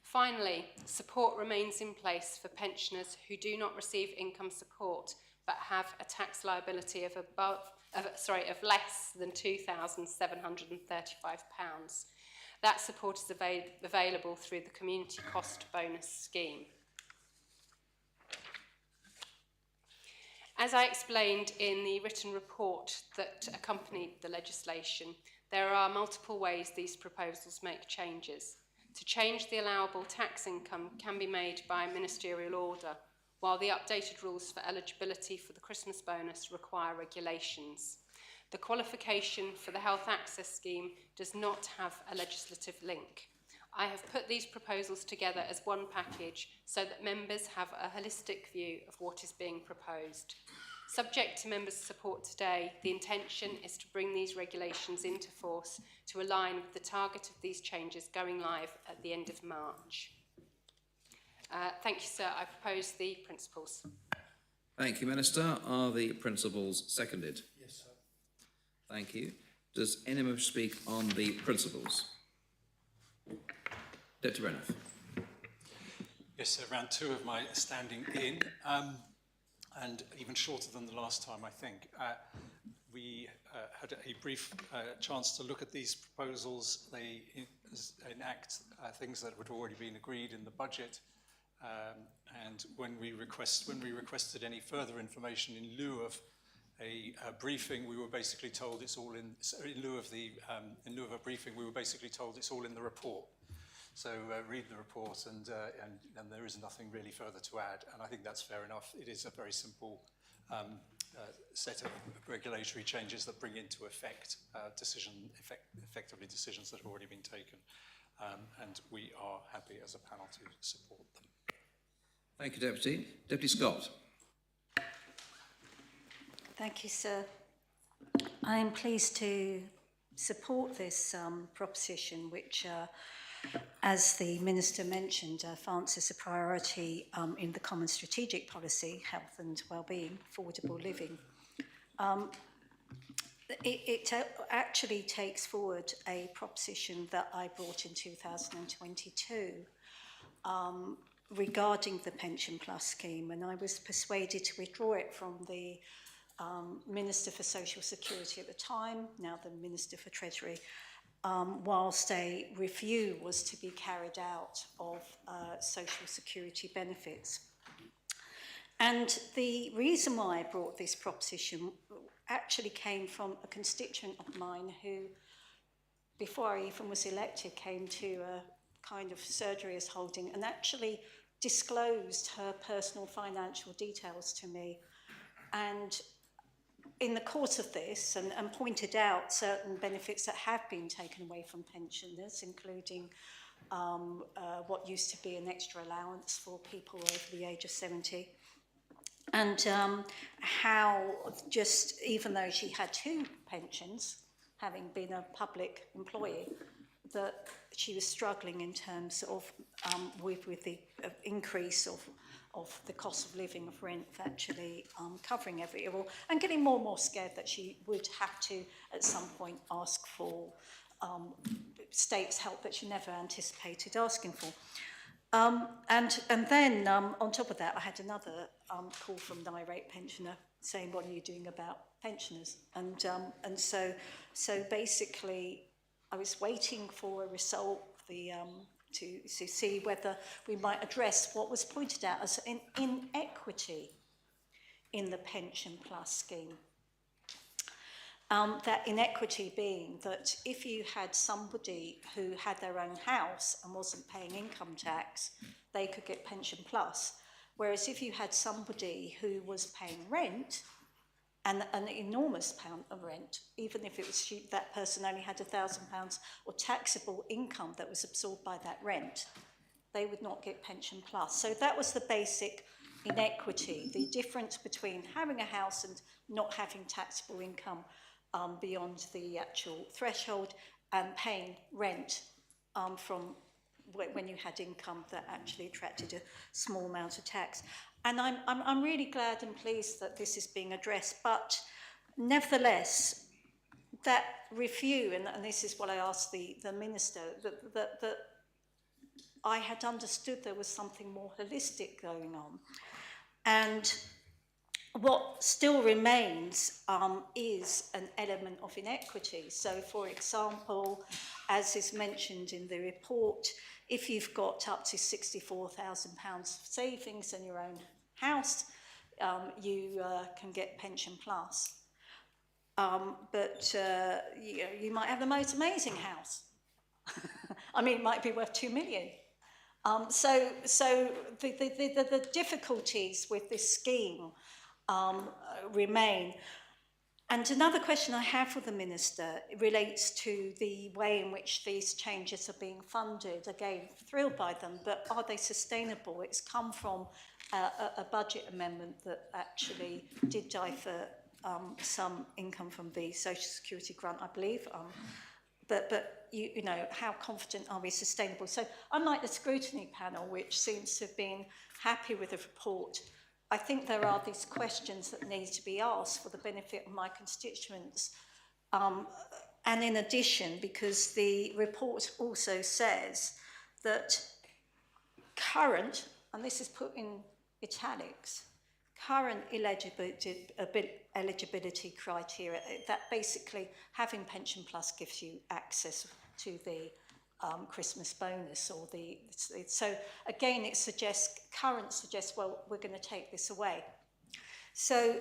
Finally, support remains in place for pensioners who do not receive income support but have a tax liability of less than £2,735. That support is available through the Community Cost Bonus Scheme. As I explained in the written report that accompanied the legislation, there are multiple ways these proposals make changes. To change the allowable tax income can be made by ministerial order, while the updated rules for eligibility for the Christmas bonus require regulations. The qualification for the Health Access Scheme does not have a legislative link. I have put these proposals together as one package so that members have a holistic view of what is being proposed. Subject to members' support today, the intention is to bring these regulations into force to align with the target of these changes going live at the end of March. Thank you, sir. I propose the principles. Thank you, Minister. Are the principles seconded? Yes, sir. Thank you. Does anyone speak on the principles? Deputy Renouf. Yes, sir. Round two of my standing in, and even shorter than the last time, I think. We had a brief chance to look at these proposals. They enact things that had already been agreed in the budget. And when we requested any further information in lieu of a briefing, we were basically told it's all in lieu of a briefing. We were basically told it's all in the report. So read the report, and there is nothing really further to add. And I think that's fair enough. It is a very simple set of regulatory changes that bring into effect effectively decisions that have already been taken. And we are happy as a panel to support them. Thank you, Deputy. Deputy Scott. Thank you, sir. I am pleased to support this proposition, which, as the Minister mentioned, advances a priority in the Common Strategic Policy, health and wellbeing, affordable living. It actually takes forward a proposition that I brought in 2022 regarding the Pension Plus scheme, and I was persuaded to withdraw it from the Minister for Social Security at the time, now the Minister for Treasury, whilst a review was to be carried out of social security benefits. And the reason why I brought this proposition actually came from a constituent of mine who, before I even was elected, came to a kind of surgery I was holding and actually disclosed her personal financial details to me. And in the course of this, and pointed out certain benefits that have been taken away from pensioners, including what used to be an extra allowance for people over the age of 70, and how just, even though she had two pensions, having been a public employee, that she was struggling in terms of with the increase of the cost of living, of rent, actually covering every year, and getting more and more scared that she would have to at some point ask for state's help that she never anticipated asking for. And then on top of that, I had another call from an irate pensioner saying, "What are you doing about pensioners?" And so basically, I was waiting for a result to see whether we might address what was pointed out as an inequity in the Pension Plus scheme. That inequity being that if you had somebody who had their own house and wasn't paying income tax, they could get Pension Plus. Whereas if you had somebody who was paying rent and an enormous amount of rent, even if it was that person only had £1,000 or taxable income that was absorbed by that rent, they would not get pension plus. So that was the basic inequity, the difference between having a house and not having taxable income beyond the actual threshold, and paying rent from when you had income that actually attracted a small amount of tax. And I'm really glad and pleased that this is being addressed, but nevertheless, that review, and this is what I asked the Minister, that I had understood there was something more holistic going on. And what still remains is an element of inequity. So, for example, as is mentioned in the report, if you've got up to £64,000 savings in your own house, you can get pension plus. But you might have the most amazing house. I mean, it might be worth 2 million. So the difficulties with this scheme remain. And another question I have for the Minister relates to the way in which these changes are being funded. Again, thrilled by them, but are they sustainable? It's come from a budget amendment that actually did divert some income from the Social Security grant, I believe. But you know, how confident are we sustainable? So unlike the scrutiny panel, which seems to have been happy with the report, I think there are these questions that need to be asked for the benefit of my constituents. And in addition, because the report also says that current, and this is put in italics, current eligibility criteria, that basically having pension plus gives you access to the Christmas bonus or so again it suggests, current suggests, well, we're going to take this away. So,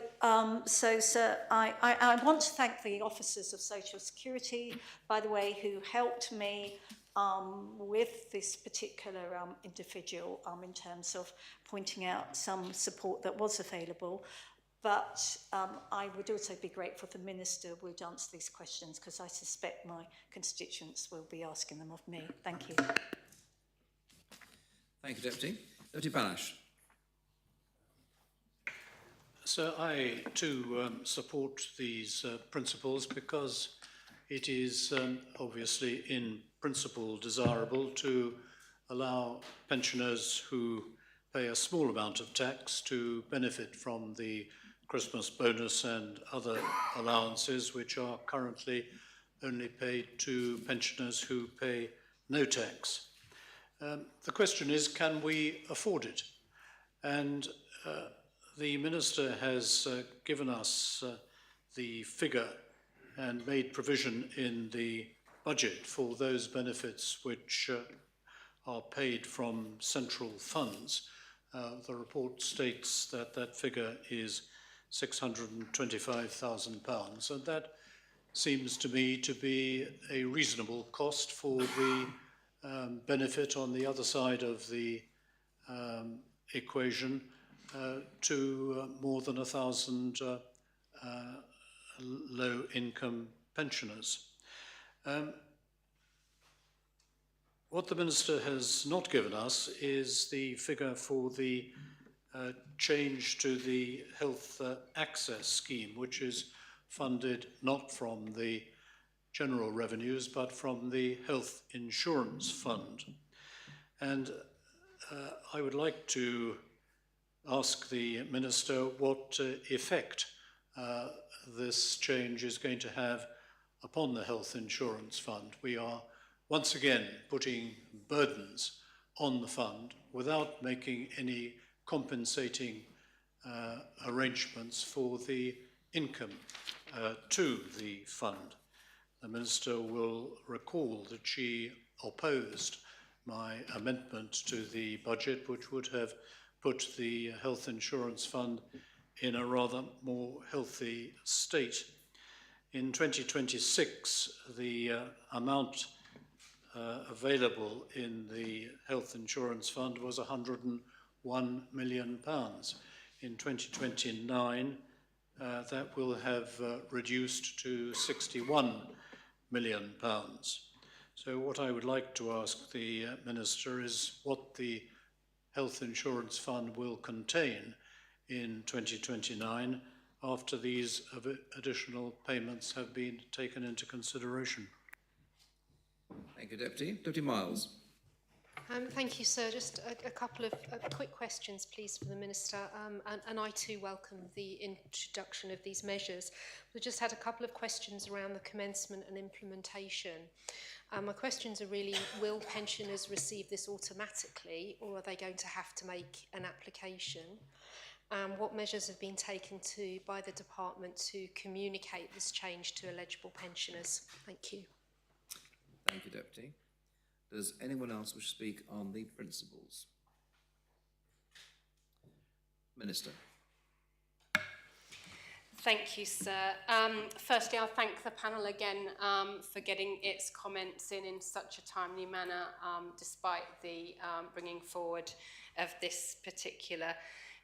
sir, I want to thank the officers of Social Security, by the way, who helped me with this particular individual in terms of pointing out some support that was available. But I would also be grateful if the Minister would answer these questions, because I suspect my constituents will be asking them of me. Thank you. Thank you, Deputy. Deputy Balash. So I too support these principles, because it is obviously in principle desirable to allow pensioners who pay a small amount of tax to benefit from the Christmas bonus and other allowances which are currently only paid to pensioners who pay no tax. The question is, can we afford it? And the Minister has given us the figure and made provision in the budget for those benefits which are paid from central funds. The report states that that figure is £625,000, and that seems to me to be a reasonable cost for the benefit on the other side of the equation to more than 1,000 low-income pensioners. What the Minister has not given us is the figure for the change to the health access scheme, which is funded not from the general revenues but from the health insurance fund. And I would like to ask the Minister what effect this change is going to have upon the health insurance fund. We are once again putting burdens on the fund without making any compensating arrangements for the income to the fund. The Minister will recall that she opposed my amendment to the budget, which would have put the health insurance fund in a rather more healthy state. In 2026, the amount available in the health insurance fund was £101 million. In 2029, that will have reduced to £61 million. So what I would like to ask the Minister is what the Health Insurance Fund will contain in 2029 after these additional payments have been taken into consideration. Thank you, Deputy. Deputy Miles. Thank you, sir. Just a couple of quick questions, please, for the Minister. And I too welcome the introduction of these measures. We just had a couple of questions around the commencement and implementation. My questions are really, will pensioners receive this automatically, or are they going to have to make an application? What measures have been taken by the department to communicate this change to eligible pensioners? Thank you. Thank you, Deputy. Does anyone else wish to speak on the principles? Minister. Thank you, sir. Firstly, I'll thank the panel again for getting its comments in such a timely manner, despite the bringing forward of this particular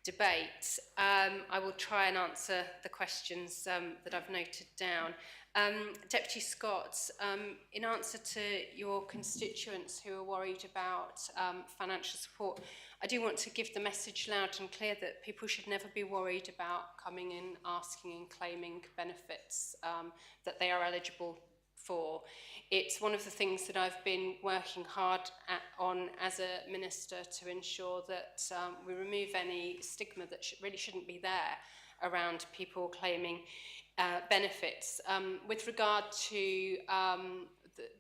debate. I will try and answer the questions that I've noted down. Deputy Scott, in answer to your constituents who are worried about financial support, I do want to give the message loud and clear that people should never be worried about coming in, asking and claiming benefits that they are eligible for. It's one of the things that I've been working hard on as a minister to ensure that we remove any stigma that really shouldn't be there around people claiming benefits. With regard to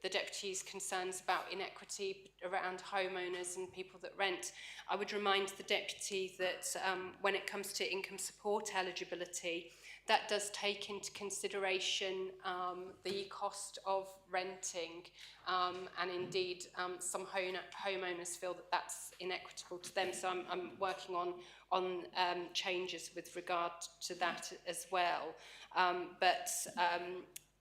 the Deputy's concerns about inequity around homeowners and people that rent, I would remind the Deputy that when it comes to income support eligibility, that does take into consideration the cost of renting, and indeed some homeowners feel that that's inequitable to them. So I'm working on changes with regard to that as well.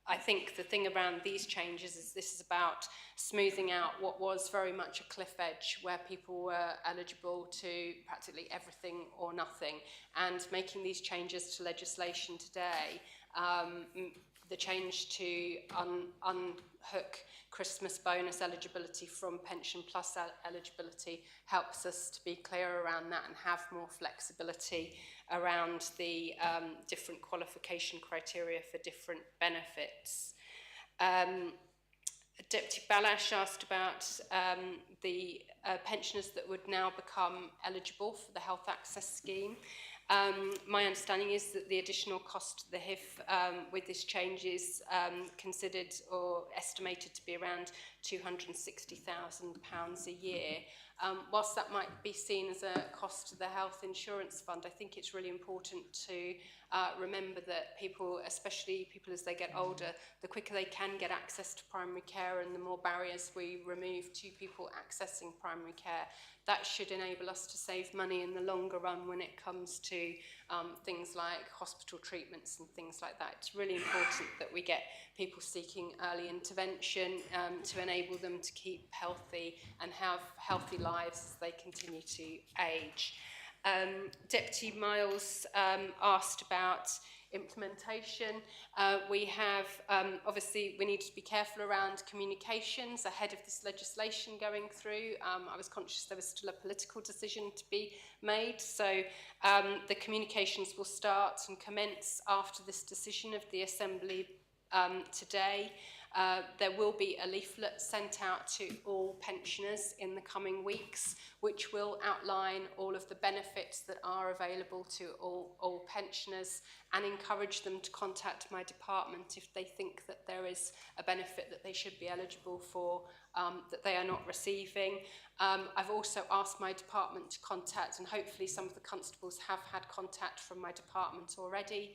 I think the thing around these changes is this is about smoothing out what was very much a cliff edge where people were eligible to practically everything or nothing, and making these changes to legislation today, the change to unhook Christmas bonus eligibility from pension plus eligibility helps us to be clear around that and have more flexibility around the different qualification criteria for different benefits. Deputy Balash asked about the pensioners that would now become eligible for the Health Access Scheme. My understanding is that the additional cost to the HIF with this change is considered or estimated to be around £260,000 a year. Whilst that might be seen as a cost to the Health Insurance Fund, I think it's really important to remember that people, especially people as they get older, the quicker they can get access to primary care and the more barriers we remove to people accessing primary care, that should enable us to save money in the longer run when it comes to things like hospital treatments and things like that. It's really important that we get people seeking early intervention to enable them to keep healthy and have healthy lives as they continue to age. Deputy Miles asked about implementation. We have, obviously, we need to be careful around communications ahead of this legislation going through. I was conscious there was still a political decision to be made, so the communications will start and commence after this decision of the Assembly today. There will be a leaflet sent out to all pensioners in the coming weeks, which will outline all of the benefits that are available to all pensioners and encourage them to contact my department if they think that there is a benefit that they should be eligible for that they are not receiving. I've also asked my department to contact, and hopefully some of the constables have had contact from my department already,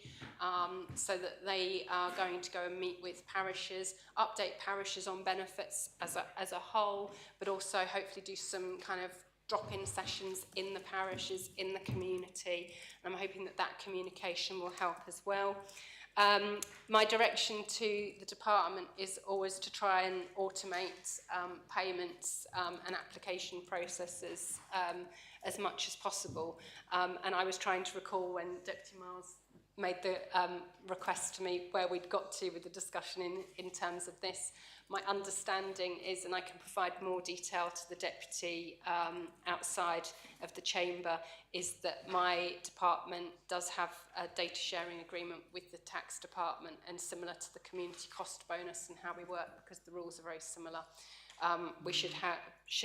so that they are going to go and meet with parishes, update parishes on benefits as a whole, but also hopefully do some kind of drop-in sessions in the parishes, in the community, and I'm hoping that that communication will help as well. My direction to the department is always to try and automate payments and application processes as much as possible. And I was trying to recall when Deputy Miles made the request to me where we'd got to with the discussion in terms of this. My understanding is, and I can provide more detail to the Deputy outside of the chamber, is that my department does have a data sharing agreement with the tax department, and similar to the community cost bonus and how we work, because the rules are very similar. We should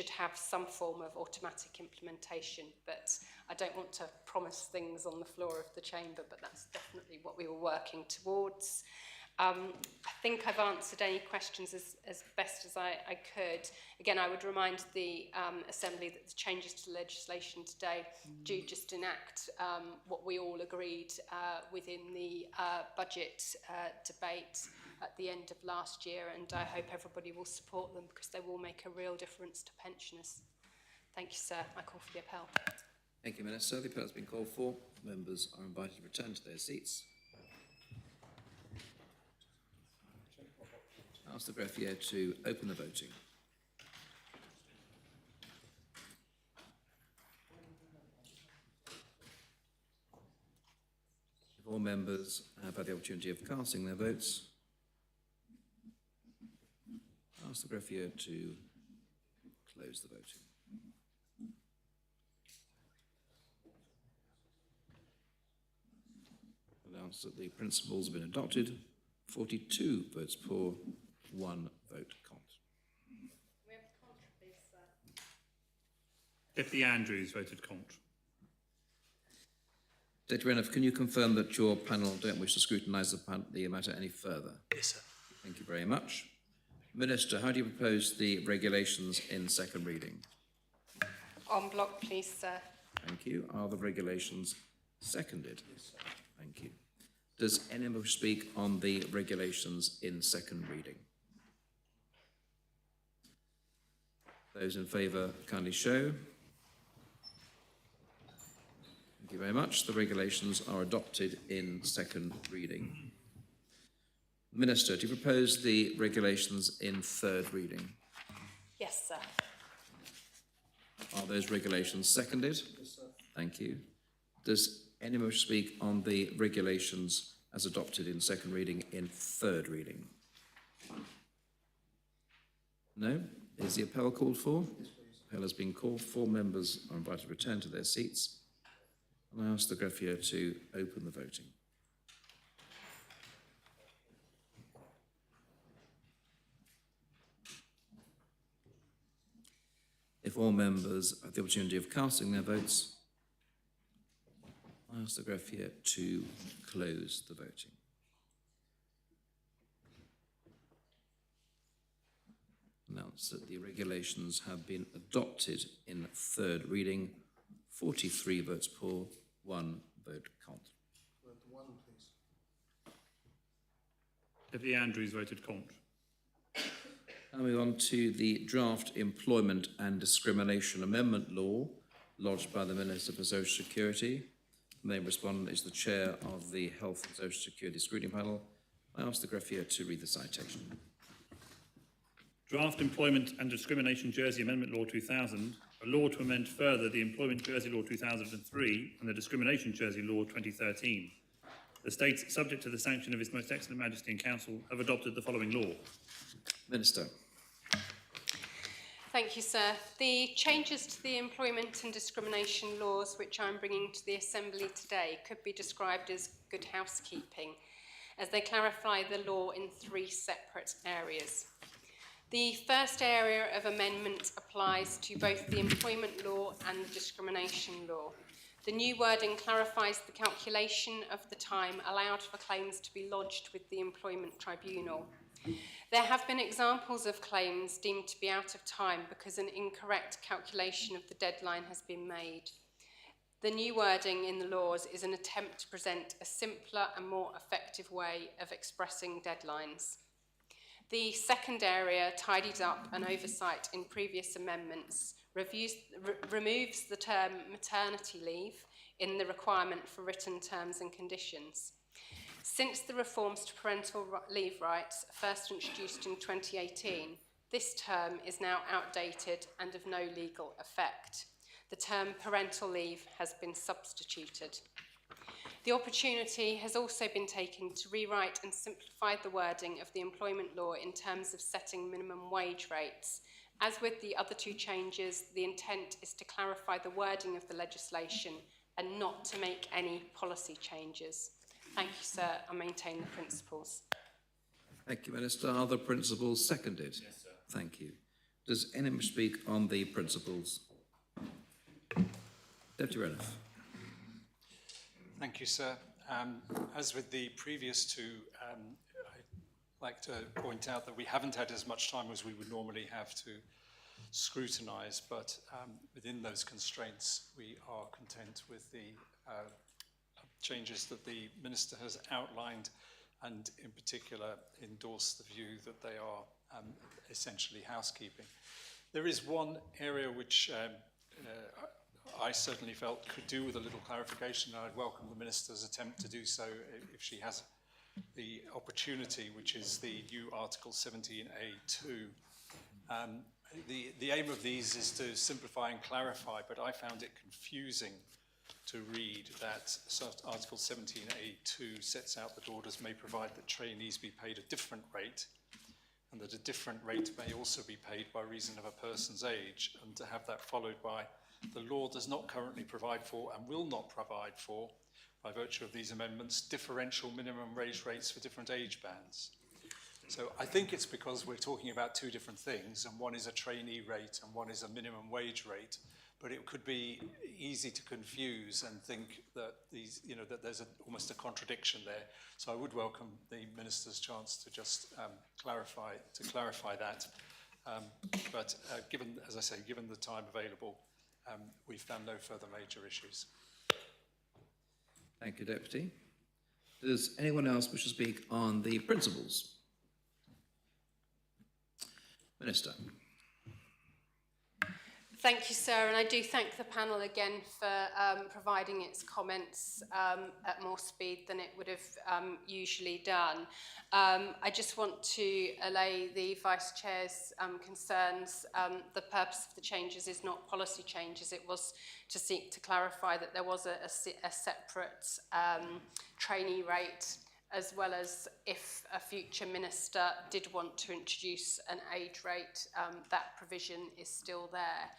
have some form of automatic implementation, but I don't want to promise things on the floor of the chamber, but that's definitely what we were working towards. I think I've answered any questions as best as I could. Again, I would remind the Assembly that the changes to legislation today do just enact what we all agreed within the budget debate at the end of last year, and I hope everybody will support them because they will make a real difference to pensioners. Thank you, sir. I call for the appel. Thank you, Minister. The appel has been called for. Members are invited to return to their seats. I ask the greffier to open the voting. If all members have had the opportunity of casting their votes, I ask the greffier to close the voting. Announce that the principles have been adopted. 42 votes for, 1 vote cont. We have a contra, please, sir. Deputy Andrews voted contra. Deputy Renouf, can you confirm that your panel don't wish to scrutinise the matter any further? Yes, sir. Thank you very much. Minister, how do you propose the regulations in second reading? En bloc, please, sir. Thank you. Are the regulations seconded? Yes, sir. Thank you. Does anyone speak on the regulations in second reading? Those in favour, kindly show. Thank you very much. The regulations are adopted in second reading. Minister, do you propose the regulations in third reading? Yes, sir. Are those regulations seconded? Yes, sir. Thank you. Does anyone speak on the regulations as adopted in second reading in third reading? No? Is the appel called for? Yes, please. Appel has been called for. Members are invited to return to their seats. And I ask the greffier to open the voting. If all members have the opportunity of casting their votes, I ask the greffier to close the voting. Announce that the regulations have been adopted in third reading. 43 votes for, 1 vote cont. One, please. Deputy Andrews voted contra. Now we on to the draft Employment and Discrimination Amendment Law lodged by the Minister for Social Security. The main respondent is the Chair of the Health and Social Security Scrutiny Panel. I ask the greffier to read the citation. Draft Employment and Discrimination Jersey Amendment Law 2000, a law to amend further the Employment Jersey Law 2003 and the Discrimination Jersey Law 2013. The states, subject to the sanction of His Most Excellent Majesty and Council, have adopted the following law. Minister. Thank you, sir. The changes to the employment and discrimination laws which I'm bringing to the Assembly today could be described as good housekeeping, as they clarify the law in 3 separate areas. The first area of amendment applies to both the employment law and the discrimination law. The new wording clarifies the calculation of the time allowed for claims to be lodged with the Employment Tribunal. There have been examples of claims deemed to be out of time because an incorrect calculation of the deadline has been made. The new wording in the laws is an attempt to present a simpler and more effective way of expressing deadlines. The second area tidies up an oversight in previous amendments, removes the term maternity leave in the requirement for written terms and conditions. Since the reforms to parental leave rights first introduced in 2018, this term is now outdated and of no legal effect. The term parental leave has been substituted. The opportunity has also been taken to rewrite and simplify the wording of the employment law in terms of setting minimum wage rates. As with the other two changes, the intent is to clarify the wording of the legislation and not to make any policy changes. Thank you, sir. I maintain the principles. Thank you, Minister. Are the principles seconded? Yes, sir. Thank you. Does anyone speak on the principles? Deputy Renouf. Thank you, sir. As with the previous two, I'd like to point out that we haven't had as much time as we would normally have to scrutinise, but within those constraints, we are content with the changes that the Minister has outlined, and in particular endorse the view that they are essentially housekeeping. There is one area which I certainly felt could do with a little clarification, and I'd welcome the Minister's attempt to do so if she has the opportunity, which is the new Article 17A2. The aim of these is to simplify and clarify, but I found it confusing to read that Article 17A2 sets out that orders may provide that trainees be paid a different rate, and that a different rate may also be paid by reason of a person's age, and to have that followed by the law does not currently provide for and will not provide for, by virtue of these amendments, differential minimum wage rates for different age bands. So I think it's because we're talking about two different things, and one is a trainee rate and one is a minimum wage rate, but it could be easy to confuse and think that these, that there's almost a contradiction there. So I would welcome the Minister's chance to just clarify that. But given, as I say, given the time available, we've found no further major issues. Thank you, Deputy. Does anyone else wish to speak on the principles? Minister. Thank you, sir, and I do thank the panel again for providing its comments at more speed than it would have usually done. I just want to allay the Vice Chair's concerns. The purpose of the changes is not policy changes. It was to seek to clarify that there was a separate trainee rate, as well as if a future minister did want to introduce an age rate, that provision is still there.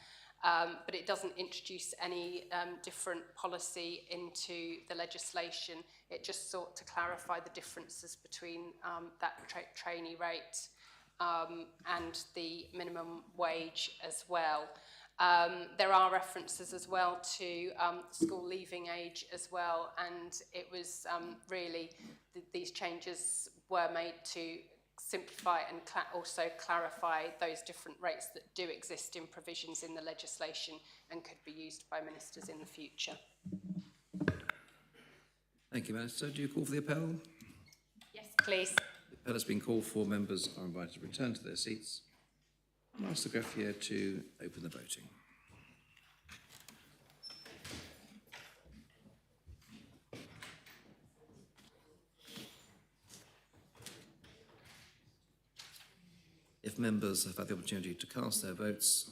But it doesn't introduce any different policy into the legislation. It just sought to clarify the differences between that trainee rate and the minimum wage as well. There are references as well to school leaving age as well, and it was really these changes were made to simplify and also clarify those different rates that do exist in provisions in the legislation and could be used by ministers in the future. Thank you, Minister. Do you call for the appel? Yes, please. The appel has been called for. Members are invited to return to their seats. I'll ask the greffier to open the voting. If members have had the opportunity to cast their votes,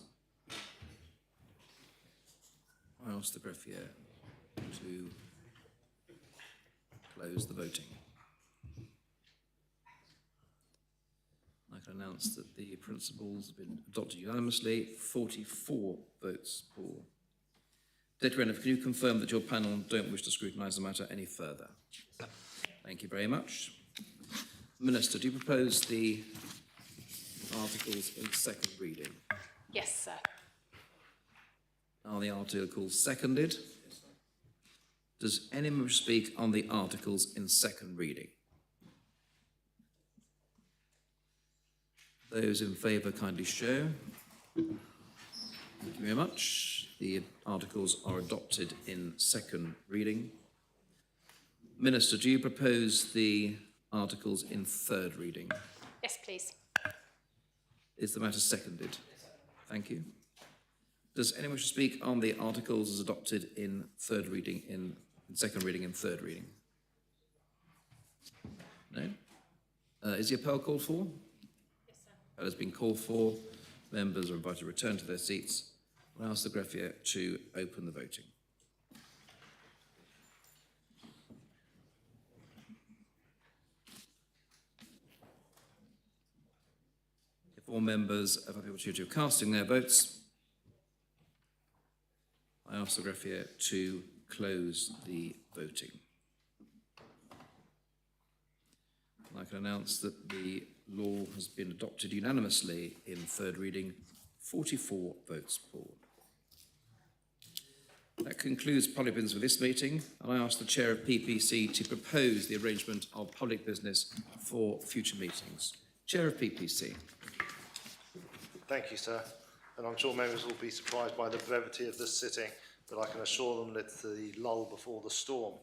I ask the greffier to close the voting. I can announce that the principles have been adopted unanimously, 44 votes for. Deputy Renouf, can you confirm that your panel don't wish to scrutinise the matter any further? Thank you very much. Minister, do you propose the articles in second reading? Yes, sir. Are the articles seconded? Does anyone speak on the articles in second reading? Those in favour kindly show. Thank you very much. The articles are adopted in second reading. Minister, do you propose the articles in third reading? Yes, please. Is the matter seconded? Thank you. Does anyone wish to speak on the articles as adopted in third reading, in second reading and third reading? No? Is the appel called for? Yes, sir. Appel has been called for. Members are invited to return to their seats. I'll ask the greffier to open the voting. all members have the opportunity of casting their votes. I ask the greffier to close the voting. And I can announce that the law has been adopted unanimously in third reading, 44 votes for. That concludes public business for this meeting, and I ask the Chair of PPC to propose the arrangement of public business for future meetings. Chair of PPC. Thank you, sir. And I'm sure members will be surprised by the brevity of this sitting, but I can assure them that it's the lull before the storm.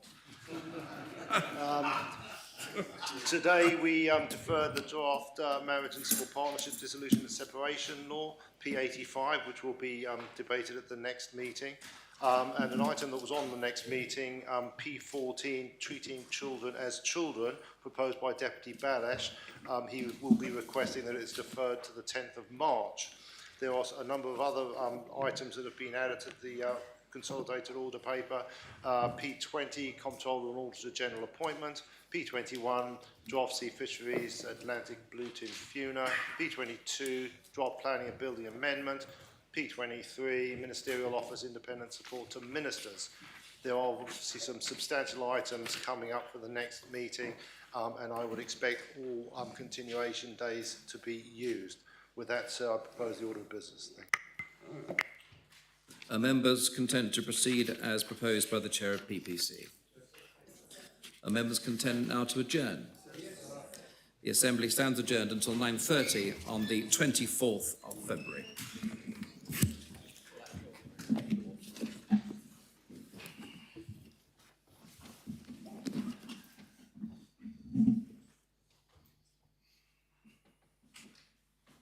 Today we deferred the draft Marriage and Civil Partnership Dissolution and Separation Law, P85, which will be debated at the next meeting. And an item that was on the next meeting, P14, Treating Children as Children, proposed by Deputy Balash. He will be requesting that it's deferred to the 10th of March. There are a number of other items that have been added to the consolidated order paper. P20, Comptroller and Auditor General appointment. P21, Draft Sea Fisheries, Atlantic Bluefin Tuna. P22, Draft Planning and Building Amendment. P23, Ministerial Office Independent Support to Ministers. There are obviously some substantial items coming up for the next meeting, and I would expect all continuation days to be used. With that, sir, I propose the order of business. Thank you. Are members content to proceed as proposed by the Chair of PPC? Are members content now to adjourn? The Assembly stands adjourned until 9:30 on the 24th of February.